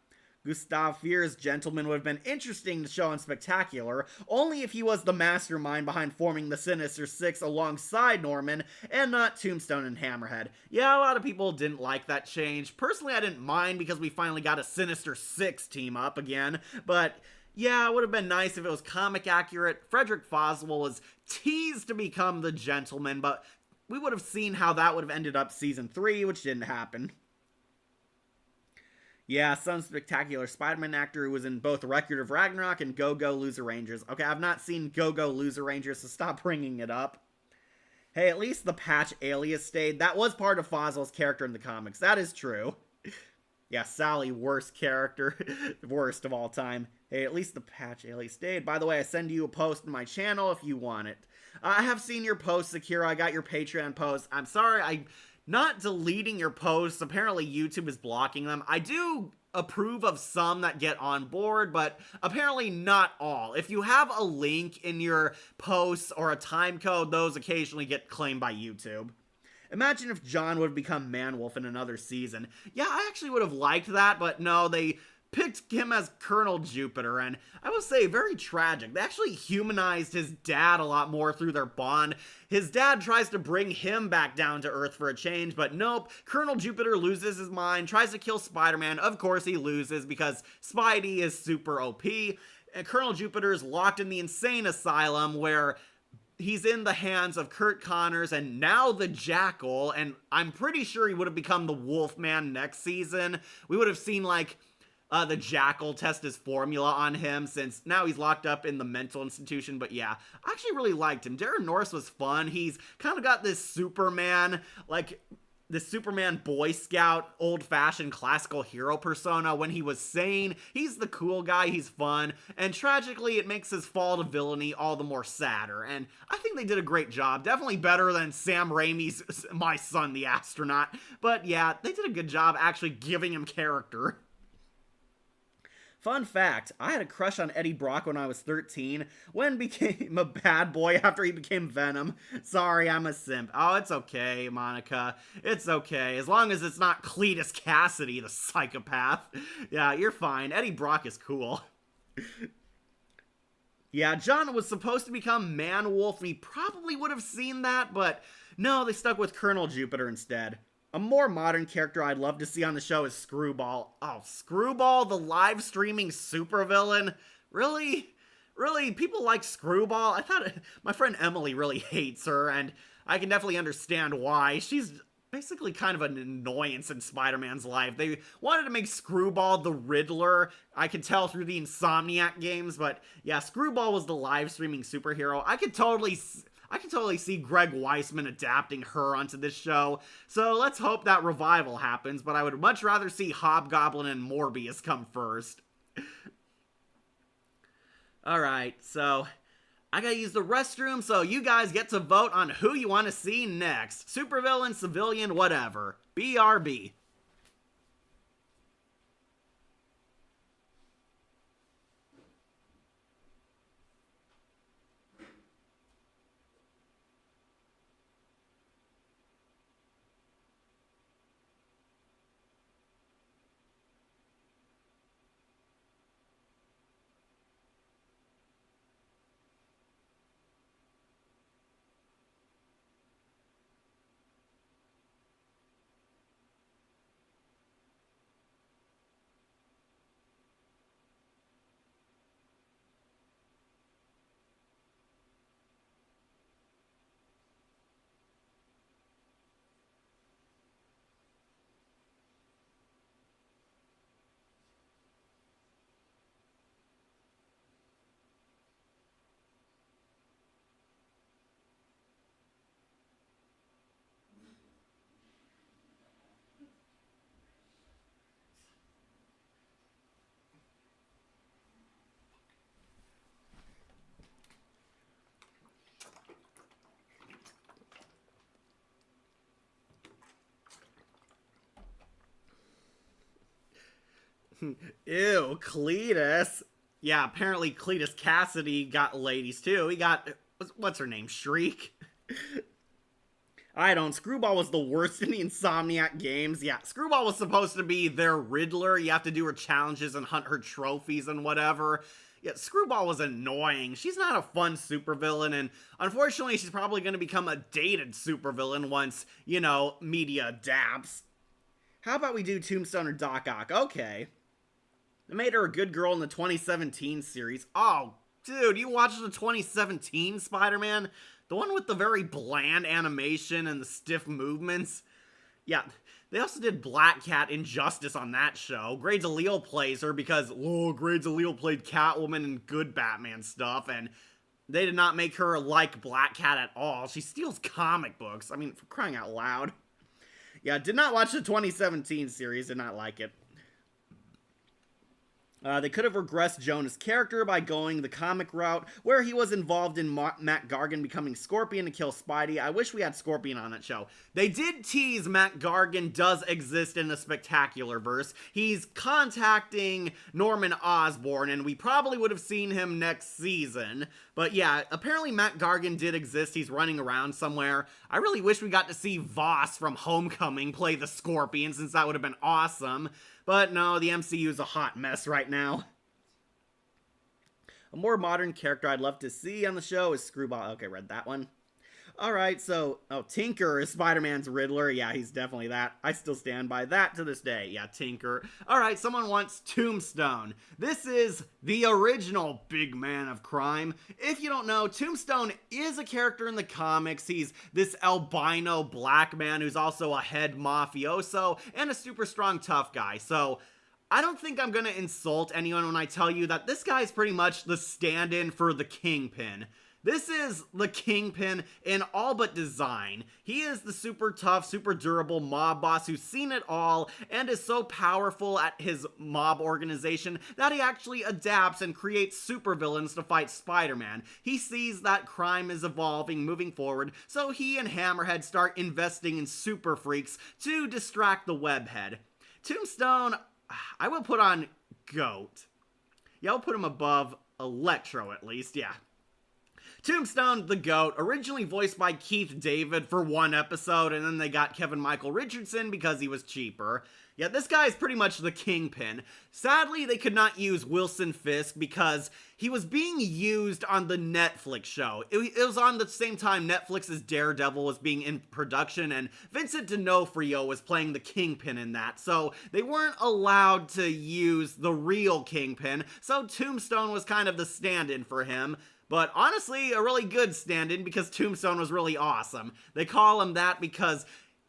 Gustav Fear's Gentleman would have been interesting to show on Spectacular, only if he was the mastermind behind forming the Sinister Six alongside Norman, and not Tombstone and Hammerhead. Yeah, a lot of people didn't like that change. Personally, I didn't mind because we finally got a Sinister Six team up again, but yeah, it would have been nice if it was comic accurate. Frederick Foswell was teased to become the Gentleman, but we would have seen how that would have ended up season 3, which didn't happen. Yeah, some spectacular Spider-Man actor who was in both Record of Ragnarok and Go-Go Loser Rangers. Okay, I've not seen Go-Go Loser Rangers, so stop bringing it up. Hey, at least the Patch alias stayed. That was part of Foswell's character in the comics. That is true. Yeah, Sally, worst character. Worst of all time. Hey, at least the Patch alias stayed. By the way, I send you a post on my channel if you want it. I have seen your posts, Akira. I got your Patreon post. I'm sorry, I'm not deleting your posts. Apparently YouTube is blocking them. I do approve of some that get on board, but apparently not all. If you have a link in your posts or a time code, those occasionally get claimed by YouTube. Imagine if John would have become Man-Wolf in another season. Yeah, I actually would have liked that, but no, they picked him as Colonel Jupiter, and I will say, very tragic. They actually humanized his dad a lot more through their bond. His dad tries to bring him back down to Earth for a change, but nope. Colonel Jupiter loses his mind, tries to kill Spider-Man. Of course he loses because Spidey is super OP. And Colonel Jupiter is locked in the insane asylum where he's in the hands of Kurt Connors and now the Jackal, and I'm pretty sure he would have become the Wolfman next season. We would have seen, like, the Jackal test his formula on him, since now he's locked up in the mental institution. But yeah, I actually really liked him. Darren Norris was fun. He's kind of got this Superman, like, this Superman Boy Scout, old-fashioned classical hero persona. When he was sane, he's the cool guy, he's fun, and tragically it makes his fall to villainy all the more sadder, and I think they did a great job. Definitely better than Sam Raimi's My Son the Astronaut, but yeah, they did a good job actually giving him character. Fun fact, I had a crush on Eddie Brock when I was 13. When became a bad boy after he became Venom. Sorry, I'm a simp. Oh, it's okay, Monica. It's okay. As long as it's not Cletus Cassidy, the psychopath. Yeah, you're fine. Eddie Brock is cool. Yeah, John was supposed to become Man-Wolf. We probably would have seen that, but no, they stuck with Colonel Jupiter instead. A more modern character I'd love to see on the show is Screwball. Oh, Screwball, the live streaming supervillain? Really? Really? People like Screwball? I thought my friend Emily really hates her, and I can definitely understand why. She's basically kind of an annoyance in Spider-Man's life. They wanted to make Screwball the Riddler. I could tell through the Insomniac games, but yeah, Screwball was the live streaming superhero. I could totally see Greg Weisman adapting her onto this show, so let's hope that revival happens, but I would much rather see Hobgoblin and Morbius come first. Alright, so I gotta use the restroom, so you guys get to vote on who you want to see next. Supervillain, civilian, whatever. BRB. Ew, Cletus. Yeah, apparently Cletus Cassidy got ladies too. He got, what's her name, Shriek? I don't. Screwball was the worst in the Insomniac games. Yeah, Screwball was supposed to be their Riddler. You have to do her challenges and hunt her trophies and whatever. Yeah, Screwball was annoying. She's not a fun supervillain, and unfortunately, she's probably going to become a dated supervillain once, you know, media adapts. How about we do Tombstone or Doc Ock? Okay. They made her a good girl in the 2017 series. Oh, dude, you watched the 2017 Spider-Man? The one with the very bland animation and the stiff movements? Yeah, they also did Black Cat Injustice on that show. Grades Allele plays her because, Grades Allele played Catwoman and good Batman stuff, and they did not make her like Black Cat at all. She steals comic books. I mean, for crying out loud. Yeah, did not watch the 2017 series, did not like it. They could have regressed Jonah's character by going the comic route, where he was involved in Matt Gargan becoming Scorpion to kill Spidey. I wish we had Scorpion on that show. They did tease Matt Gargan does exist in the Spectacular Verse. He's contacting Norman Osborn, and we probably would have seen him next season. But yeah, apparently Matt Gargan did exist. He's running around somewhere. I really wish we got to see Voss from Homecoming play the Scorpion, since that would have been awesome. But no, the MCU is a hot mess right now. A more modern character I'd love to see on the show is Screwball. Okay, read that one. Alright, so, Tinker is Spider-Man's Riddler. Yeah, he's definitely that. I still stand by that to this day. Yeah, Tinker. Alright, someone wants Tombstone. This is the original big man of crime. If you don't know, Tombstone is a character in the comics. He's this albino black man who's also a head mafioso and a super strong tough guy. So, I don't think I'm gonna insult anyone when I tell you that this guy is pretty much the stand-in for the Kingpin. This is the Kingpin in all but design. He is the super tough, super durable mob boss who's seen it all and is so powerful at his mob organization that he actually adapts and creates supervillains to fight Spider-Man. He sees that crime is evolving, moving forward, so he and Hammerhead start investing in super freaks to distract the webhead. Tombstone, I will put on GOAT. Yeah, I'll put him above Electro at least, yeah. Tombstone, the GOAT, originally voiced by Keith David for one episode, and then they got Kevin Michael Richardson because he was cheaper. Yeah, this guy is pretty much the Kingpin. Sadly, they could not use Wilson Fisk because he was being used on the Netflix show. It was on the same time Netflix's Daredevil was being in production, and Vincent D'Onofrio was playing the Kingpin in that, so they weren't allowed to use the real Kingpin, so Tombstone was kind of the stand-in for him. But honestly, a really good stand-in because Tombstone was really awesome. They call him that because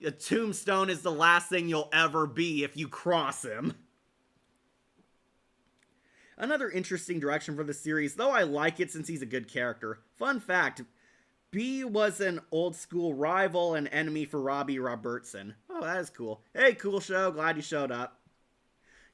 a tombstone is the last thing you'll ever be if you cross him. Another interesting direction for the series, though I like it since he's a good character. Fun fact, B was an old school rival and enemy for Robbie Robertson. Oh, that is cool. Hey, cool show, glad you showed up.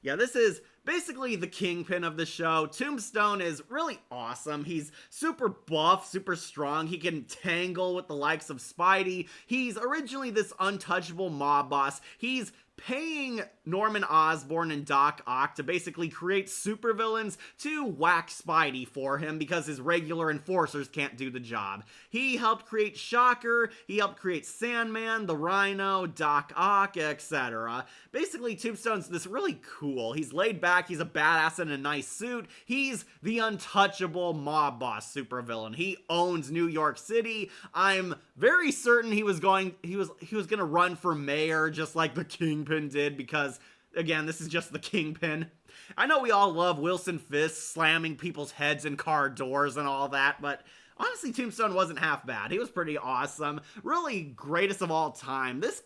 Yeah, this is basically the Kingpin of the show. Tombstone is really awesome. He's super buff, super strong. He can tangle with the likes of Spidey. He's originally this untouchable mob boss. He's paying Norman Osborn and Doc Ock to basically create supervillains to whack Spidey for him because his regular enforcers can't do the job. He helped create Shocker, he helped create Sandman, the Rhino, Doc Ock, etc. Basically, Tombstone's this really cool. He's laid back, he's a badass in a nice suit. He's the untouchable mob boss supervillain. He owns New York City. I'm very certain he was gonna run for mayor just like the Kingpin did because, again, this is just the Kingpin. I know we all love Wilson Fisk slamming people's heads in car doors and all that, but honestly, Tombstone wasn't half bad. He was pretty awesome. Really greatest of all time. This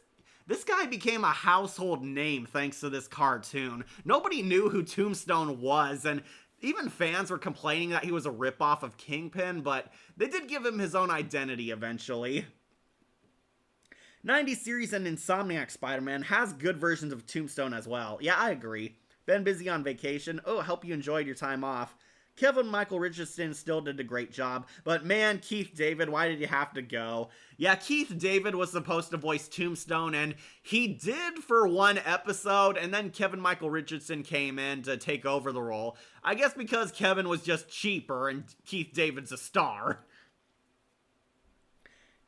guy became a household name thanks to this cartoon. Nobody knew who Tombstone was, and even fans were complaining that he was a ripoff of Kingpin, but they did give him his own identity eventually. 90s series and Insomniac Spider-Man has good versions of Tombstone as well. Yeah, I agree. Been busy on vacation. Oh, I hope you enjoyed your time off. Kevin Michael Richardson still did a great job, but man, Keith David, why did you have to go? Yeah, Keith David was supposed to voice Tombstone, and he did for one episode, and then Kevin Michael Richardson came in to take over the role. I guess because Kevin was just cheaper and Keith David's a star.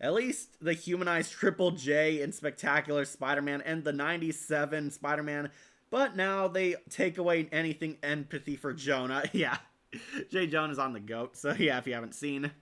At least the humanized Triple J in Spectacular Spider-Man and the 97 Spider-Man, but now they take away anything empathy for Jonah. Yeah, J. Jonah's on the goat, so yeah, if you haven't seen.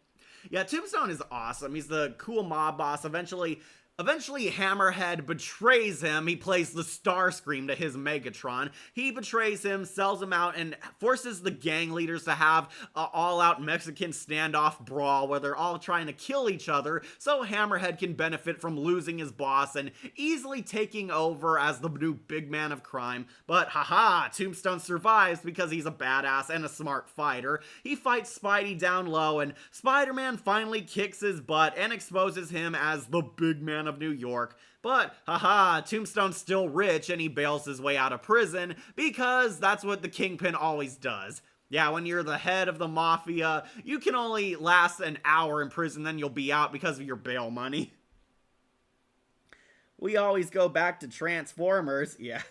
Yeah, Tombstone is awesome. He's the cool mob boss. Eventually Hammerhead betrays him. He plays the Starscream to his Megatron. He betrays him, sells him out, and forces the gang leaders to have an all-out Mexican standoff brawl where they're all trying to kill each other so Hammerhead can benefit from losing his boss and easily taking over as the new big man of crime. But haha, Tombstone survives because he's a badass and a smart fighter. He fights Spidey down low, and Spider-Man finally kicks his butt and exposes him as the big man of New York. But haha, Tombstone's still rich and he bails his way out of prison because that's what the Kingpin always does. Yeah, when you're the head of the mafia, you can only last an hour in prison, then you'll be out because of your bail money. We always go back to Transformers. Yeah.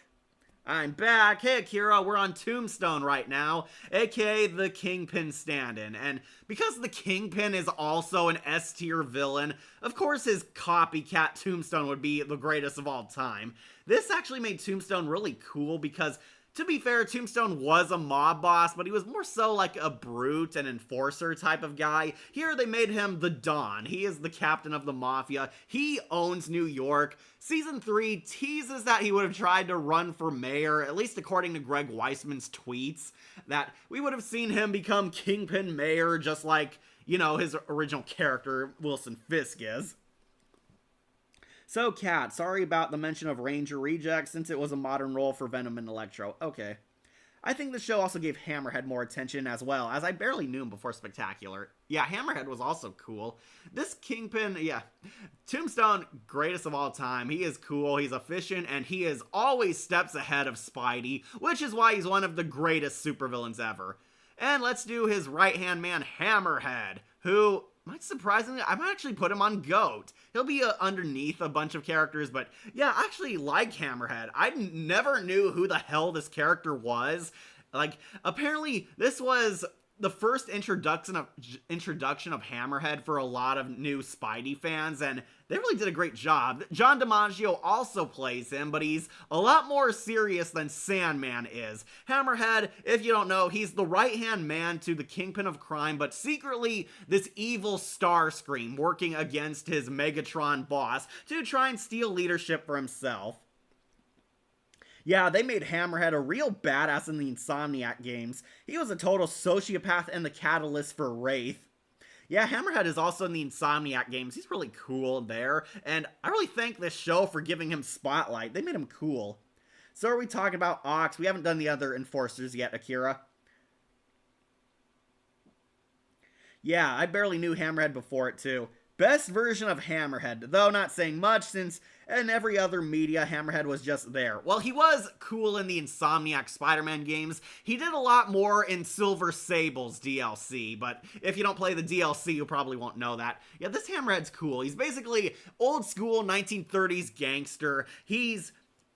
I'm back. Hey, Akira, we're on Tombstone right now, aka the Kingpin stand-in. And because the Kingpin is also an S-tier villain, of course his copycat Tombstone would be the greatest of all time. This actually made Tombstone really cool because, to be fair, Tombstone was a mob boss, but he was more so like a brute and enforcer type of guy. Here they made him the Don. He is the captain of the mafia. He owns New York. Season 3 teases that he would have tried to run for mayor, at least according to Greg Weisman's tweets, that we would have seen him become Kingpin mayor just like, you know, his original character, Wilson Fisk, is. So, Kat, sorry about the mention of Ranger Reject since it was a modern role for Venom and Electro. Okay. I think the show also gave Hammerhead more attention as well, as I barely knew him before Spectacular. Yeah, Hammerhead was also cool. This Kingpin, yeah. Tombstone, greatest of all time. He is cool, he's efficient, and he is always steps ahead of Spidey, which is why he's one of the greatest supervillains ever. And let's do his right-hand man, Hammerhead, who, might surprisingly, I might actually put him on GOAT. He'll be underneath a bunch of characters, but yeah, I actually like Hammerhead. I never knew who the hell this character was. Like, apparently, this was the first introduction of Hammerhead for a lot of new Spidey fans, and they really did a great job. John DiMaggio also plays him, but he's a lot more serious than Sandman is. Hammerhead, if you don't know, he's the right-hand man to the Kingpin of crime, but secretly this evil Starscream working against his Megatron boss to try and steal leadership for himself. Yeah, they made Hammerhead a real badass in the Insomniac games. He was a total sociopath and the catalyst for Wraith. Yeah, Hammerhead is also in the Insomniac games. He's really cool there, and I really thank this show for giving him spotlight. They made him cool. So are we talking about Ox? We haven't done the other enforcers yet, Akira. Yeah, I barely knew Hammerhead before it too. Best version of Hammerhead, though not saying much since in every other media, Hammerhead was just there. Well, he was cool in the Insomniac Spider-Man games. He did a lot more in Silver Sable's DLC, but if you don't play the DLC, you probably won't know that. Yeah, this Hammerhead's cool. He's basically old school 1930s gangster. He's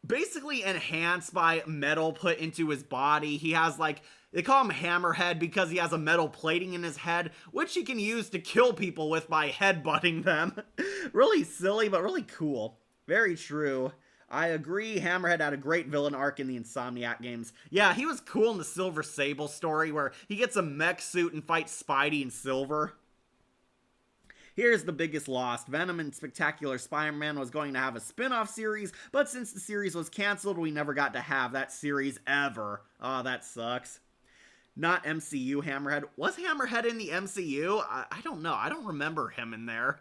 basically enhanced by metal put into his body. He has like, they call him Hammerhead because he has a metal plating in his head, which he can use to kill people with by headbutting them. Really silly, but really cool. Very true. I agree, Hammerhead had a great villain arc in the Insomniac games. Yeah, he was cool in the Silver Sable story where he gets a mech suit and fights Spidey in silver. Here's the biggest loss. Venom and Spectacular Spider-Man was going to have a spin-off series, but since the series was canceled, we never got to have that series ever. Oh, that sucks. Not MCU Hammerhead. Was Hammerhead in the MCU? I don't know. I don't remember him in there.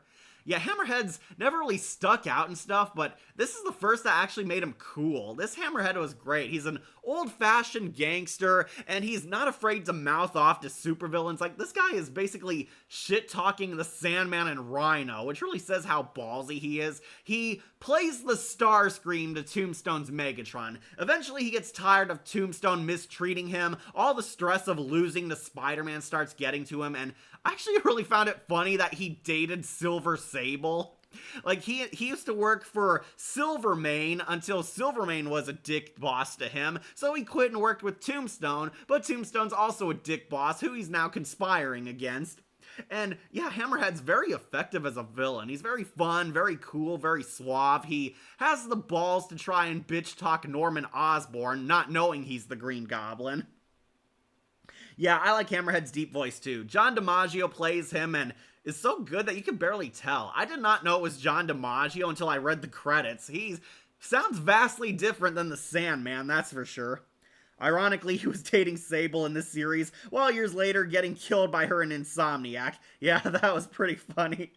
Yeah, Hammerhead's never really stuck out and stuff, but this is the first that actually made him cool. This Hammerhead was great. He's an old-fashioned gangster, and he's not afraid to mouth off to supervillains. Like, this guy is basically shit-talking the Sandman and Rhino, which really says how ballsy he is. He plays the Starscream to Tombstone's Megatron. Eventually, he gets tired of Tombstone mistreating him. All the stress of losing to Spider-Man starts getting to him, and I actually really found it funny that he dated Silver Sable. Like, he used to work for Silvermane until Silvermane was a dick boss to him, so he quit and worked with Tombstone, but Tombstone's also a dick boss who he's now conspiring against. And yeah, Hammerhead's very effective as a villain. He's very fun, very cool, very suave. He has the balls to try and bitch talk Norman Osborn, not knowing he's the Green Goblin. Yeah, I like Hammerhead's deep voice too. John DiMaggio plays him and is so good that you can barely tell. I did not know it was John DiMaggio until I read the credits. He sounds vastly different than the Sandman, that's for sure. Ironically, he was dating Sable in this series, while years later getting killed by her in Insomniac. Yeah, that was pretty funny.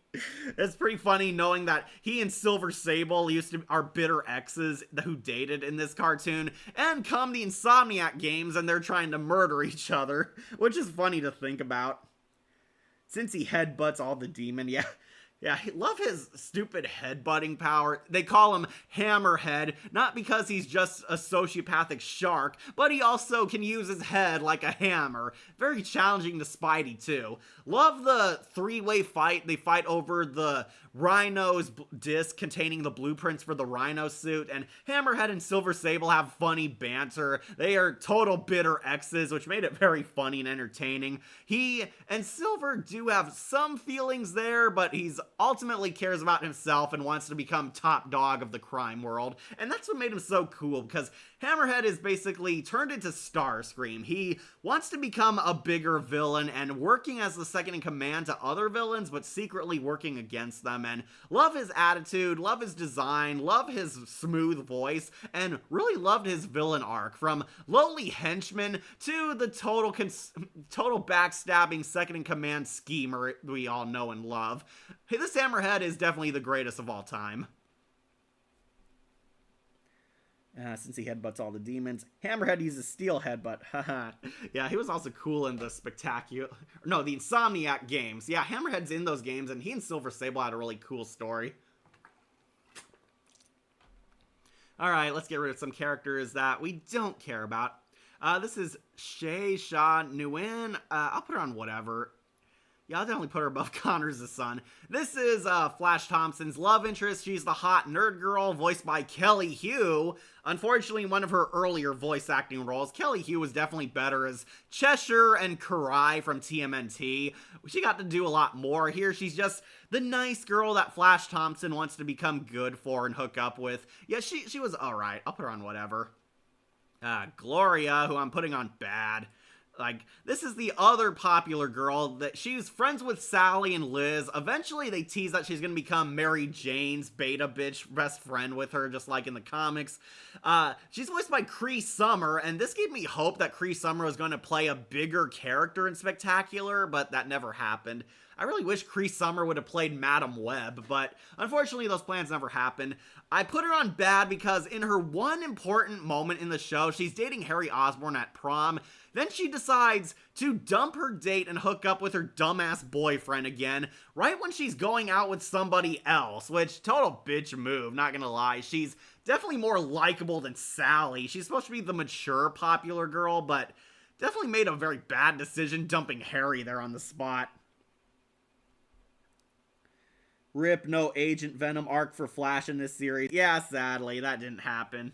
It's pretty funny knowing that he and Silver Sable are bitter exes who dated in this cartoon, and come the Insomniac games and they're trying to murder each other, which is funny to think about. Since he headbutts all the demon, yeah, I love his stupid headbutting power. They call him Hammerhead, not because he's just a sociopathic shark, but he also can use his head like a hammer. Very challenging to Spidey, too. Love the three-way fight. They fight over the Rhino's disc containing the blueprints for the Rhino suit, and Hammerhead and Silver Sable have funny banter. They are total bitter exes, which made it very funny and entertaining. He and Silver do have some feelings there, but he's ultimately cares about himself and wants to become top dog of the crime world, and that's what made him so cool, because Hammerhead is basically turned into Starscream. He wants to become a bigger villain and working as the second in command to other villains, but secretly working against them, and love his attitude, love his design, love his smooth voice, and really loved his villain arc, from lowly henchman to the total backstabbing second in command schemer we all know and love. Hey, this Hammerhead is definitely the greatest of all time. Since he headbutts all the demons. Hammerhead uses steel headbutt. Haha. Yeah, he was also cool in the the Insomniac games. Yeah, Hammerhead's in those games, and he and Silver Sable had a really cool story. Alright, let's get rid of some characters that we don't care about. This is Shay Sha Nguyen. I'll put her on whatever. Yeah, I'll definitely put her above Connor's son. This is Flash Thompson's love interest. She's the hot nerd girl, voiced by Kelly Hu. Unfortunately, in one of her earlier voice acting roles, Kelly Hu was definitely better as Cheshire and Karai from TMNT. She got to do a lot more here. She's just the nice girl that Flash Thompson wants to become good for and hook up with. Yeah, she was alright. I'll put her on whatever. Gloria, who I'm putting on bad. Like, this is the other popular girl that she's friends with Sally and Liz. Eventually, they tease that she's gonna become Mary Jane's beta bitch best friend with her, just like in the comics. She's voiced by Cree Summer, and this gave me hope that Cree Summer was going to play a bigger character in Spectacular, but that never happened. I really wish Cree Summer would have played Madam Web, but unfortunately those plans never happened. I put her on bad because in her one important moment in the show, she's dating Harry Osborn at prom. Then she decides to dump her date and hook up with her dumbass boyfriend again, right when she's going out with somebody else, which, total bitch move, not gonna lie. She's definitely more likable than Sally. She's supposed to be the mature, popular girl, but definitely made a very bad decision dumping Harry there on the spot. Rip, no Agent Venom arc for Flash in this series. Yeah, sadly, that didn't happen.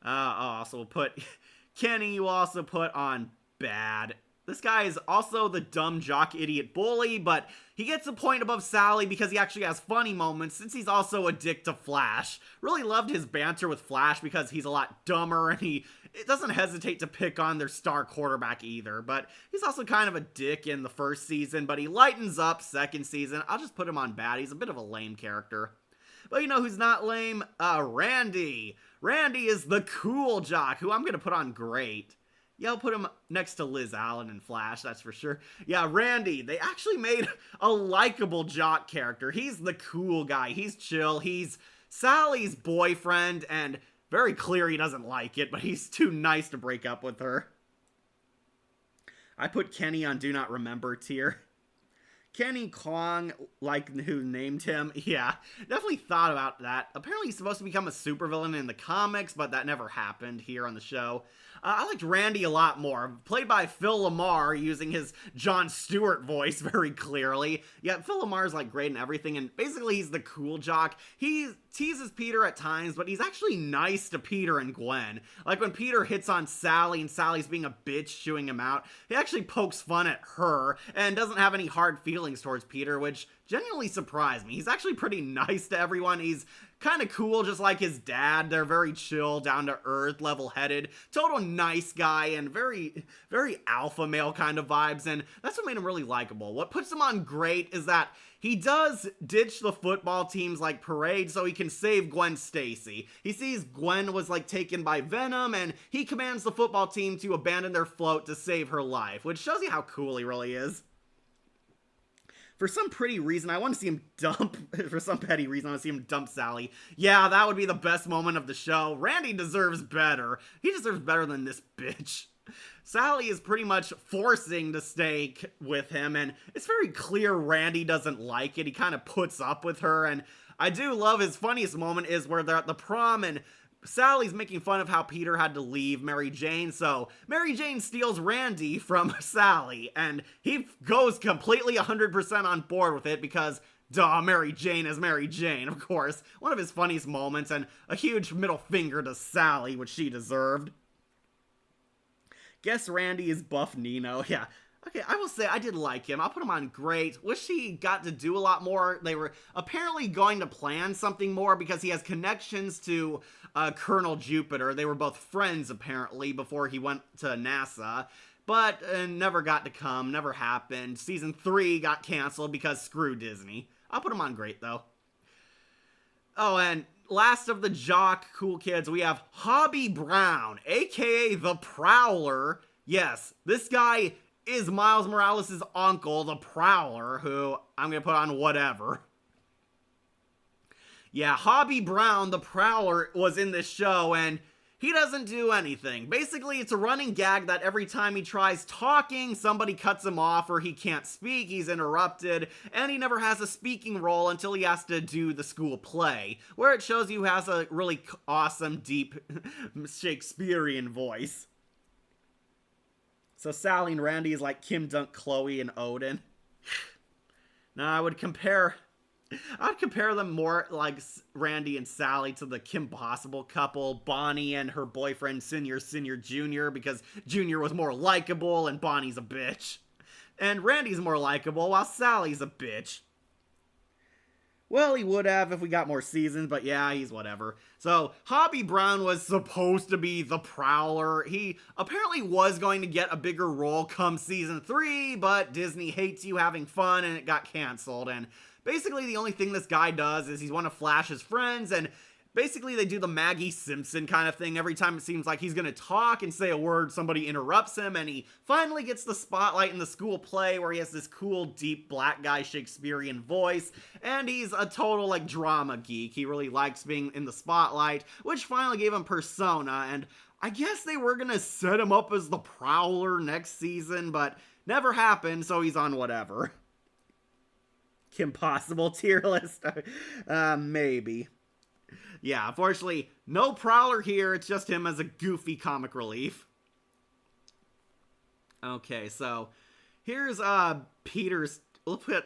I'll also put... Kenny, you also put on bad. This guy is also the dumb jock idiot bully, but he gets a point above Sally because he actually has funny moments since he's also a dick to Flash. Really loved his banter with Flash because he's a lot dumber and he doesn't hesitate to pick on their star quarterback either. But he's also kind of a dick in the first season, but he lightens up second season. I'll just put him on bad. He's a bit of a lame character. But you know who's not lame? Randy. Randy is the cool jock, who I'm going to put on great. Yeah, I'll put him next to Liz Allen and Flash, that's for sure. Yeah, Randy, they actually made a likable jock character. He's the cool guy. He's chill. He's Sally's boyfriend, and very clear he doesn't like it, but he's too nice to break up with her. I put Kenny on Do Not Remember tier. Kenny Kong, like who named him, yeah, definitely thought about that. Apparently he's supposed to become a supervillain in the comics, but that never happened here on the show. I liked Randy a lot more, played by Phil Lamar, using his Jon Stewart voice very clearly. Yeah, Phil Lamar's like great and everything, and basically he's the cool jock. He teases Peter at times, but he's actually nice to Peter and Gwen. Like when Peter hits on Sally and Sally's being a bitch, chewing him out, he actually pokes fun at her and doesn't have any hard feelings towards Peter, which genuinely surprised me. He's actually pretty nice to everyone. He's kind of cool, just like his dad. They're very chill, down to earth, level-headed, total nice guy, and very, very alpha male kind of vibes, and that's what made him really likable. What puts him on great is that he does ditch the football team's like parade so he can save Gwen Stacy. He sees Gwen was like taken by Venom, and he commands the football team to abandon their float to save her life, which shows you how cool he really is. For some pretty reason, I want to see him dump, for some petty reason, I want to see him dump Sally. Yeah, that would be the best moment of the show. Randy deserves better. He deserves better than this bitch. Sally is pretty much forcing to stay with him, and it's very clear Randy doesn't like it. He kind of puts up with her, and I do love his funniest moment is where they're at the prom, and Sally's making fun of how Peter had to leave Mary Jane, so Mary Jane steals Randy from Sally, and he goes completely 100% on board with it because, duh, Mary Jane is Mary Jane, of course. One of his funniest moments, and a huge middle finger to Sally, which she deserved. Guess Randy is buff Nino, yeah. Okay, I will say I did like him. I'll put him on great. Wish he got to do a lot more. They were apparently going to plan something more because he has connections to Colonel Jupiter. They were both friends, apparently, before he went to NASA. But never got to come, never happened. Season 3 got canceled because screw Disney. I'll put him on great, though. Oh, and last of the jock cool kids, we have Hobby Brown, a.k.a. the Prowler. Yes, this guy is Miles Morales' uncle, the Prowler, who I'm gonna put on whatever. Yeah, Hobby Brown, the Prowler, was in this show, and he doesn't do anything. Basically, it's a running gag that every time he tries talking, somebody cuts him off or he can't speak, he's interrupted, and he never has a speaking role until he has to do the school play, where it shows you has a really awesome, deep Shakespearean voice. So Sally and Randy is like Kim Dunk, Chloe, and Odin. Now I would compare them more like Randy and Sally to the Kim Possible couple, Bonnie and her boyfriend Senior Jr., because Junior was more likable and Bonnie's a bitch. And Randy's more likable while Sally's a bitch. Well, he would have if we got more seasons, but yeah, he's whatever. So, Hobby Brown was supposed to be the Prowler. He apparently was going to get a bigger role come season 3, but Disney hates you having fun and it got canceled. And basically the only thing this guy does is he's one of Flash's friends, and basically they do the Maggie Simpson kind of thing. Every time it seems like he's gonna talk and say a word, somebody interrupts him, and he finally gets the spotlight in the school play where he has this cool, deep, black guy Shakespearean voice, and he's a total, like, drama geek. He really likes being in the spotlight, which finally gave him persona, and I guess they were gonna set him up as the Prowler next season, but never happened, so he's on whatever. Kim Possible tier list? Maybe. Yeah, unfortunately, no Prowler here. It's just him as a goofy comic relief. Okay, so here's Peter's.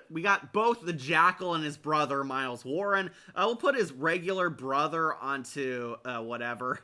We got both the Jackal and his brother, Miles Warren. We'll put his regular brother onto whatever.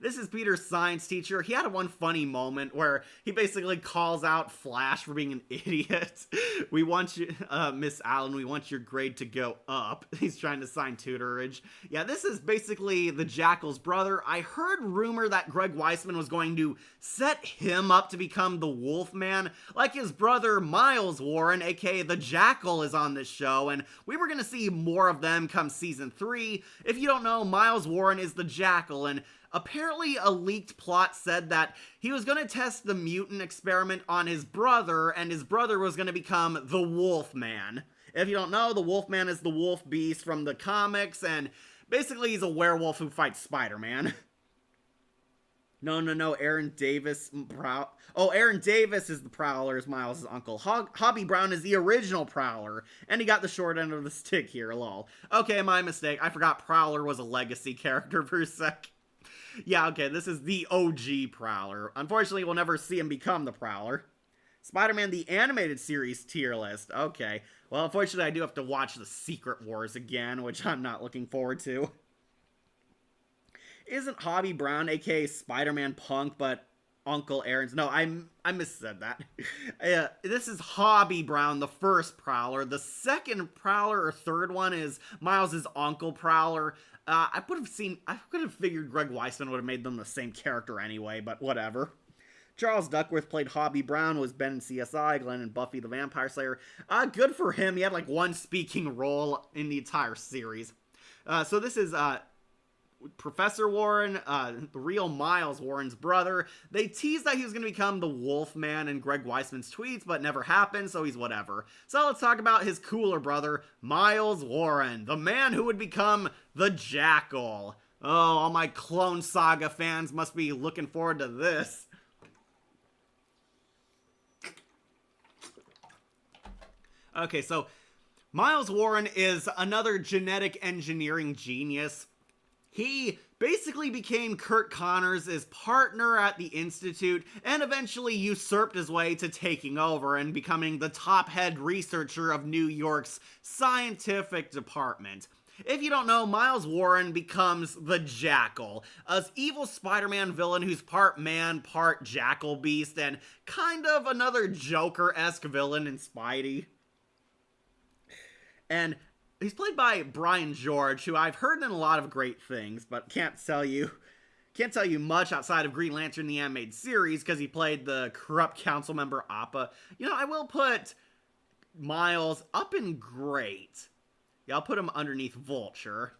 This is Peter's science teacher. He had one funny moment where he basically calls out Flash for being an idiot. We want you, Miss Allen, we want your grade to go up. He's trying to sign tutorage. Yeah, this is basically the Jackal's brother. I heard rumor that Greg Weisman was going to set him up to become the Wolfman, like his brother Miles Warren, aka the Jackal, is on this show, and we were going to see more of them come season 3. If you don't know, Miles Warren is the Jackal, and apparently a leaked plot said that he was going to test the mutant experiment on his brother, and his brother was going to become the Wolfman. If you don't know, the Wolfman is the wolf beast from the comics, and basically he's a werewolf who fights Spider-Man. No, Aaron Davis. Aaron Davis is the Prowler, is Miles' uncle. Hobby Brown is the original Prowler, and he got the short end of the stick here, lol. Okay, my mistake. I forgot Prowler was a legacy character for a sec. Yeah, okay, this is the OG Prowler. Unfortunately, we'll never see him become the Prowler. Spider-Man the Animated Series tier list. Okay, well, unfortunately, I do have to watch the Secret Wars again, which I'm not looking forward to. Isn't Hobby Brown, aka Spider-Man Punk, but Uncle Aaron's? No, I missaid that. This is Hobby Brown, the first Prowler. The second Prowler, or third one, is Miles' Uncle Prowler. I could have figured Greg Weisman would have made them the same character anyway, but whatever. Charles Duckworth played Hobby Brown, was Ben in CSI, Glenn in Buffy the Vampire Slayer. Good for him. He had like one speaking role in the entire series. So this is Professor Warren, the real Miles Warren's brother. They teased that he was going to become the Wolfman in Greg Weisman's tweets, but never happened, so he's whatever. So let's talk about his cooler brother, Miles Warren, the man who would become the Jackal. Oh, all my Clone Saga fans must be looking forward to this. Okay, so Miles Warren is another genetic engineering genius. He basically became Curt Connors' partner at the Institute and eventually usurped his way to taking over and becoming the top head researcher of New York's scientific department. If you don't know, Miles Warren becomes the Jackal, an evil Spider-Man villain who's part man, part jackal beast, and kind of another Joker-esque villain in Spidey. And he's played by Brian George, who I've heard in a lot of great things, but can't tell you much outside of Green Lantern the Animated Series, because he played the corrupt council member Appa. You know, I will put Miles up in great. Yeah, I'll put him underneath Vulture.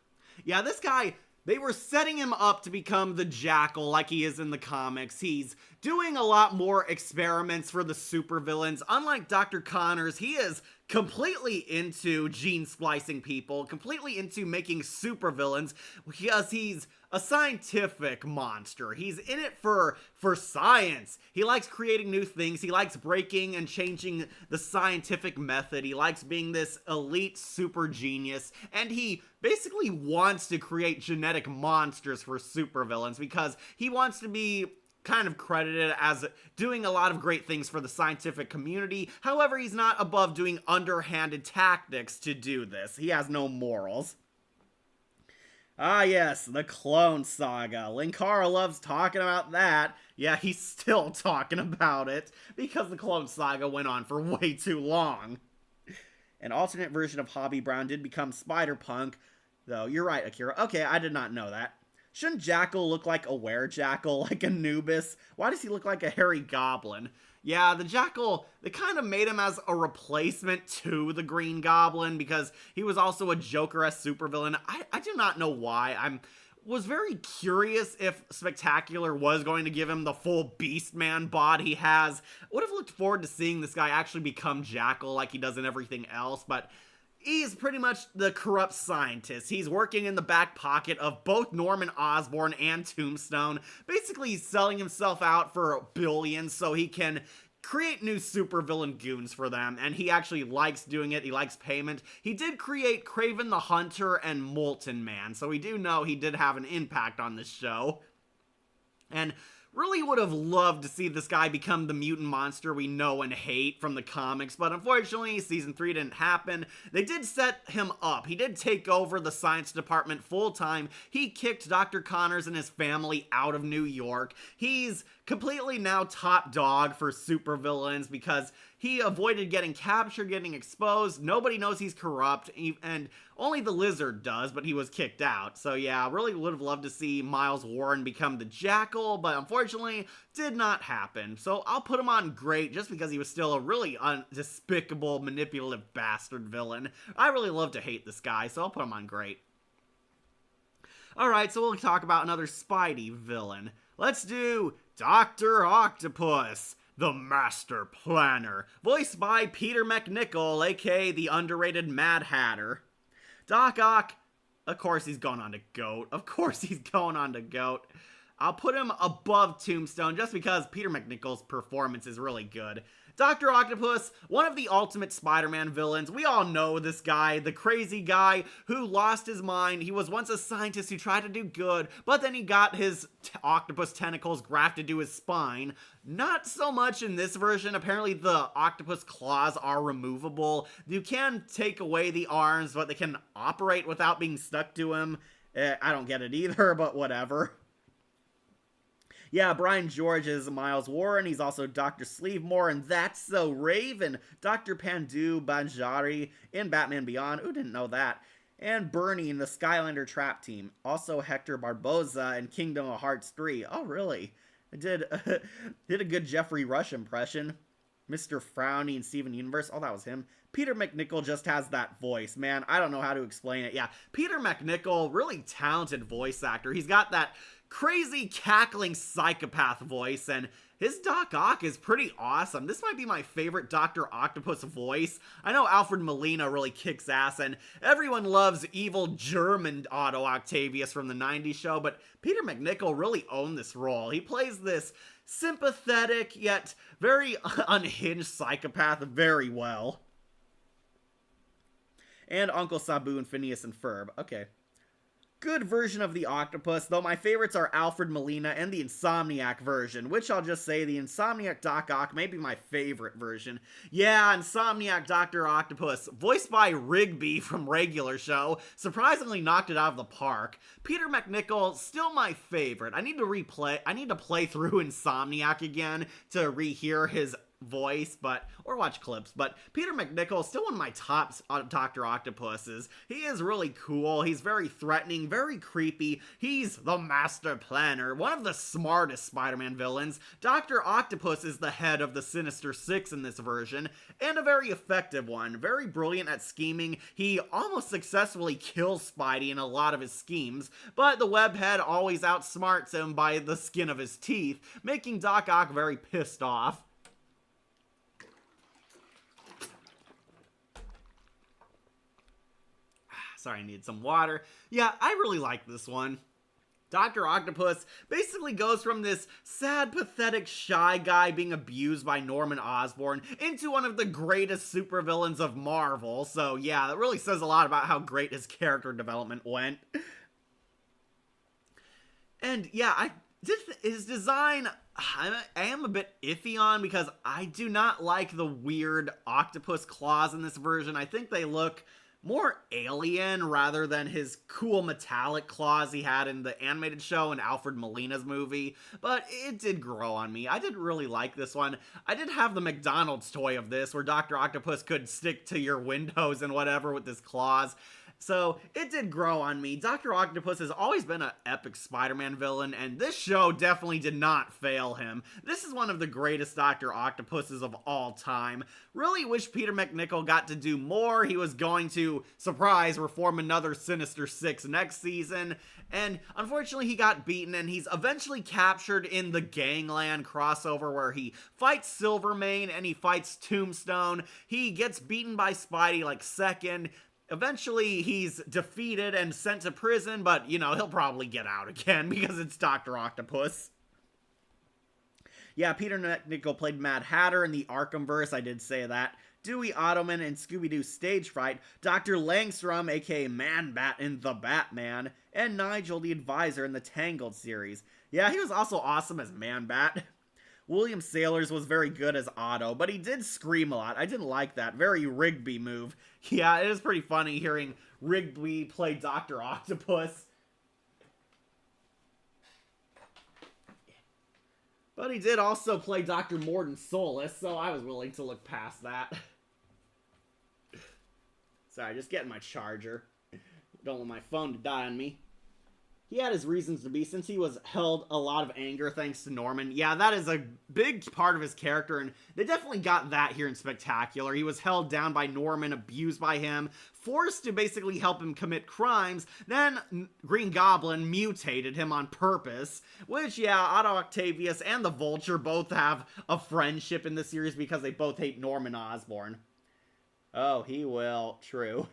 Yeah, this guy, they were setting him up to become the Jackal like he is in the comics. He's doing a lot more experiments for the supervillains. Unlike Dr. Connors, he is completely into gene splicing people, completely into making supervillains, because he's a scientific monster. He's in it for science. He likes creating new things. He likes breaking and changing the scientific method. He likes being this elite super genius, and he basically wants to create genetic monsters for supervillains because he wants to be kind of credited as doing a lot of great things for the scientific community. However, he's not above doing underhanded tactics to do this. He has no morals. Ah yes, the Clone Saga. Linkara loves talking about that. Yeah, he's still talking about it, because the Clone Saga went on for way too long. An alternate version of Hobby Brown did become Spider-Punk, though. You're right, Akira. Okay, I did not know that. Shouldn't Jackal look like a Werejackal, like Anubis? Why does he look like a hairy goblin? Yeah, the Jackal, they kind of made him as a replacement to the Green Goblin because he was also a Joker-esque supervillain. I do not know why. Was very curious if Spectacular was going to give him the full Beastman bod he has. Would have looked forward to seeing this guy actually become Jackal like he does in everything else, but he's pretty much the corrupt scientist. He's working in the back pocket of both Norman Osborn and Tombstone. Basically, he's selling himself out for billions so he can create new supervillain goons for them, and he actually likes doing it. He likes payment. He did create Kraven the Hunter and Molten Man, so we do know he did have an impact on this show. And really would have loved to see this guy become the mutant monster we know and hate from the comics, but unfortunately, season 3 didn't happen. They did set him up. He did take over the science department full-time. He kicked Dr. Connors and his family out of New York. He's completely now top dog for supervillains because he avoided getting captured, getting exposed. Nobody knows he's corrupt, and only the Lizard does, but he was kicked out. So yeah, really would have loved to see Miles Warren become the Jackal, but unfortunately, did not happen. So I'll put him on great just because he was still a really despicable, manipulative bastard villain. I really love to hate this guy, so I'll put him on great. Alright, so we'll talk about another Spidey villain. Let's do Dr. Octopus, the Master Planner, voiced by Peter MacNicol, aka the underrated Mad Hatter. Doc Ock, of course he's going on to GOAT. Of course he's going on to GOAT. I'll put him above Tombstone just because Peter MacNicol's performance is really good. Dr. Octopus, one of the ultimate Spider-Man villains. We all know this guy, the crazy guy who lost his mind. He was once a scientist who tried to do good, but then he got his octopus tentacles grafted to his spine. Not so much in this version. Apparently the octopus claws are removable. You can take away the arms, but they can operate without being stuck to him. I don't get it either, but whatever. Yeah, Brian George is Miles Warren. He's also Dr. Sleevemore, and That's So Raven. Dr. Pandu Banjari in Batman Beyond. Who didn't know that? And Bernie in the Skylander Trap Team. Also Hector Barboza in Kingdom of Hearts 3. Oh, really? I did a good Jeffrey Rush impression. Mr. Frowny in Steven Universe. Oh, that was him. Peter MacNicol just has that voice, man. I don't know how to explain it. Yeah, Peter MacNicol, really talented voice actor. He's got that crazy cackling psychopath voice, and his Doc Ock is pretty awesome. This might be my favorite Dr. Octopus voice. I know Alfred Molina really kicks ass, and everyone loves evil German Otto Octavius from the 90s show, but Peter MacNicol really owned this role. He plays this sympathetic yet very unhinged psychopath very well. And Uncle Sabu and Phineas and Ferb. Okay. Good version of the octopus, though my favorites are Alfred Molina and the Insomniac version, which I'll just say the Insomniac Doc Ock may be my favorite version. Yeah, Insomniac Dr. Octopus, voiced by Rigby from Regular Show, surprisingly knocked it out of the park. Peter MacNicol, still my favorite. I need to play through Insomniac again to rehear his voice, or watch clips, but Peter MacNicol is still one of my top Dr. Octopuses. He is really cool, he's very threatening, very creepy, he's the Master Planner, one of the smartest Spider-Man villains. Dr. Octopus is the head of the Sinister Six in this version, and a very effective one, very brilliant at scheming. He almost successfully kills Spidey in a lot of his schemes, but the webhead always outsmarts him by the skin of his teeth, making Doc Ock very pissed off. Sorry, I needed some water. Yeah, I really like this one. Dr. Octopus basically goes from this sad, pathetic, shy guy being abused by Norman Osborn into one of the greatest supervillains of Marvel. So yeah, that really says a lot about how great his character development went. And yeah, his design, I am a bit iffy on because I do not like the weird octopus claws in this version. I think they look more alien rather than his cool metallic claws he had in the animated show and Alfred Molina's movie, but it did grow on me. I did really like this one. I did have the McDonald's toy of this where Dr. Octopus could stick to your windows and whatever with his claws. So, it did grow on me. Dr. Octopus has always been an epic Spider-Man villain, and this show definitely did not fail him. This is one of the greatest Dr. Octopuses of all time. Really wish Peter MacNicol got to do more. He was going to, surprise, reform another Sinister Six next season, and unfortunately he got beaten, and he's eventually captured in the Gangland crossover where he fights Silvermane and he fights Tombstone. He gets beaten by Spidey like second. Eventually, he's defeated and sent to prison, but, you know, he'll probably get out again because it's Dr. Octopus. Yeah, Peter MacNicol played Mad Hatter in the Arkhamverse, I did say that. Dewey Ottoman in Scooby-Doo Stage Fright, Dr. Langstrom, aka Man-Bat in The Batman, and Nigel the Advisor in the Tangled series. Yeah, he was also awesome as Man-Bat. William Sailors was very good as Otto, but he did scream a lot. I didn't like that. Very Rigby move. Yeah, it is pretty funny hearing Rigby play Dr. Octopus. But he did also play Dr. Morton Solus, so I was willing to look past that. Sorry, just getting my charger. Don't want my phone to die on me. he had his reasons to be, since he was held a lot of anger thanks to Norman. Yeah, that is a big part of his character, and they definitely got that here in Spectacular. He was held down by Norman, abused by him, forced to basically help him commit crimes. Then Green Goblin mutated him on purpose, which, yeah, Otto Octavius and the Vulture both have a friendship in the series because they both hate Norman Osborn. Oh, he will. True.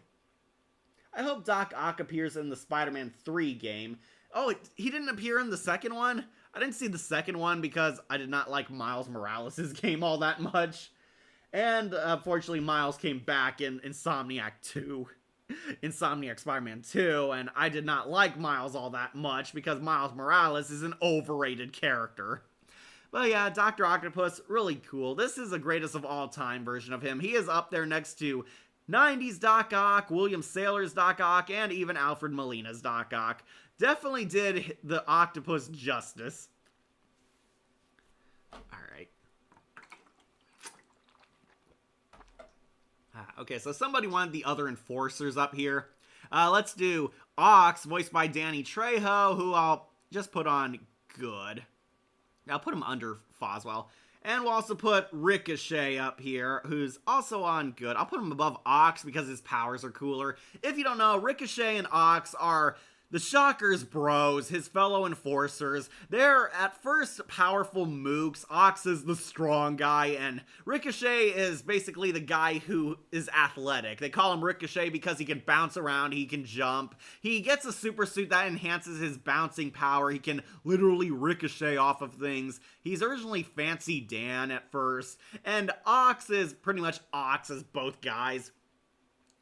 I hope Doc Ock appears in the Spider-Man 3 game. Oh, he didn't appear in the second one? I didn't see the second one because I did not like Miles Morales' game all that much. And, unfortunately, Miles came back in Insomniac 2. Insomniac Spider-Man 2, and I did not like Miles all that much because Miles Morales is an overrated character. But yeah, Dr. Octopus, really cool. This is the greatest of all time version of him. He is up there next to 90s Doc Ock, William Saylor's Doc Ock, and even Alfred Molina's Doc Ock. Definitely did the octopus justice. Alright. Okay, so somebody wanted the other enforcers up here. Let's do Ox, voiced by Danny Trejo, who I'll just put on good. I'll put him under Foswell. And we'll also put Ricochet up here, who's also on good. I'll put him above Ox because his powers are cooler. If you don't know, Ricochet and Ox are the Shocker's bros, his fellow enforcers. They're, at first, powerful mooks. Ox is the strong guy, and Ricochet is basically the guy who is athletic. They call him Ricochet because he can bounce around, he can jump. He gets a super suit that enhances his bouncing power. He can literally ricochet off of things. He's originally Fancy Dan at first, and Ox is pretty much Ox as both guys.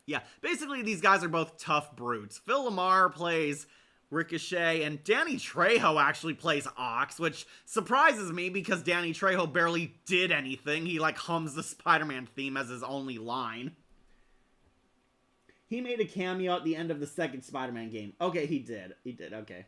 Yeah, basically these guys are both tough brutes. Phil Lamar plays Ricochet, and Danny Trejo actually plays Ox, which surprises me because Danny Trejo barely did anything. He, like, hums the Spider-Man theme as his only line. He made a cameo at the end of the second Spider-Man game. Okay, he did. He did, okay.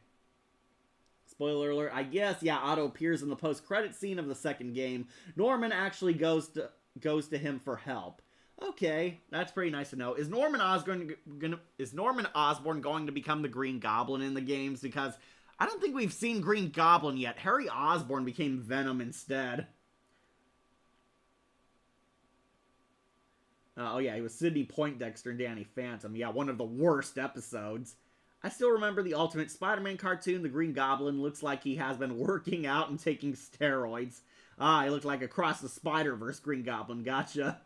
Spoiler alert, I guess, yeah, Otto appears in the post-credit scene of the second game. Norman actually goes to him for help. Okay, that's pretty nice to know. Is Norman Osborn going to become the Green Goblin in the games? Because I don't think we've seen Green Goblin yet. Harry Osborn became Venom instead. Oh yeah, he was Sidney Poindexter and Danny Phantom. Yeah, one of the worst episodes. I still remember the Ultimate Spider-Man cartoon. The Green Goblin looks like he has been working out and taking steroids. Ah, he looked like Across the Spider-Verse Green Goblin. Gotcha.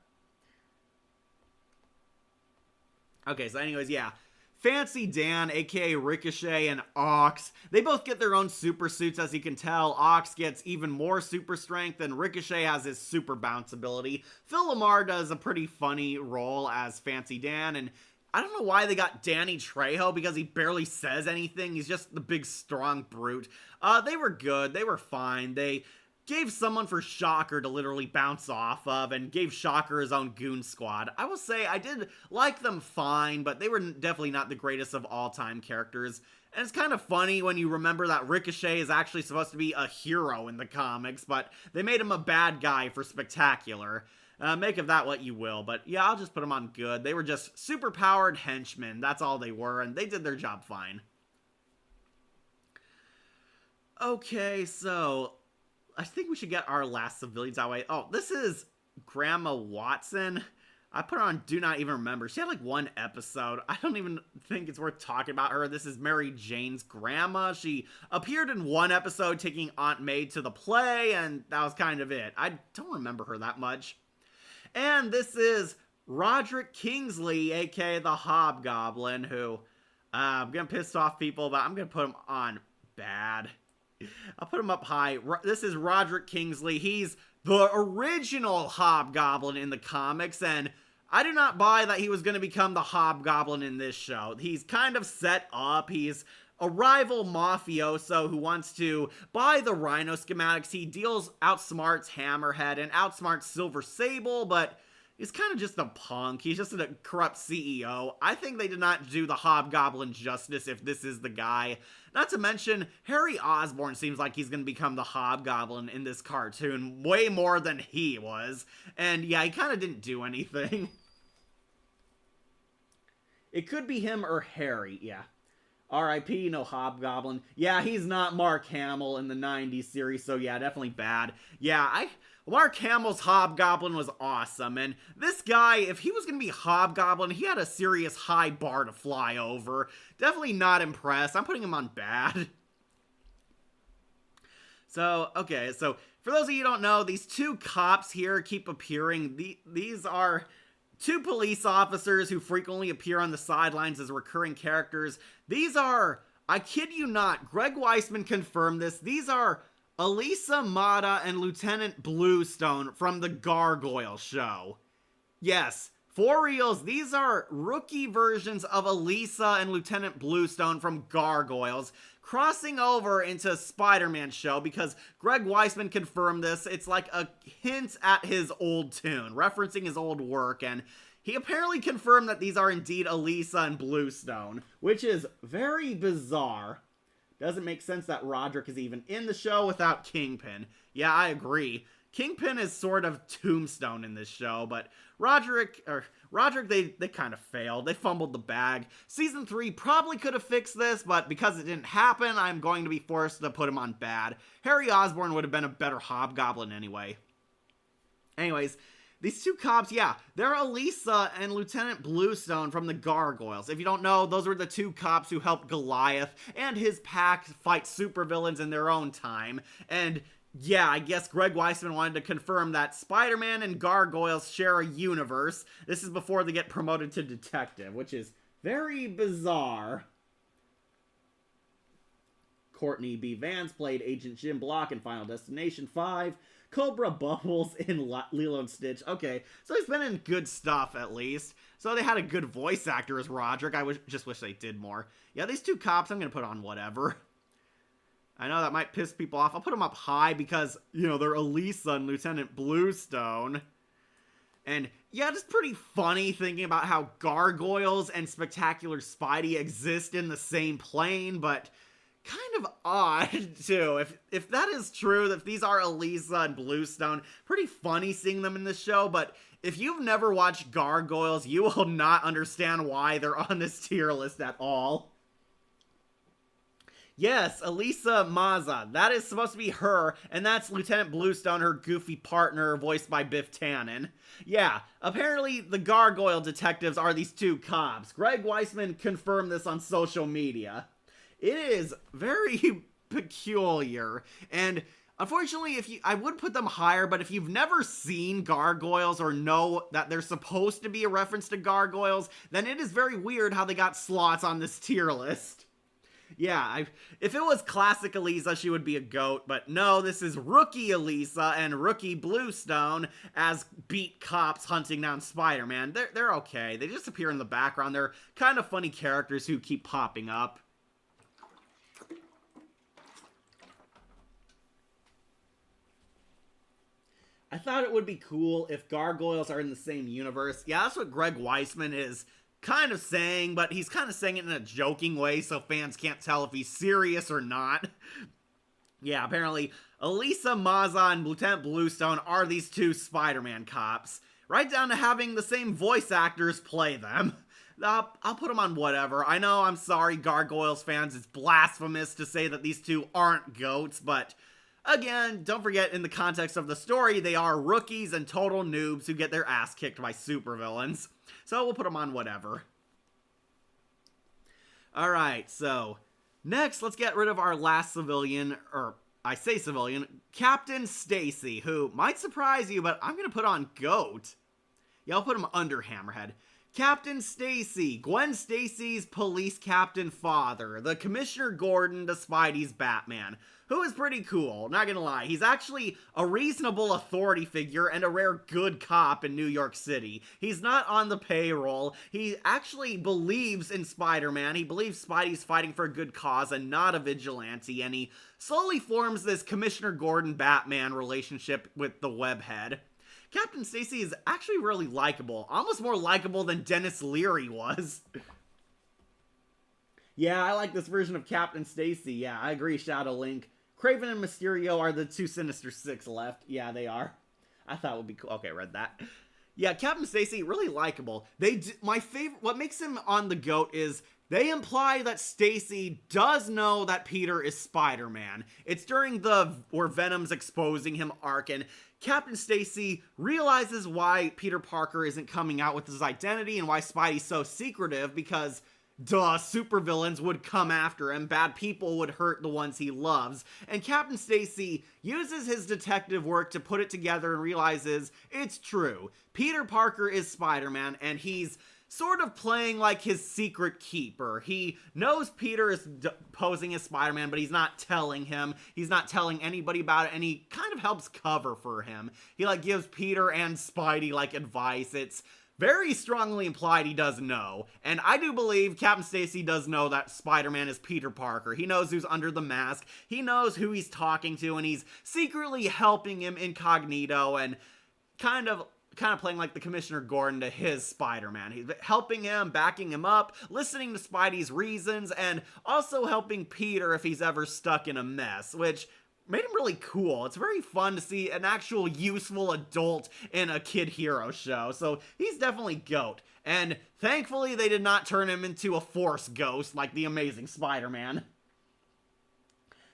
Okay, so anyways, yeah. Fancy Dan, aka Ricochet, and Ox, they both get their own super suits, as you can tell. Ox gets even more super strength, and Ricochet has his super bounce ability. Phil Lamar does a pretty funny role as Fancy Dan, and I don't know why they got Danny Trejo, because he barely says anything. He's just the big, strong brute. They were good. They were fine. They gave someone for Shocker to literally bounce off of, and gave Shocker his own goon squad. I will say, I did like them fine, but they were definitely not the greatest of all-time characters. And it's kind of funny when you remember that Ricochet is actually supposed to be a hero in the comics, but they made him a bad guy for Spectacular. Make of that what you will, but yeah, I'll just put them on good. They were just super-powered henchmen, that's all they were, and they did their job fine. Okay, so I think we should get our last civilians that way. Oh, this is Grandma Watson. I put her on Do Not Even Remember. She had like one episode. I don't even think it's worth talking about her. This is Mary Jane's grandma. She appeared in one episode taking Aunt May to the play, and that was kind of it. I don't remember her that much. And this is Roderick Kingsley, aka the Hobgoblin, who I'm going to piss off people, but I'm going to put him on bad. I'll put him up high. This is Roderick Kingsley. He's the original Hobgoblin in the comics, and I do not buy that he was going to become the Hobgoblin in this show. He's kind of set up. He's a rival mafioso who wants to buy the Rhino schematics. He outsmarts Hammerhead and outsmarts Silver Sable, but he's kind of just a punk. He's just a corrupt CEO. I think they did not do the Hobgoblin justice if this is the guy. Not to mention, Harry Osborn seems like he's going to become the Hobgoblin in this cartoon way more than he was. And yeah, he kind of didn't do anything. It could be him or Harry, yeah. R.I.P. no Hobgoblin. Yeah, he's not Mark Hamill in the 90s series, so yeah, definitely bad. Yeah, Mark Hamill's Hobgoblin was awesome, and this guy, if he was gonna be Hobgoblin, he had a serious high bar to fly over. Definitely not impressed. I'm putting him on bad. So, okay, so for those of you who don't know, these two cops here keep appearing. These are two police officers who frequently appear on the sidelines as recurring characters. These are, I kid you not, Greg Weisman confirmed this, these are Elisa Mata and Lieutenant Bluestone from the Gargoyle show. Yes, for reals, these are rookie versions of Elisa and Lieutenant Bluestone from Gargoyles, crossing over into Spider-Man show because Greg Weisman confirmed this. It's like a hint at his old tune, referencing his old work, and he apparently confirmed that these are indeed Elisa and Bluestone, which is very bizarre. Doesn't make sense that Roderick is even in the show without Kingpin. Yeah, I agree. Kingpin is sort of Tombstone in this show, but Roderick, they kind of failed. They fumbled the bag. Season 3 probably could have fixed this, but because it didn't happen, I'm going to be forced to put him on bad. Harry Osborn would have been a better Hobgoblin anyway. Anyways, these two cops, yeah, they're Elisa and Lieutenant Bluestone from the Gargoyles. If you don't know, those were the two cops who helped Goliath and his pack fight supervillains in their own time. And yeah, I guess Greg Weisman wanted to confirm that Spider-Man and Gargoyles share a universe. This is before they get promoted to detective, which is very bizarre. Courtney B. Vance played Agent Jim Block in Final Destination 5. Cobra Bubbles in Lilo and Stitch. Okay, so he's been in good stuff at least. So they had a good voice actor as Roderick. I just wish they did more. Yeah, these two cops I'm going to put on whatever. I know that might piss people off. I'll put them up high because, you know, they're Elisa and Lieutenant Bluestone. And yeah, it's pretty funny thinking about how Gargoyles and Spectacular Spidey exist in the same plane, but kind of odd too. If that is true, that these are Elisa and Bluestone, pretty funny seeing them in this show, but if you've never watched Gargoyles, you will not understand why they're on this tier list at all. Yes, Elisa Maza. That is supposed to be her, and that's Lieutenant Bluestone, her goofy partner, voiced by Biff Tannen. Yeah, apparently the Gargoyle detectives are these two cops. Greg Weisman confirmed this on social media. It is very peculiar, and unfortunately, I would put them higher, but if you've never seen Gargoyles or know that they're supposed to be a reference to Gargoyles, then it is very weird how they got slots on this tier list. Yeah, if it was classic Elisa, she would be a goat, but no, this is rookie Elisa and rookie Bluestone as beat cops hunting down Spider-Man. They're okay. They just appear in the background. They're kind of funny characters who keep popping up. I thought it would be cool if Gargoyles are in the same universe. Yeah, that's what Greg Weisman is kind of saying, but he's kind of saying it in a joking way so fans can't tell if he's serious or not. Yeah, apparently Elisa Maza and Lieutenant Bluestone are these two Spider-Man cops, right down to having the same voice actors play them. I'll put them on whatever. I know, I'm sorry, Gargoyles fans, it's blasphemous to say that these two aren't goats, but again, don't forget, in the context of the story, they are rookies and total noobs who get their ass kicked by supervillains. So we'll put them on whatever. Alright, so next, let's get rid of our last civilian, or I say civilian, Captain Stacy, who might surprise you, but I'm going to put on GOAT. Yeah, I'll put him under Hammerhead. Captain Stacy, Gwen Stacy's police captain father, the Commissioner Gordon to Spidey's Batman, who is pretty cool, not gonna lie. He's actually a reasonable authority figure and a rare good cop in New York City. He's not on the payroll. He actually believes in Spider-Man. He believes Spidey's fighting for a good cause and not a vigilante, and he slowly forms this Commissioner Gordon-Batman relationship with the Webhead. Captain Stacy is actually really likable. Almost more likable than Dennis Leary was. Yeah, I like this version of Captain Stacy. Yeah, I agree, Shadow Link. Kraven and Mysterio are the two Sinister Six left. Yeah, they are. I thought it would be cool. Okay, read that. Yeah, Captain Stacy, really likable. My favorite, what makes him on the GOAT is they imply that Stacy does know that Peter is Spider-Man. It's during where Venom's exposing him arc, and Captain Stacy realizes why Peter Parker isn't coming out with his identity and why Spidey's so secretive, because duh, supervillains would come after him, bad people would hurt the ones he loves, and Captain Stacy uses his detective work to put it together and realizes it's true. Peter Parker is Spider-Man, and he's sort of playing like his secret keeper. He knows Peter is posing as Spider-Man, but he's not telling him. He's not telling anybody about it, and he kind of helps cover for him. He, like, gives Peter and Spidey, like, advice. It's very strongly implied he does know. And I do believe Captain Stacy does know that Spider-Man is Peter Parker. He knows who's under the mask. He knows who he's talking to, and he's secretly helping him incognito and kind of playing like the Commissioner Gordon to his Spider-Man. He's helping him, backing him up, listening to Spidey's reasons, and also helping Peter if he's ever stuck in a mess, which made him really cool. It's very fun to see an actual useful adult in a kid hero show, so he's definitely GOAT. And thankfully they did not turn him into a Force ghost like the Amazing Spider-Man.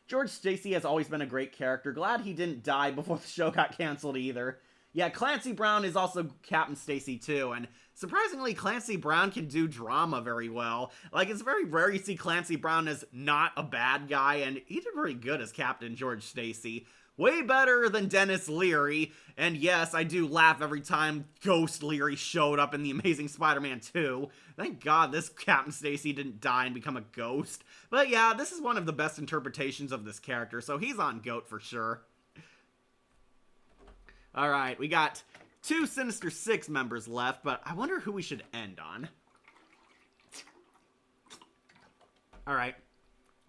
George Stacy has always been a great character. Glad he didn't die before the show got canceled either. Yeah, Clancy Brown is also Captain Stacy too, and surprisingly, Clancy Brown can do drama very well. Like, it's very rare you see Clancy Brown as not a bad guy, and he did very good as Captain George Stacy. Way better than Dennis Leary, and yes, I do laugh every time Ghost Leary showed up in The Amazing Spider-Man 2. Thank God this Captain Stacy didn't die and become a ghost. But yeah, this is one of the best interpretations of this character, so he's on GOAT for sure. Alright, we got 2 Sinister Six members left, but I wonder who we should end on. Alright,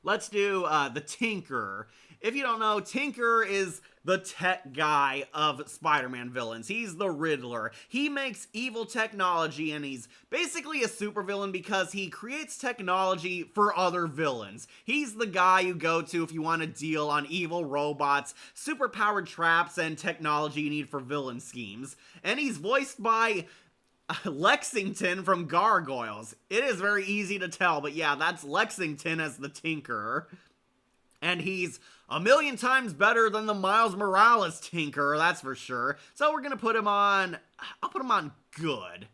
let's do the Tinkerer. If you don't know, Tinkerer is the tech guy of Spider-Man villains. He's the Riddler. He makes evil technology, and he's basically a supervillain because he creates technology for other villains. He's the guy you go to if you want a deal on evil robots, superpowered traps, and technology you need for villain schemes. And he's voiced by Lexington from Gargoyles. It is very easy to tell, but yeah, that's Lexington as the Tinkerer. And he's a million times better than the Miles Morales Tinkerer, that's for sure. So we're gonna put him on, I'll put him on good.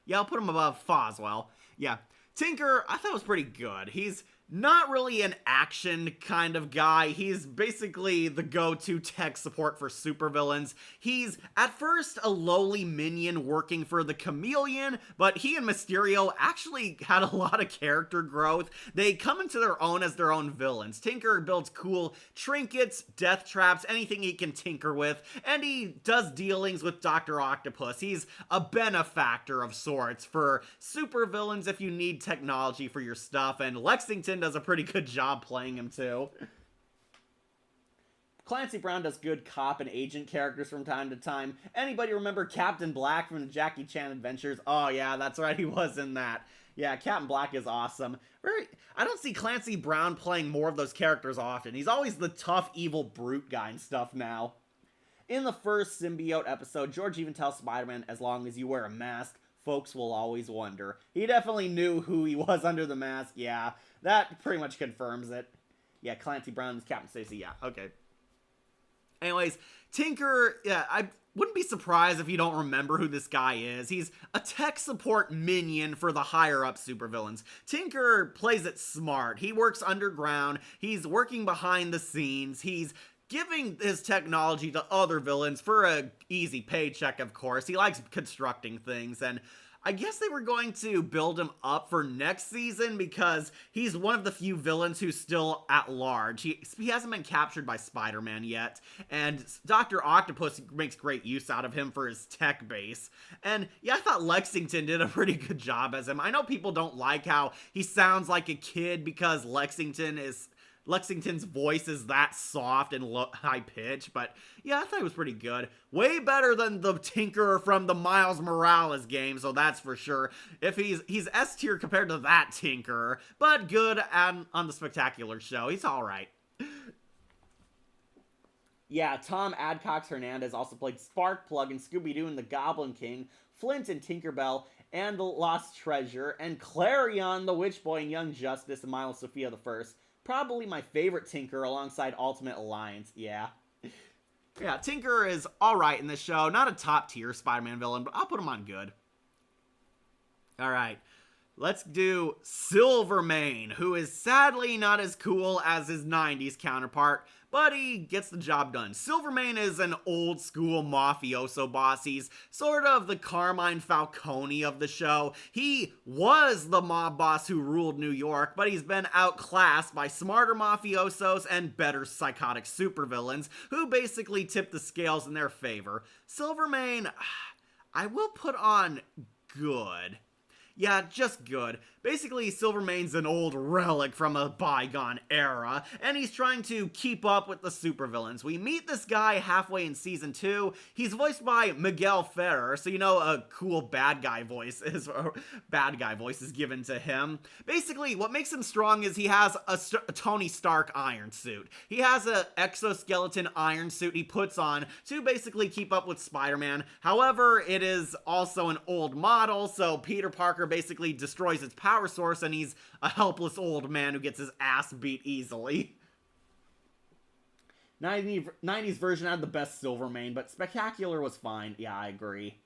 Yeah, I'll put him above Foswell. Yeah, Tinker, I thought was pretty good. He's not really an action kind of guy. He's basically the go-to tech support for supervillains. He's, at first, a lowly minion working for the Chameleon, but he and Mysterio actually had a lot of character growth. They come into their own as their own villains. Tinker builds cool trinkets, death traps, anything he can tinker with, and he does dealings with Dr. Octopus. He's a benefactor of sorts for supervillains if you need technology for your stuff, and Lexington does a pretty good job playing him too. Clancy Brown does good cop and agent characters from time to time. Anybody remember Captain Black from the Jackie Chan Adventures? Oh yeah, that's right, he was in that. Yeah, Captain Black is awesome. I don't see Clancy Brown playing more of those characters often. He's always the tough, evil brute guy and stuff now. In the first symbiote episode, George even tells Spider-Man, as long as you wear a mask, folks will always wonder. He definitely knew who he was under the mask, yeah. That pretty much confirms it. Yeah, Clancy Brown is Captain Stacy, yeah, okay. Anyways, Tinker, yeah, I wouldn't be surprised if you don't remember who this guy is. He's a tech support minion for the higher-up supervillains. Tinker plays it smart. He works underground. He's working behind the scenes. He's giving his technology to other villains for a easy paycheck, of course. He likes constructing things, and I guess they were going to build him up for next season because he's one of the few villains who's still at large. He hasn't been captured by Spider-Man yet, and Dr. Octopus makes great use out of him for his tech base. And yeah, I thought Lexington did a pretty good job as him. I know people don't like how he sounds like a kid because Lexington's voice is that soft and high pitch, but yeah, I thought it was pretty good. Way better than the Tinkerer from the Miles Morales game, so that's for sure. If he's S tier compared to that Tinkerer, but good on the Spectacular show. He's alright. Yeah, Tom Adcox Hernandez also played Sparkplug and Scooby-Doo and the Goblin King, Flint and Tinkerbell and the Lost Treasure, and Clarion the Witch Boy and Young Justice and Milo Sophia the First. Probably my favorite Tinker alongside Ultimate Alliance, yeah. Yeah, Tinker is alright in this show. Not a top tier Spider-Man villain, but I'll put him on good. Alright, let's do Silvermane, who is sadly not as cool as his 90s counterpart, but he gets the job done. Silvermane is an old school mafioso boss. He's sort of the Carmine Falcone of the show. He was the mob boss who ruled New York, but he's been outclassed by smarter mafiosos and better psychotic supervillains who basically tip the scales in their favor. Silvermane, I will put on good. Yeah, just good. Basically, Silvermane's an old relic from a bygone era, and he's trying to keep up with the supervillains. We meet this guy halfway in Season 2. He's voiced by Miguel Ferrer, so you know a cool bad guy voice is given to him. Basically, what makes him strong is he has a Tony Stark iron suit. He has an exoskeleton iron suit he puts on to basically keep up with Spider-Man. However, it is also an old model, so Peter Parker basically destroys its power source and he's a helpless old man who gets his ass beat easily. 90s version had the best Silvermane, but Spectacular was fine. Yeah, I agree.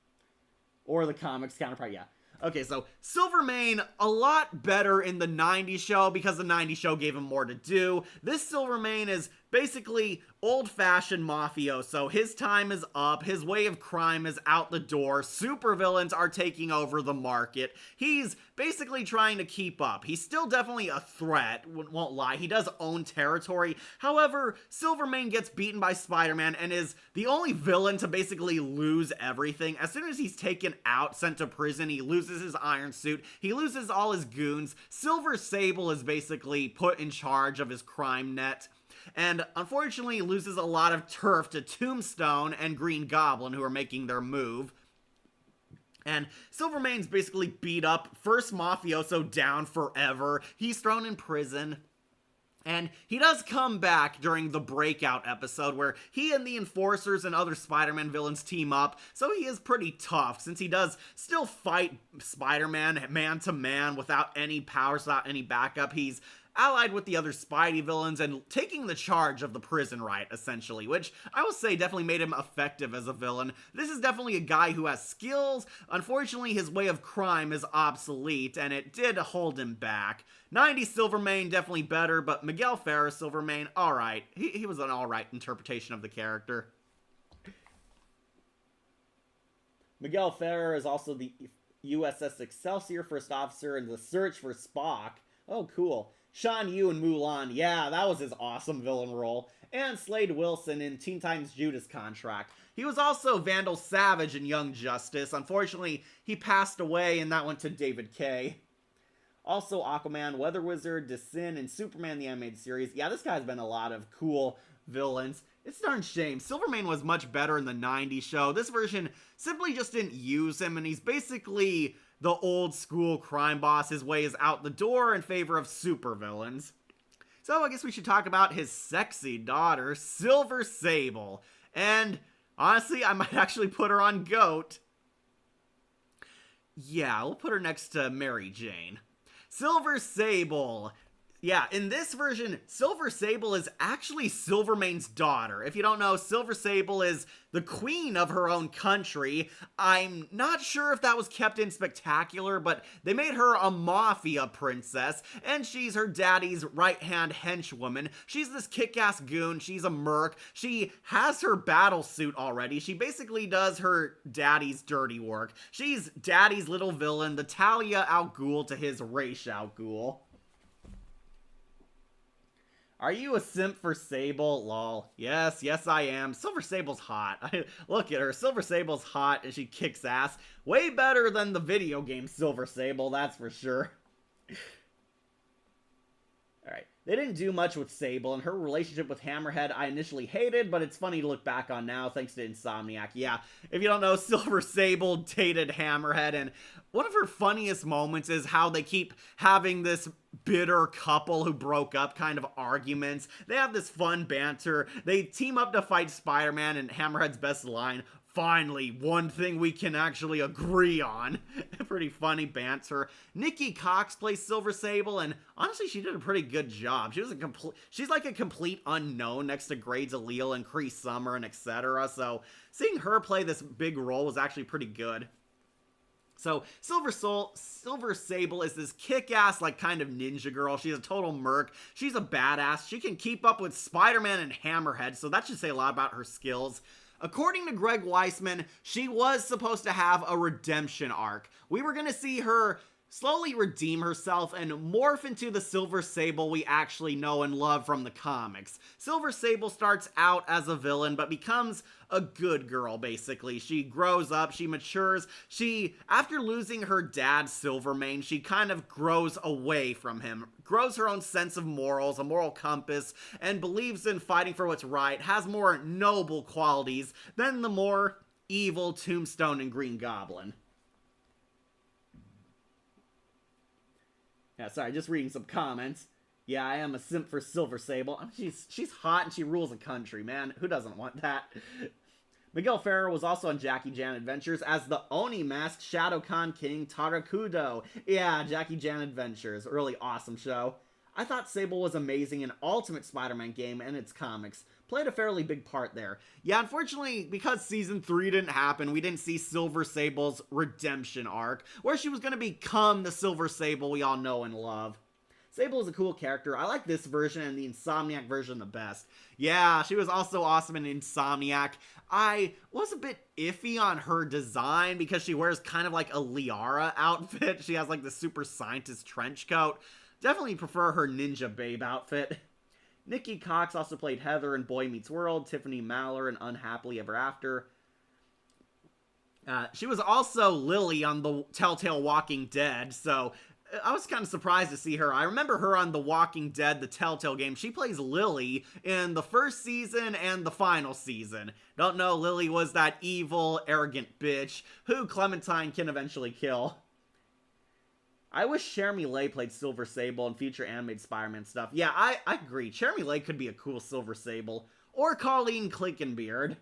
Or the comics counterpart, yeah. Okay, so Silvermane, a lot better in the 90s show because the 90s show gave him more to do. This Silvermane is basically old-fashioned mafioso. His time is up. His way of crime is out the door. Supervillains are taking over the market. He's basically trying to keep up. He's still definitely a threat, won't lie. He does own territory. However, Silvermane gets beaten by Spider-Man and is the only villain to basically lose everything. As soon as he's taken out, sent to prison, he loses his iron suit. He loses all his goons. Silver Sable is basically put in charge of his crime net. And unfortunately loses a lot of turf to Tombstone and Green Goblin, who are making their move. And Silvermane's basically beat up, first mafioso down forever. He's thrown in prison. And he does come back during the Breakout episode where he and the Enforcers and other Spider-Man villains team up, so he is pretty tough since he does still fight Spider-Man man-to-man without any powers, without any backup. He's allied with the other Spidey villains and taking the charge of the prison riot, essentially, which I will say definitely made him effective as a villain. This is definitely a guy who has skills. Unfortunately, his way of crime is obsolete, and it did hold him back. 90s Silvermane, definitely better, but Miguel Ferrer Silvermane, alright. He was an alright interpretation of the character. Miguel Ferrer is also the USS Excelsior first officer in The Search for Spock. Oh, cool. Sean Yu in Mulan, yeah, that was his awesome villain role. And Slade Wilson in Teen Titans Judas Contract. He was also Vandal Savage in Young Justice. Unfortunately, he passed away and that went to David Kaye. Also Aquaman, Weather Wizard, DeSin, and Superman the Animated Series. Yeah, this guy's been a lot of cool villains. It's a darn shame. Silvermane was much better in the 90s show. This version simply just didn't use him, and he's basically the old school crime boss. His way is out the door in favor of supervillains. So I guess we should talk about his sexy daughter, Silver Sable. And honestly, I might actually put her on GOAT. Yeah, we'll put her next to Mary Jane. Silver Sable. Yeah, in this version, Silver Sable is actually Silvermane's daughter. If you don't know, Silver Sable is the queen of her own country. I'm not sure if that was kept in Spectacular, but they made her a mafia princess, and she's her daddy's right-hand henchwoman. She's this kick-ass goon. She's a merc. She has her battle suit already. She basically does her daddy's dirty work. She's daddy's little villain, the Talia al Ghul to his Ra's al Ghul. Are you a simp for Sable? Lol. Yes, I am. Silver Sable's hot. Look at her. Silver Sable's hot and she kicks ass. Way better than the video game Silver Sable, that's for sure. Alright. They didn't do much with Sable, and her relationship with Hammerhead I initially hated, but it's funny to look back on now thanks to Insomniac. Yeah, if you don't know, Silver Sable dated Hammerhead, and one of her funniest moments is how they keep having this bitter couple who broke up kind of arguments. They have this fun banter. They team up to fight Spider-Man, and Hammerhead's best line, "Finally, one thing we can actually agree on." Pretty funny banter. Nikki Cox plays Silver Sable, and honestly, she did a pretty good job. She's like a complete unknown next to Grades Allele and Cree Summer and etc. So seeing her play this big role was actually pretty good. So Silver Sable is this kick-ass, like, kind of ninja girl. She's a total merc. She's a badass. She can keep up with Spider-Man and Hammerhead, so that should say a lot about her skills. According to Greg Weisman, she was supposed to have a redemption arc. We were going to see her slowly redeem herself and morph into the Silver Sable we actually know and love from the comics. Silver Sable starts out as a villain, but becomes a good girl, basically. She grows up, she matures, after losing her dad, Silvermane, she kind of grows away from him, grows her own sense of morals, a moral compass, and believes in fighting for what's right, has more noble qualities than the more evil Tombstone and Green Goblin. Yeah, sorry, just reading some comments. Yeah, I am a simp for Silver Sable. I mean, she's hot and she rules a country, man. Who doesn't want that? Miguel Ferrer was also on Jackie Chan Adventures as the Oni masked Shadow Khan King Tarakudo. Yeah, Jackie Chan Adventures. A really awesome show. I thought Sable was amazing in Ultimate Spider-Man game and its comics. Played a fairly big part there. Yeah, unfortunately, because Season 3 didn't happen, we didn't see Silver Sable's redemption arc, where she was going to become the Silver Sable we all know and love. Sable is a cool character. I like this version and the Insomniac version the best. Yeah, she was also awesome in Insomniac. I was a bit iffy on her design because she wears kind of like a Liara outfit. She has like the super scientist trench coat. Definitely prefer her Ninja Babe outfit. Nikki Cox also played Heather in Boy Meets World, Tiffany Maller in Unhappily Ever After. She was also Lily on the Telltale Walking Dead, so I was kind of surprised to see her. I remember her on The Walking Dead, the Telltale game. She plays Lily in the first season and the final season. Don't know, Lily was that evil, arrogant bitch who Clementine can eventually kill. I wish Jeremy Lay played Silver Sable in future animated Spider-Man stuff. Yeah, I agree. Jeremy Lay could be a cool Silver Sable. Or Colleen Clinkenbeard.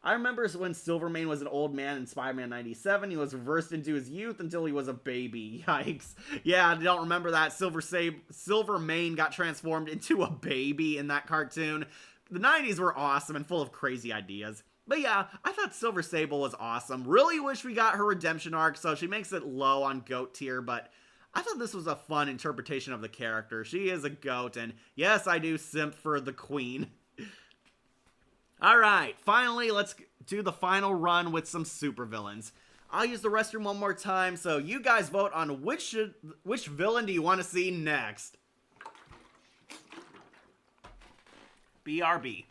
I remember when Silvermane was an old man in Spider-Man 97, he was reversed into his youth until he was a baby. Yikes. Yeah, I don't remember that. Silvermane got transformed into a baby in that cartoon. The 90s were awesome and full of crazy ideas. But yeah, I thought Silver Sable was awesome. Really wish we got her redemption arc, so she makes it low on GOAT tier, but I thought this was a fun interpretation of the character. She is a GOAT, and yes, I do simp for the queen. Alright, finally, let's do the final run with some supervillains. I'll use the restroom one more time, so you guys vote on which villain do you want to see next. BRB.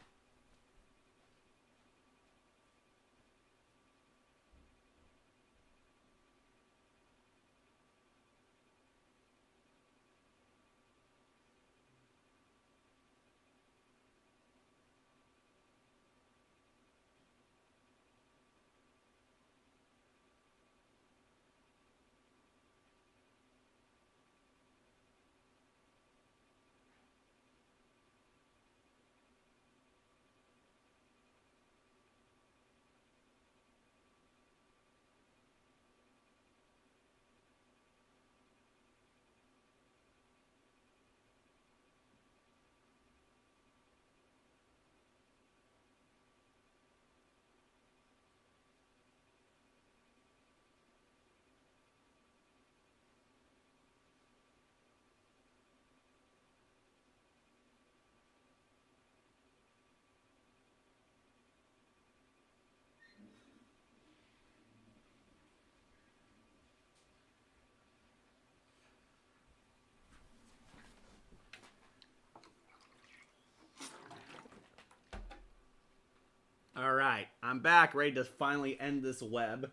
Alright, I'm back, ready to finally end this web.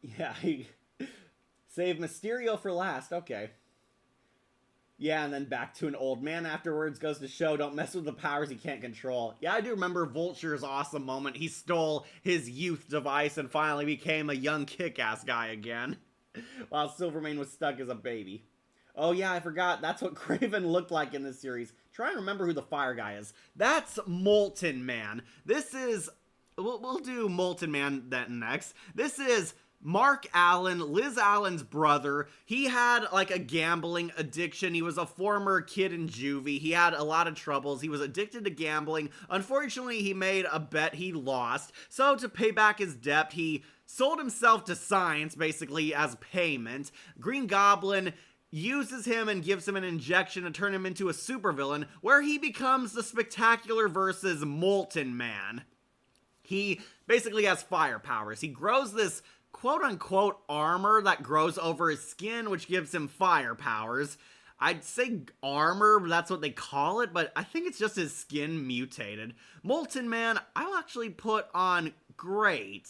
Yeah, save Mysterio for last, okay. Yeah, and then back to an old man afterwards. Goes to show, don't mess with the powers he can't control. Yeah, I do remember Vulture's awesome moment. He stole his youth device and finally became a young kick-ass guy again, while Silvermane was stuck as a baby. Oh yeah, I forgot. That's what Kraven looked like in this series. Try and remember who the fire guy is. That's Molten Man. This is... We'll do Molten Man then next. This is Mark Allen, Liz Allen's brother. He had like a gambling addiction. He was a former kid in juvie. He had a lot of troubles. He was addicted to gambling. Unfortunately, he made a bet he lost. So to pay back his debt, he sold himself to science, basically, as payment. Green Goblin uses him and gives him an injection to turn him into a supervillain, where he becomes the Spectacular versus Molten Man. He basically has fire powers. He grows this quote-unquote armor that grows over his skin, which gives him fire powers. I'd say armor, that's what they call it, but I think it's just his skin mutated. Molten Man, I'll actually put on great.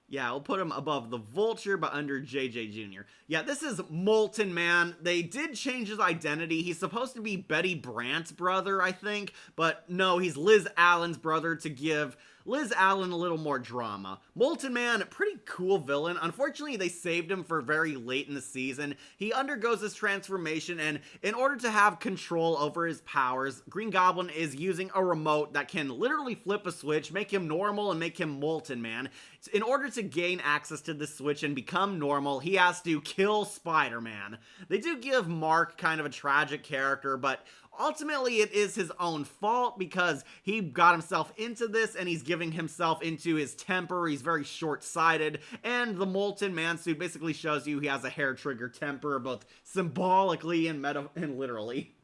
Yeah, we'll put him above the Vulture, but under JJ Jr. Yeah, this is Molten Man. They did change his identity. He's supposed to be Betty Brant's brother, I think, but no, he's Liz Allen's brother to give Liz Allen a little more drama. Molten Man, pretty cool villain. Unfortunately, they saved him for very late in the season. He undergoes this transformation, and in order to have control over his powers, Green Goblin is using a remote that can literally flip a switch, make him normal, and make him Molten Man. In order to gain access to this switch and become normal, he has to kill Spider-Man. They do give Mark kind of a tragic character, but ultimately it is his own fault because he got himself into this and he's giving himself into his temper. He's very short-sighted, and the Molten Man suit basically shows you he has a hair trigger temper, both symbolically and literally.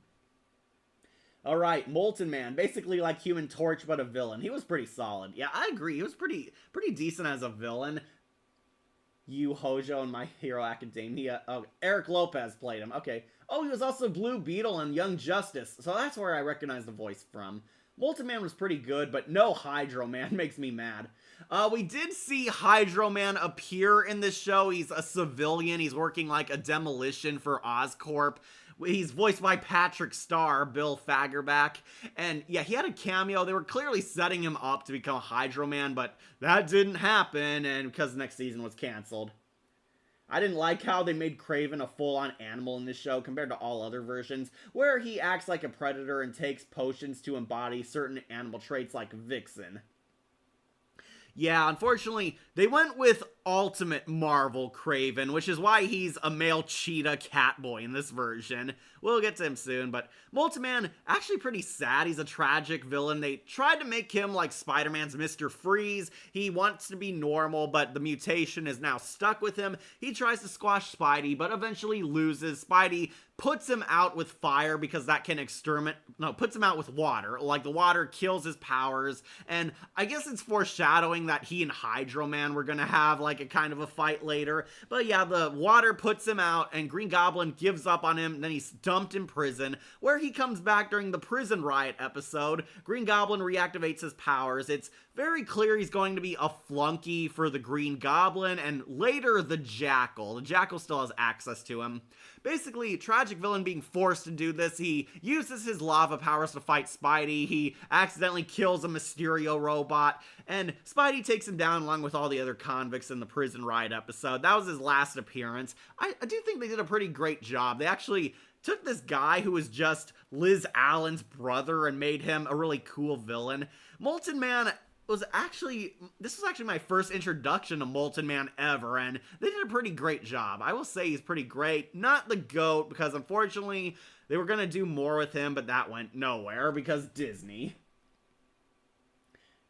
Alright, Molten Man, basically like Human Torch but a villain. He was pretty solid. Yeah, I agree. He was pretty decent as a villain. Yu Hojo in My Hero Academia. Oh, Eric Lopez played him. Okay. Oh, he was also Blue Beetle in Young Justice. So that's where I recognize the voice from. Molten Man was pretty good, but no Hydro Man makes me mad. We did see Hydro Man appear in this show. He's a civilian. He's working like a demolition for Oscorp. He's voiced by Patrick Starr, Bill Fagerback. And yeah, he had a cameo. They were clearly setting him up to become Hydro Man, but that didn't happen, and because next season was canceled. I didn't like how they made Kraven a full-on animal in this show compared to all other versions, where he acts like a predator and takes potions to embody certain animal traits like Vixen. Yeah, unfortunately, they went with Ultimate Marvel Kraven, which is why he's a male cheetah catboy in this version. We'll get to him soon, but Molten Man, actually pretty sad. He's a tragic villain. They tried to make him like Spider-Man's Mr. Freeze. He wants to be normal, but the mutation is now stuck with him. He tries to squash Spidey, but eventually loses. Spidey puts him out with fire because that can puts him out with water. Like, the water kills his powers, and I guess it's foreshadowing that he and Hydro Man were gonna have like a kind of a fight later. But yeah, the water puts him out, and Green Goblin gives up on him, and then he's dumped in prison, where he comes back during the prison riot episode. Green Goblin reactivates his powers. It's very clear he's going to be a flunky for the Green Goblin, and later the Jackal. The Jackal still has access to him. Basically, tragic villain being forced to do this. He uses his lava powers to fight Spidey. He accidentally kills a Mysterio robot, and Spidey takes him down along with all the other convicts in the prison riot episode. That was his last appearance. I do think they did a pretty great job. They actually took this guy who was just Liz Allen's brother and made him a really cool villain. Molten Man this was actually my first introduction to Molten Man ever, and they did a pretty great job. I will say he's pretty great. Not the GOAT, because unfortunately they were going to do more with him, but that went nowhere because Disney.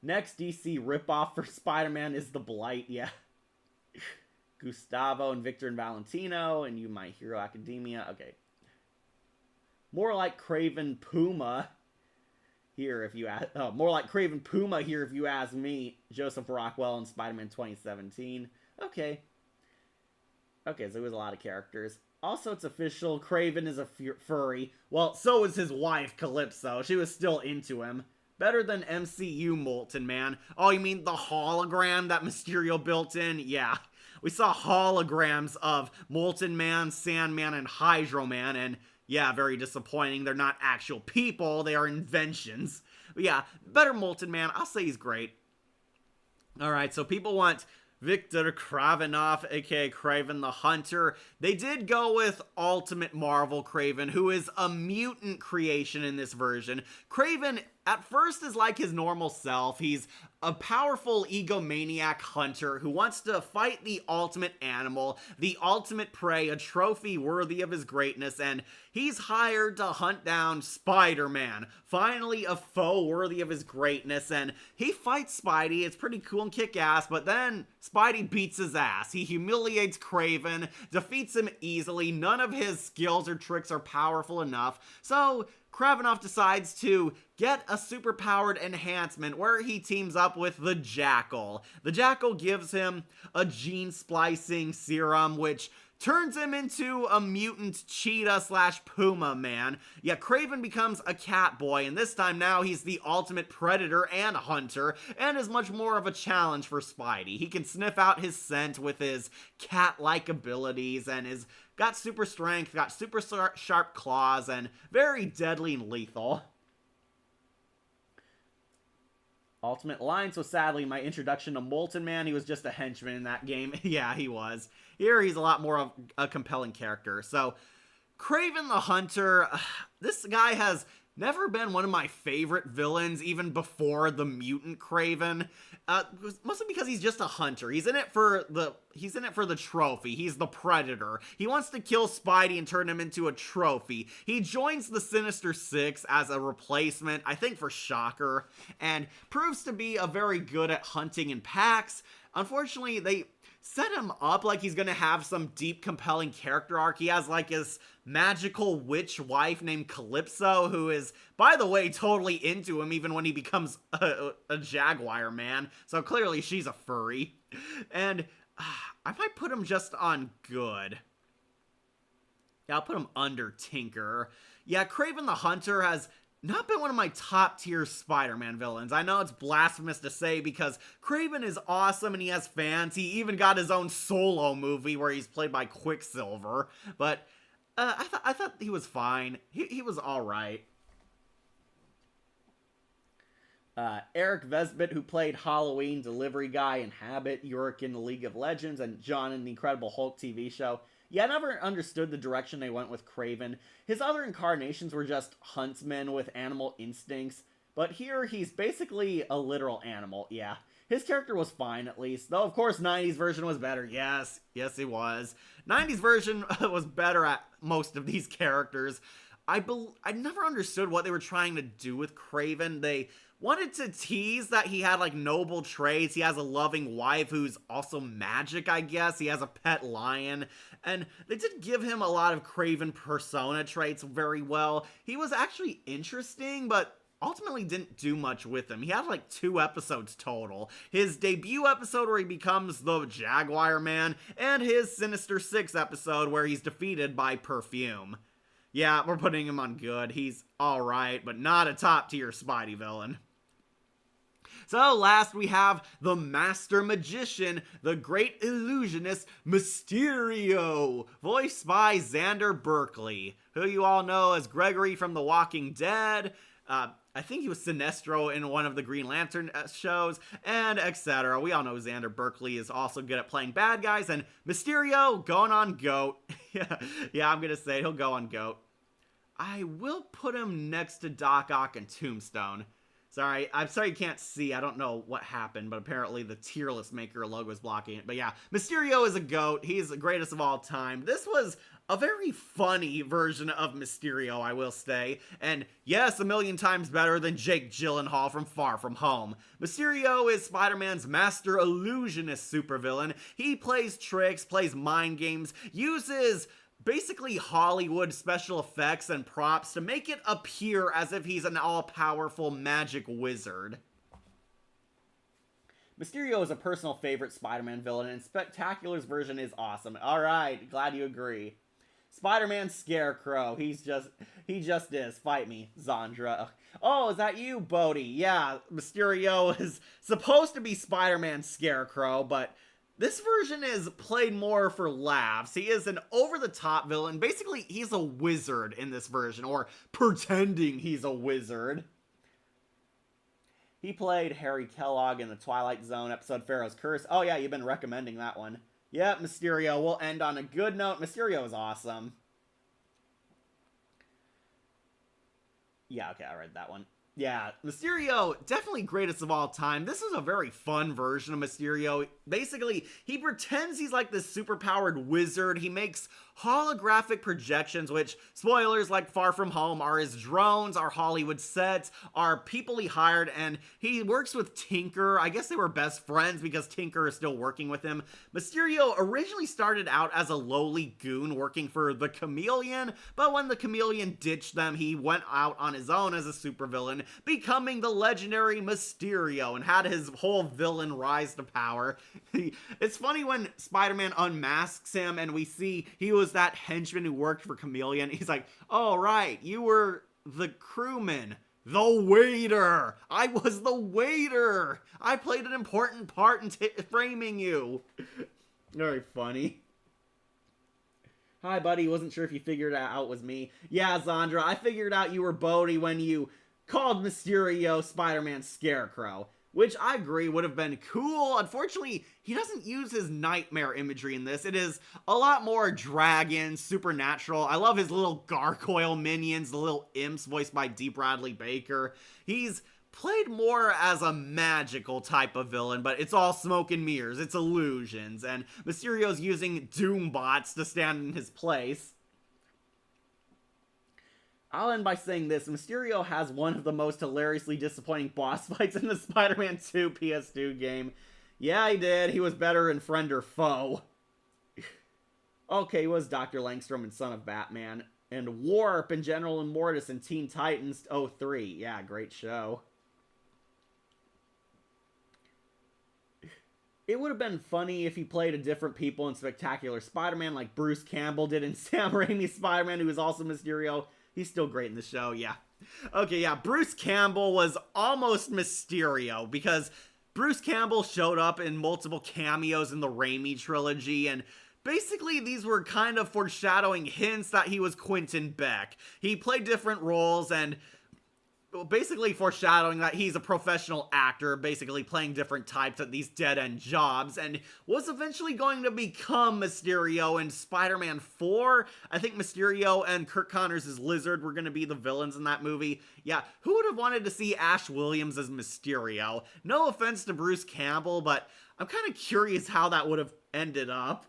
Next DC ripoff for Spider-Man is The Blight, yeah. Gustavo and Victor and Valentino, and You My Hero Academia, okay. More like Kraven Puma. Here, if you ask, more like Kraven Puma here, if you ask me. Joseph Rockwell in Spider-Man 2017. Okay, so it was a lot of characters. Also, it's official, Kraven is a furry. Well, so is his wife, Calypso. She was still into him. Better than MCU Molten Man. Oh, you mean the hologram that Mysterio built in? Yeah. We saw holograms of Molten Man, Sandman, and Hydro Man, and Yeah, very disappointing. They're not actual people, they are inventions. But yeah, better Molten Man. I'll say he's great. Alright, so people want Viktor Kravenov, aka Kraven the Hunter. They did go with Ultimate Marvel Kraven, who is a mutant creation in this version. Kraven, at first, is like his normal self. He's a powerful egomaniac hunter who wants to fight the ultimate animal, the ultimate prey, a trophy worthy of his greatness, and he's hired to hunt down Spider-Man, finally a foe worthy of his greatness, and he fights Spidey. It's pretty cool and kick-ass, but then Spidey beats his ass. He humiliates Kraven, defeats him easily. None of his skills or tricks are powerful enough, so Kravenov decides to get a superpowered enhancement where he teams up with the Jackal. The Jackal gives him a gene splicing serum, which turns him into a mutant cheetah slash puma man. Yeah, Kraven becomes a cat boy, and this time now he's the ultimate predator and hunter, and is much more of a challenge for Spidey. He can sniff out his scent with his cat-like abilities, and is got super strength, got super sharp claws, and very deadly and lethal. Ultimate line, so sadly, my introduction to Molten Man, he was just a henchman in that game. Yeah, he was. Here, he's a lot more of a compelling character. So, Kraven the Hunter, this guy has never been one of my favorite villains, even before the mutant Kraven. Mostly because he's just a hunter. He's in it for the trophy. He's the predator. He wants to kill Spidey and turn him into a trophy. He joins the Sinister Six as a replacement, I think for Shocker, and proves to be a very good at hunting in packs. Unfortunately, they set him up like he's gonna have some deep, compelling character arc. He has like his magical witch wife named Calypso, who is, by the way, totally into him even when he becomes a Jaguar man. So clearly she's a furry. And I might put him just on good. Yeah, I'll put him under Tinker. Yeah, Kraven the Hunter has not been one of my top tier Spider-Man villains. I know it's blasphemous to say because Kraven is awesome and he has fans. He even got his own solo movie where he's played by Quicksilver. But I thought he was fine. He was alright. Eric Vesbit, who played Halloween delivery guy in Habit, Yorick in the League of Legends, and John in the Incredible Hulk TV show. Yeah, I never understood the direction they went with Kraven. His other incarnations were just huntsmen with animal instincts, but here he's basically a literal animal, yeah. His character was fine, at least, though of course 90s version was better. Yes, it was. 90s version was better at most of these characters. I never understood what they were trying to do with Kraven. They wanted to tease that he had like noble traits. He has a loving wife who's also magic, I guess. He has a pet lion. And they did give him a lot of Kraven persona traits very well. He was actually interesting, but ultimately didn't do much with him. He had like 2 episodes total. His debut episode where he becomes the Jaguar Man, and his Sinister Six episode where he's defeated by Perfume. Yeah, we're putting him on good. He's alright, but not a top tier Spidey villain. So last we have the Master Magician, the Great Illusionist, Mysterio, voiced by Xander Berkeley, who you all know as Gregory from The Walking Dead. I think he was Sinestro in one of the Green Lantern shows, and etc. We all know Xander Berkeley is also good at playing bad guys, and Mysterio going on GOAT. yeah, I'm gonna say he'll go on GOAT. I will put him next to Doc Ock and Tombstone. Sorry, I'm sorry you can't see. I don't know what happened, but apparently the tier list maker logo is blocking it. But yeah, Mysterio is a GOAT. He's the greatest of all time. This was a very funny version of Mysterio, I will say. And yes, a million times better than Jake Gyllenhaal from Far From Home. Mysterio is Spider-Man's master illusionist supervillain. He plays tricks, plays mind games, uses basically Hollywood special effects and props to make it appear as if he's an all-powerful magic wizard. Mysterio is a personal favorite Spider-Man villain, and Spectacular's version is awesome. Alright, glad you agree. Spider-Man Scarecrow, he just is. Fight me, Zandra. Oh, is that you, Bodhi? Yeah, Mysterio is supposed to be Spider-Man Scarecrow, but This version is played more for laughs. He is an over-the-top villain. Basically, he's a wizard in this version, or pretending he's a wizard. He played Harry Kellogg in the Twilight Zone episode Pharaoh's Curse. Oh yeah, you've been recommending that one. Yep, Mysterio. We'll end on a good note. Mysterio is awesome. Yeah, okay, I read that one. Yeah, Mysterio, definitely greatest of all time. This is a very fun version of Mysterio. Basically, he pretends he's like this superpowered wizard. He makes holographic projections, which, spoilers, like Far From Home, are his drones, are Hollywood sets, are people he hired, and he works with Tinker. I guess they were best friends because Tinker is still working with him. Mysterio originally started out as a lowly goon working for the Chameleon, but when the Chameleon ditched them, he went out on his own as a supervillain, becoming the legendary Mysterio, and had his whole villain rise to power. It's funny when Spider-Man unmasks him and we see he was that henchman who worked for Chameleon. He's like, oh right, you were the crewman. The waiter! I was the waiter! I played an important part in framing you. Very funny. Hi, buddy. Wasn't sure if you figured out it was me. Yeah, Zandra, I figured out you were Bodhi when you called Mysterio Spider-Man's Scarecrow, which I agree would have been cool. Unfortunately, he doesn't use his nightmare imagery in this. It is a lot more dragon, supernatural. I love his little gargoyle minions, the little imps voiced by D. Bradley Baker. He's played more as a magical type of villain, but it's all smoke and mirrors, it's illusions, and Mysterio's using Doombots to stand in his place. I'll end by saying this, Mysterio has one of the most hilariously disappointing boss fights in the Spider-Man 2 PS2 game. Yeah, he did. He was better in Friend or Foe. Okay, he was Dr. Langstrom in Son of Batman. And Warp and General Immortus in Teen Titans 03. Yeah, great show. It would have been funny if he played a different people in Spectacular Spider-Man like Bruce Campbell did in Sam Raimi's Spider-Man, who was also Mysterio. He's still great in the show, yeah. Okay, yeah, Bruce Campbell was almost Mysterio, because Bruce Campbell showed up in multiple cameos in the Raimi trilogy, and basically these were kind of foreshadowing hints that he was Quentin Beck. He played different roles, and basically foreshadowing that he's a professional actor, basically playing different types at these dead-end jobs, and was eventually going to become Mysterio in Spider-Man 4. I think Mysterio and Kirk Connors' Lizard were going to be the villains in that movie. Yeah, who would have wanted to see Ash Williams as Mysterio? No offense to Bruce Campbell, but I'm kind of curious how that would have ended up.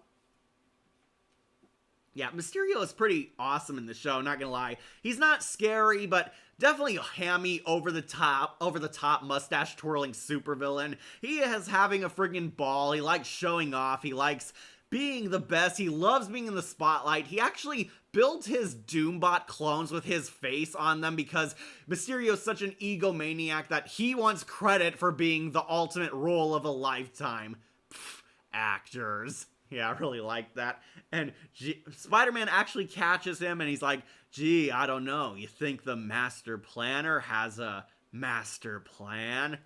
Yeah, Mysterio is pretty awesome in the show, not gonna lie. He's not scary, but definitely a hammy, over-the-top, mustache-twirling supervillain. He is having a friggin' ball. He likes showing off. He likes being the best. He loves being in the spotlight. He actually built his Doombot clones with his face on them because Mysterio is such an egomaniac that he wants credit for being the ultimate role of a lifetime. Pfft, actors. Yeah, I really like that. And Spider-Man actually catches him and he's like, gee, I don't know. You think the master planner has a master plan?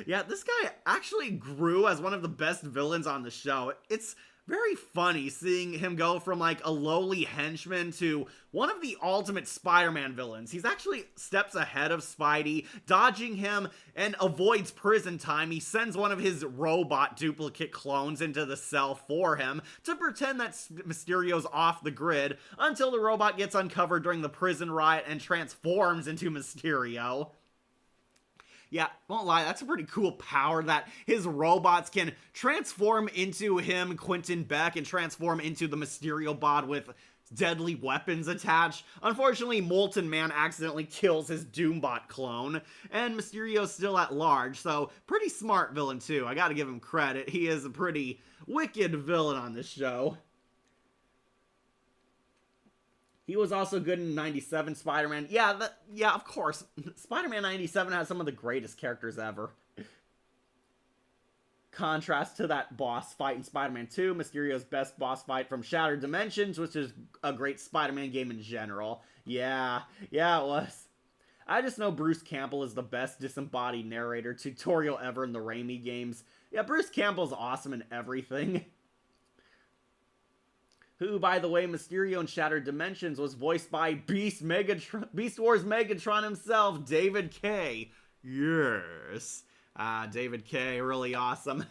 Yeah, this guy actually grew as one of the best villains on the show. It's very funny seeing him go from like a lowly henchman to one of the ultimate Spider-Man villains. He's actually steps ahead of Spidey, dodging him and avoids prison time. He sends one of his robot duplicate clones into the cell for him to pretend that Mysterio's off the grid until the robot gets uncovered during the prison riot and transforms into Mysterio. Yeah, won't lie, that's a pretty cool power that his robots can transform into him, Quentin Beck, and transform into the Mysterio bot with deadly weapons attached. Unfortunately, Molten Man accidentally kills his Doombot clone, and Mysterio's still at large, so pretty smart villain too. I gotta give him credit. He is a pretty wicked villain on this show. He was also good in 97 Spider-Man. Yeah, of course. Spider-Man 97 has some of the greatest characters ever. Contrast to that boss fight in Spider-Man 2, Mysterio's best boss fight from Shattered Dimensions, which is a great Spider-Man game in general. Yeah, it was. I just know Bruce Campbell is the best disembodied narrator tutorial ever in the Raimi games. Yeah, Bruce Campbell's awesome in everything. Who, by the way, Mysterio in Shattered Dimensions was voiced by Beast Wars Megatron himself, David K. Yes. David K, really awesome.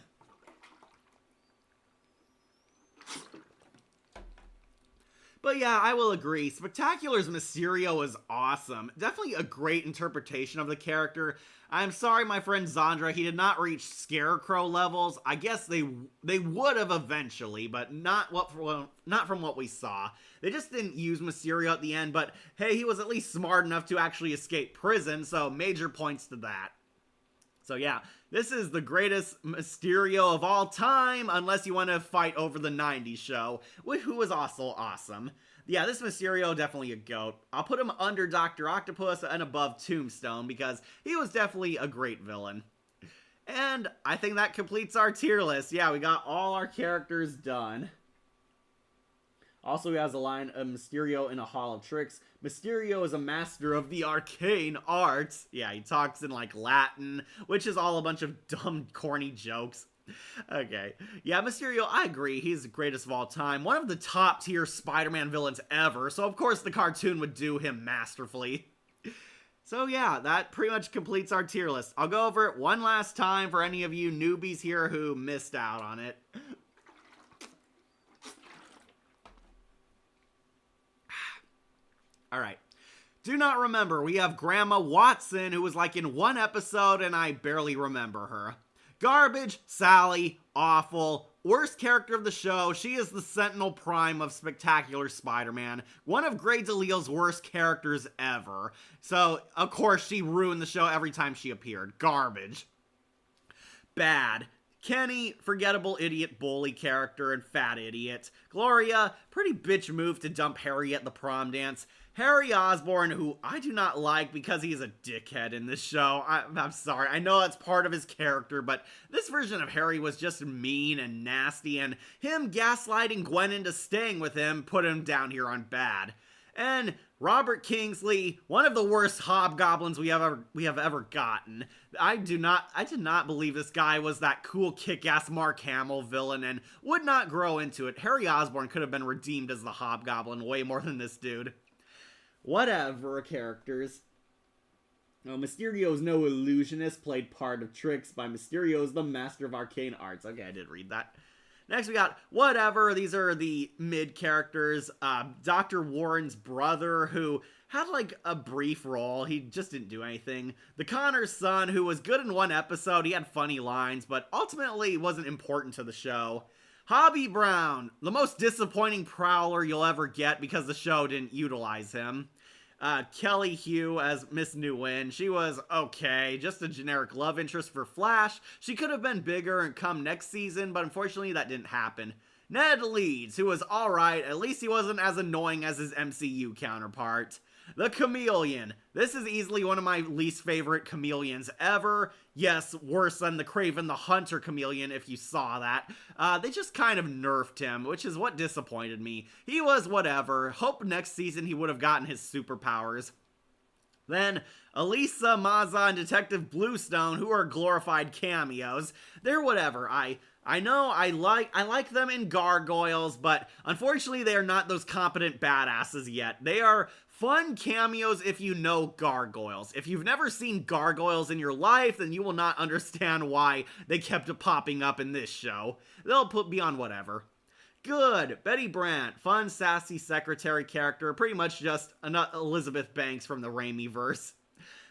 But yeah, I will agree. Spectacular's Mysterio is awesome. Definitely a great interpretation of the character. I'm sorry, my friend Zandra, he did not reach Scarecrow levels. I guess they would have eventually, but not from what we saw. They just didn't use Mysterio at the end, but hey, he was at least smart enough to actually escape prison, so major points to that. So yeah, this is the greatest Mysterio of all time, unless you want to fight over the 90s show, who was also awesome. Yeah, this Mysterio, definitely a GOAT. I'll put him under Dr. Octopus and above Tombstone, because he was definitely a great villain. And I think that completes our tier list. Yeah, we got all our characters done. Also, he has a line of Mysterio in a Hall of Tricks. Mysterio is a master of the arcane arts. Yeah, he talks in like Latin, which is all a bunch of dumb, corny jokes. Okay. Yeah, Mysterio, I agree. He's the greatest of all time. One of the top tier Spider-Man villains ever. So, of course, the cartoon would do him masterfully. So, yeah, that pretty much completes our tier list. I'll go over it one last time for any of you newbies here who missed out on it. Alright. Do not remember, we have Grandma Watson, who was like in one episode, and I barely remember her. Garbage, Sally, awful, worst character of the show. She is the Sentinel Prime of Spectacular Spider-Man. One of Grey DeLisle's worst characters ever. So, of course, she ruined the show every time she appeared. Garbage. Bad. Kenny, forgettable idiot bully character and fat idiot. Gloria, pretty bitch move to dump Harry at the prom dance. Harry Osborn, who I do not like because he's a dickhead in this show. I'm sorry, I know that's part of his character, but this version of Harry was just mean and nasty, and him gaslighting Gwen into staying with him put him down here on bad. And Robert Kingsley, one of the worst hobgoblins we have ever gotten. I did not believe this guy was that cool kick-ass Mark Hamill villain and would not grow into it. Harry Osborn could have been redeemed as the hobgoblin way more than this dude. Whatever, characters. Oh, Mysterio's no illusionist, played part of tricks by Mysterio's the master of arcane arts. Okay, I did read that. Next we got whatever. These are the mid characters. Dr. Warren's brother, who had like a brief role. He just didn't do anything. The Connor's son, who was good in one episode. He had funny lines, but ultimately wasn't important to the show. Hobby Brown, the most disappointing Prowler you'll ever get because the show didn't utilize him. Kelly Hugh as Miss Nguyen. She was okay, just a generic love interest for Flash. She could have been bigger and come next season, but unfortunately that didn't happen. Ned Leeds, who was alright, at least he wasn't as annoying as his MCU counterpart. The Chameleon. This is easily one of my least favorite chameleons ever. Yes, worse than the Kraven the Hunter chameleon, if you saw that. They just kind of nerfed him, which is what disappointed me. He was whatever. Hope next season he would have gotten his superpowers. Then, Elisa, Maza, and Detective Bluestone, who are glorified cameos. They're whatever. I know I like them in Gargoyles, but unfortunately they are not those competent badasses yet. They are fun cameos if you know Gargoyles. If you've never seen Gargoyles in your life, then you will not understand why they kept popping up in this show. They'll be on whatever. Good. Betty Brant, fun, sassy secretary character, pretty much just Elizabeth Banks from the Raimi-verse.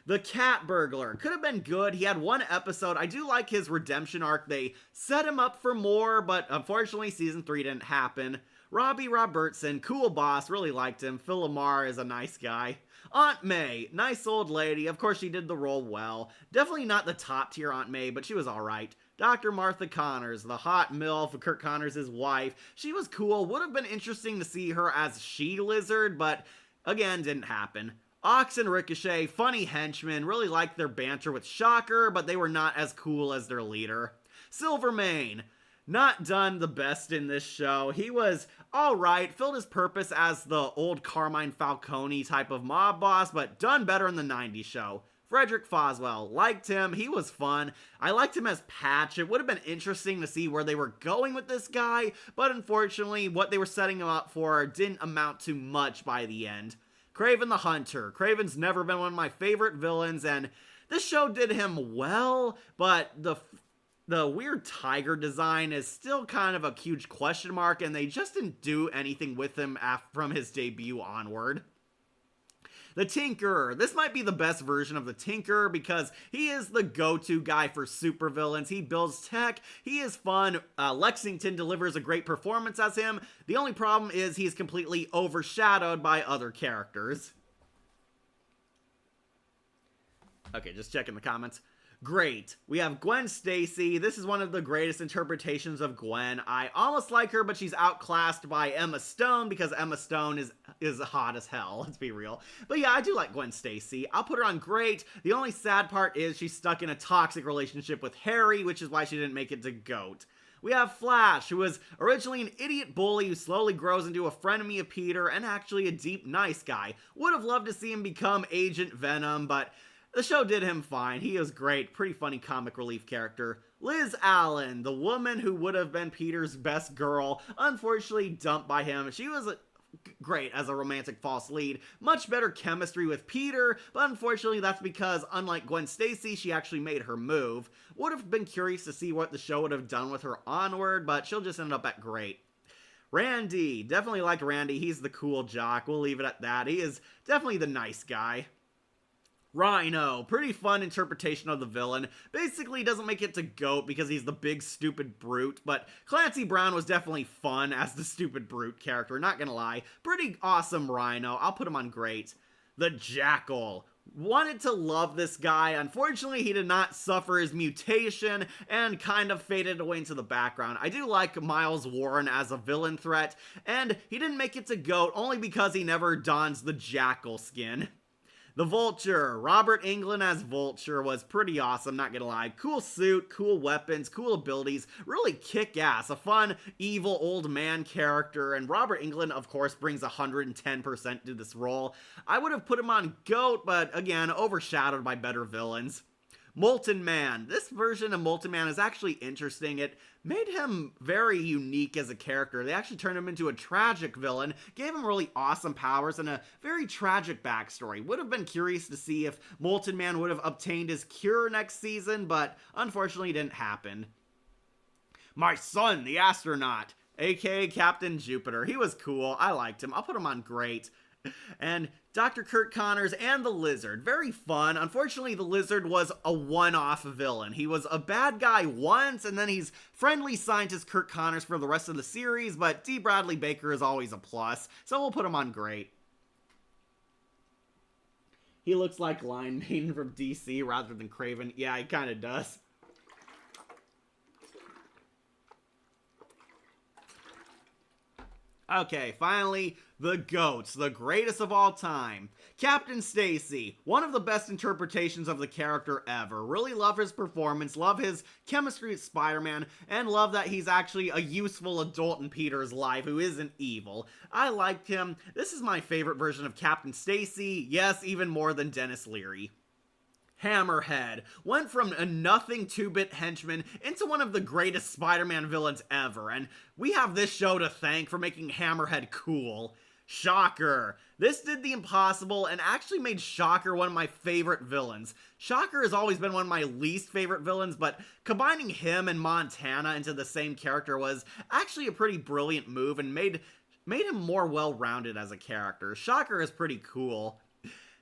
The Cat Burglar. Could have been good. He had one episode. I do like his redemption arc. They set him up for more, but unfortunately season 3 didn't happen. Robbie Robertson, cool boss, really liked him. Phil Lamar is a nice guy. Aunt May, nice old lady. Of course she did the role well. Definitely not the top tier Aunt May, but she was alright. Dr. Martha Connors, the hot MILF of Kurt Connors' wife. She was cool. Would have been interesting to see her as She-Lizard, but again, didn't happen. Ox and Ricochet, funny henchmen, really liked their banter with Shocker, but they were not as cool as their leader. Silvermane, not done the best in this show. He was alright, filled his purpose as the old Carmine Falcone type of mob boss, but done better in the 90s show. Frederick Foswell, liked him, he was fun. I liked him as Patch. It would have been interesting to see where they were going with this guy, but unfortunately, what they were setting him up for didn't amount to much by the end. Kraven the Hunter. Kraven's never been one of my favorite villains, and this show did him well, but the weird tiger design is still kind of a huge question mark, and they just didn't do anything with him from his debut onward. The Tinkerer. This might be the best version of the Tinkerer because he is the go-to guy for supervillains. He builds tech. He is fun. Lexington delivers a great performance as him. The only problem is he's completely overshadowed by other characters. Okay, just checking the comments. Great. We have Gwen Stacy. This is one of the greatest interpretations of Gwen. I almost like her, but she's outclassed by Emma Stone because Emma Stone is hot as hell, let's be real. But yeah, I do like Gwen Stacy. I'll put her on great. The only sad part is she's stuck in a toxic relationship with Harry, which is why she didn't make it to GOAT. We have Flash, who was originally an idiot bully who slowly grows into a frenemy of Peter and actually a deep, nice guy. Would have loved to see him become Agent Venom, but the show did him fine. He was great. Pretty funny comic relief character. Liz Allen, the woman who would have been Peter's best girl, unfortunately dumped by him. She was great as a romantic false lead. Much better chemistry with Peter, but unfortunately that's because, unlike Gwen Stacy, she actually made her move. Would have been curious to see what the show would have done with her onward, but she'll just end up at great. Randy. Definitely like Randy. He's the cool jock. We'll leave it at that. He is definitely the nice guy. Rhino, pretty fun interpretation of the villain. Basically doesn't make it to GOAT because he's the big stupid brute, but Clancy Brown was definitely fun as the stupid brute character, not gonna lie. Pretty awesome Rhino, I'll put him on great. The Jackal. Wanted to love this guy. Unfortunately, he did not suffer his mutation and kind of faded away into the background. I do like Miles Warren as a villain threat, and he didn't make it to GOAT only because he never dons the Jackal skin. The Vulture. Robert Englund as Vulture was pretty awesome, not gonna lie. Cool suit, cool weapons, cool abilities, really kick-ass. A fun, evil old man character, and Robert Englund, of course, brings 110% to this role. I would have put him on GOAT, but again, overshadowed by better villains. Molten Man. This version of Molten Man is actually interesting. It made him very unique as a character. They actually turned him into a tragic villain, gave him really awesome powers, and a very tragic backstory. Would have been curious to see if Molten Man would have obtained his cure next season, but unfortunately didn't happen. My Son, the Astronaut, aka Captain Jupiter. He was cool. I liked him. I'll put him on great. And Dr. Kurt Connors and the Lizard. Very fun. Unfortunately, the Lizard was a one-off villain. He was a bad guy once, and then he's friendly scientist Kurt Connors for the rest of the series, but D. Bradley Baker is always a plus, so we'll put him on great. He looks like Lion Maiden from DC rather than Kraven. Yeah, he kind of does. Okay, finally, the GOATs, the greatest of all time. Captain Stacy, one of the best interpretations of the character ever. Really love his performance, love his chemistry with Spider-Man, and love that he's actually a useful adult in Peter's life who isn't evil. I liked him. This is my favorite version of Captain Stacy, yes, even more than Dennis Leary. Hammerhead went from a nothing 2-bit henchman into one of the greatest Spider-Man villains ever, and we have this show to thank for making Hammerhead cool. Shocker. This did the impossible and actually made Shocker one of my favorite villains. Shocker has always been one of my least favorite villains, but combining him and Montana into the same character was actually a pretty brilliant move and made him more well-rounded as a character. Shocker is pretty cool.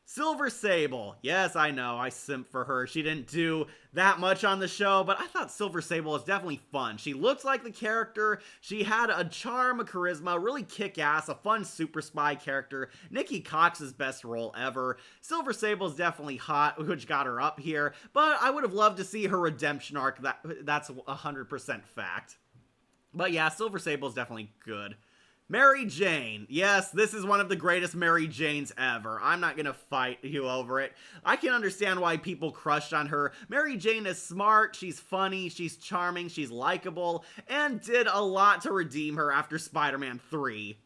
Silver Sable. Yes, I know, I simp for her. She didn't do that much on the show, but I thought Silver Sable was definitely fun. She looks like the character. She had a charm, a charisma, really kick-ass, a fun super spy character. Nikki Cox's best role ever. Silver Sable is definitely hot, which got her up here, but I would have loved to see her redemption arc. That's 100% fact. But yeah, Silver Sable is definitely good. Mary Jane. Yes, this is one of the greatest Mary Janes ever. I'm not gonna fight you over it. I can understand why people crushed on her. Mary Jane is smart, she's funny, she's charming, she's likable, and did a lot to redeem her after Spider-Man 3.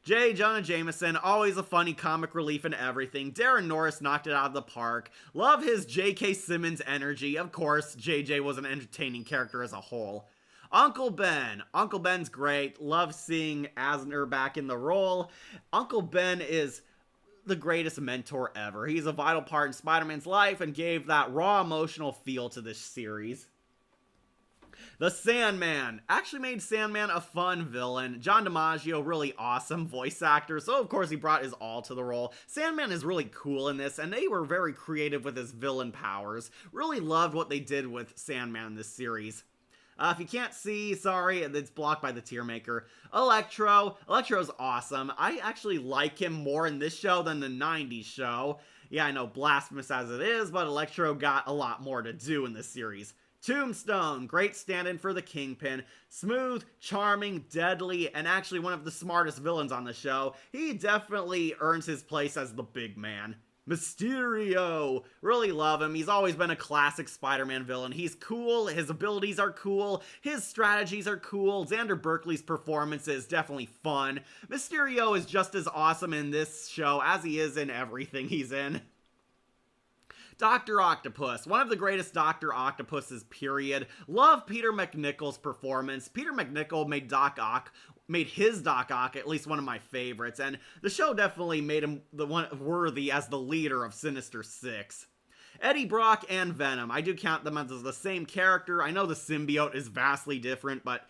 J. Jonah Jameson, always a funny comic relief in everything. Darren Norris knocked it out of the park. Love his J.K. Simmons energy. Of course, JJ was an entertaining character as a whole. Uncle Ben. Uncle Ben's great. Love seeing Asner back in the role. Uncle Ben is the greatest mentor ever. He's a vital part in Spider-Man's life and gave that raw emotional feel to this series. The Sandman. Actually made Sandman a fun villain. John DiMaggio, really awesome voice actor, so of course he brought his all to the role. Sandman is really cool in this, and they were very creative with his villain powers. Really loved what they did with Sandman in this series. If you can't see, sorry, it's blocked by the tier maker. Electro. Electro's awesome. I actually like him more in this show than the 90s show. Yeah, I know, blasphemous as it is, but Electro got a lot more to do in this series. Tombstone, great stand-in for the Kingpin. Smooth, charming, deadly, and actually one of the smartest villains on the show. He definitely earns his place as the big man. Mysterio! Really love him. He's always been a classic Spider-Man villain. He's cool, his abilities are cool, his strategies are cool, Xander Berkeley's performance is definitely fun. Mysterio is just as awesome in this show as he is in everything he's in. Dr. Octopus, one of the greatest Dr. Octopuses, period. Love Peter McNichol's performance. Peter McNichol made his Doc Ock at least one of my favorites, and the show definitely made him the one worthy as the leader of Sinister Six. Eddie Brock and Venom. I do count them as the same character. I know the symbiote is vastly different, but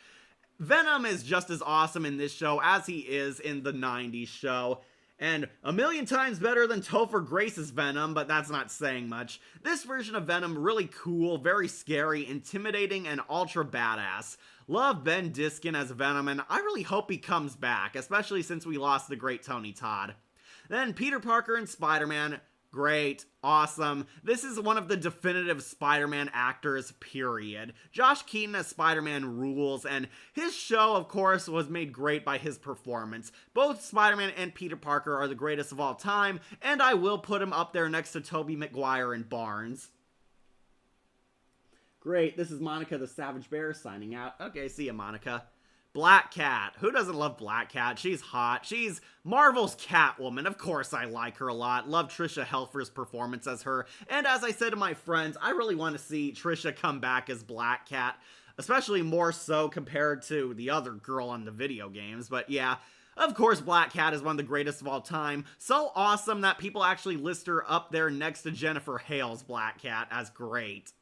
Venom is just as awesome in this show as he is in the 90s show. And a million times better than Topher Grace's Venom, but that's not saying much. This version of Venom, really cool, very scary, intimidating, and ultra badass. Love Ben Diskin as Venom, and I really hope he comes back, especially since we lost the great Tony Todd. Then Peter Parker and Spider-Man. Great. Awesome. This is one of the definitive Spider-Man actors, period. Josh Keaton as Spider-Man rules, and his show, of course, was made great by his performance. Both Spider-Man and Peter Parker are the greatest of all time, and I will put him up there next to Tobey Maguire and Barnes. Great. This is Monica the Savage Bear signing out. Okay, see ya, Monica. Black Cat. Who doesn't love Black Cat? She's hot. She's Marvel's Catwoman. Of course I like her a lot. Love Tricia Helfer's performance as her. And as I said to my friends, I really want to see Tricia come back as Black Cat. Especially more so compared to the other girl on the video games. But yeah, of course Black Cat is one of the greatest of all time. So awesome that people actually list her up there next to Jennifer Hale's Black Cat as great.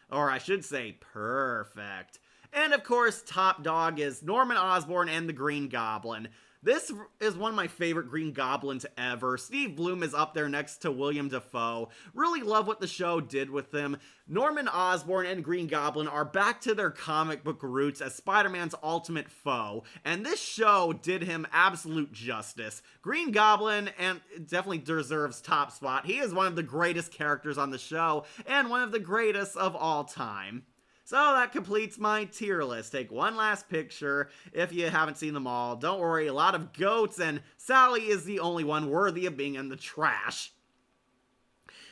Or I should say perfect. And of course, top dog is Norman Osborn and the Green Goblin. This is one of my favorite Green Goblins ever. Steve Blum is up there next to William Dafoe. Really love what the show did with them. Norman Osborn and Green Goblin are back to their comic book roots as Spider-Man's ultimate foe, and this show did him absolute justice. Green Goblin and definitely deserves top spot. He is one of the greatest characters on the show, and one of the greatest of all time. So that completes my tier list. Take one last picture if you haven't seen them all. Don't worry, a lot of goats, and Sally is the only one worthy of being in the trash.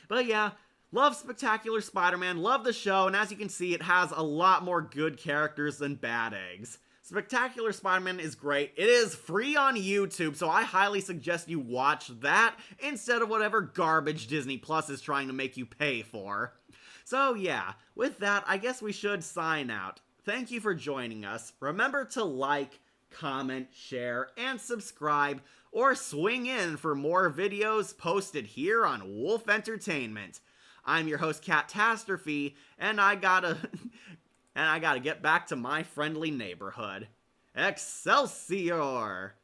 But yeah, love Spectacular Spider-Man, love the show, and as you can see, it has a lot more good characters than bad eggs. Spectacular Spider-Man is great. It is free on YouTube, so I highly suggest you watch that instead of whatever garbage Disney Plus is trying to make you pay for. So yeah, with that, I guess we should sign out. Thank you for joining us. Remember to like, comment, share, and subscribe, or swing in for more videos posted here on Wolf Entertainment. I'm your host, Catastrophe, and I gotta get back to my friendly neighborhood. Excelsior!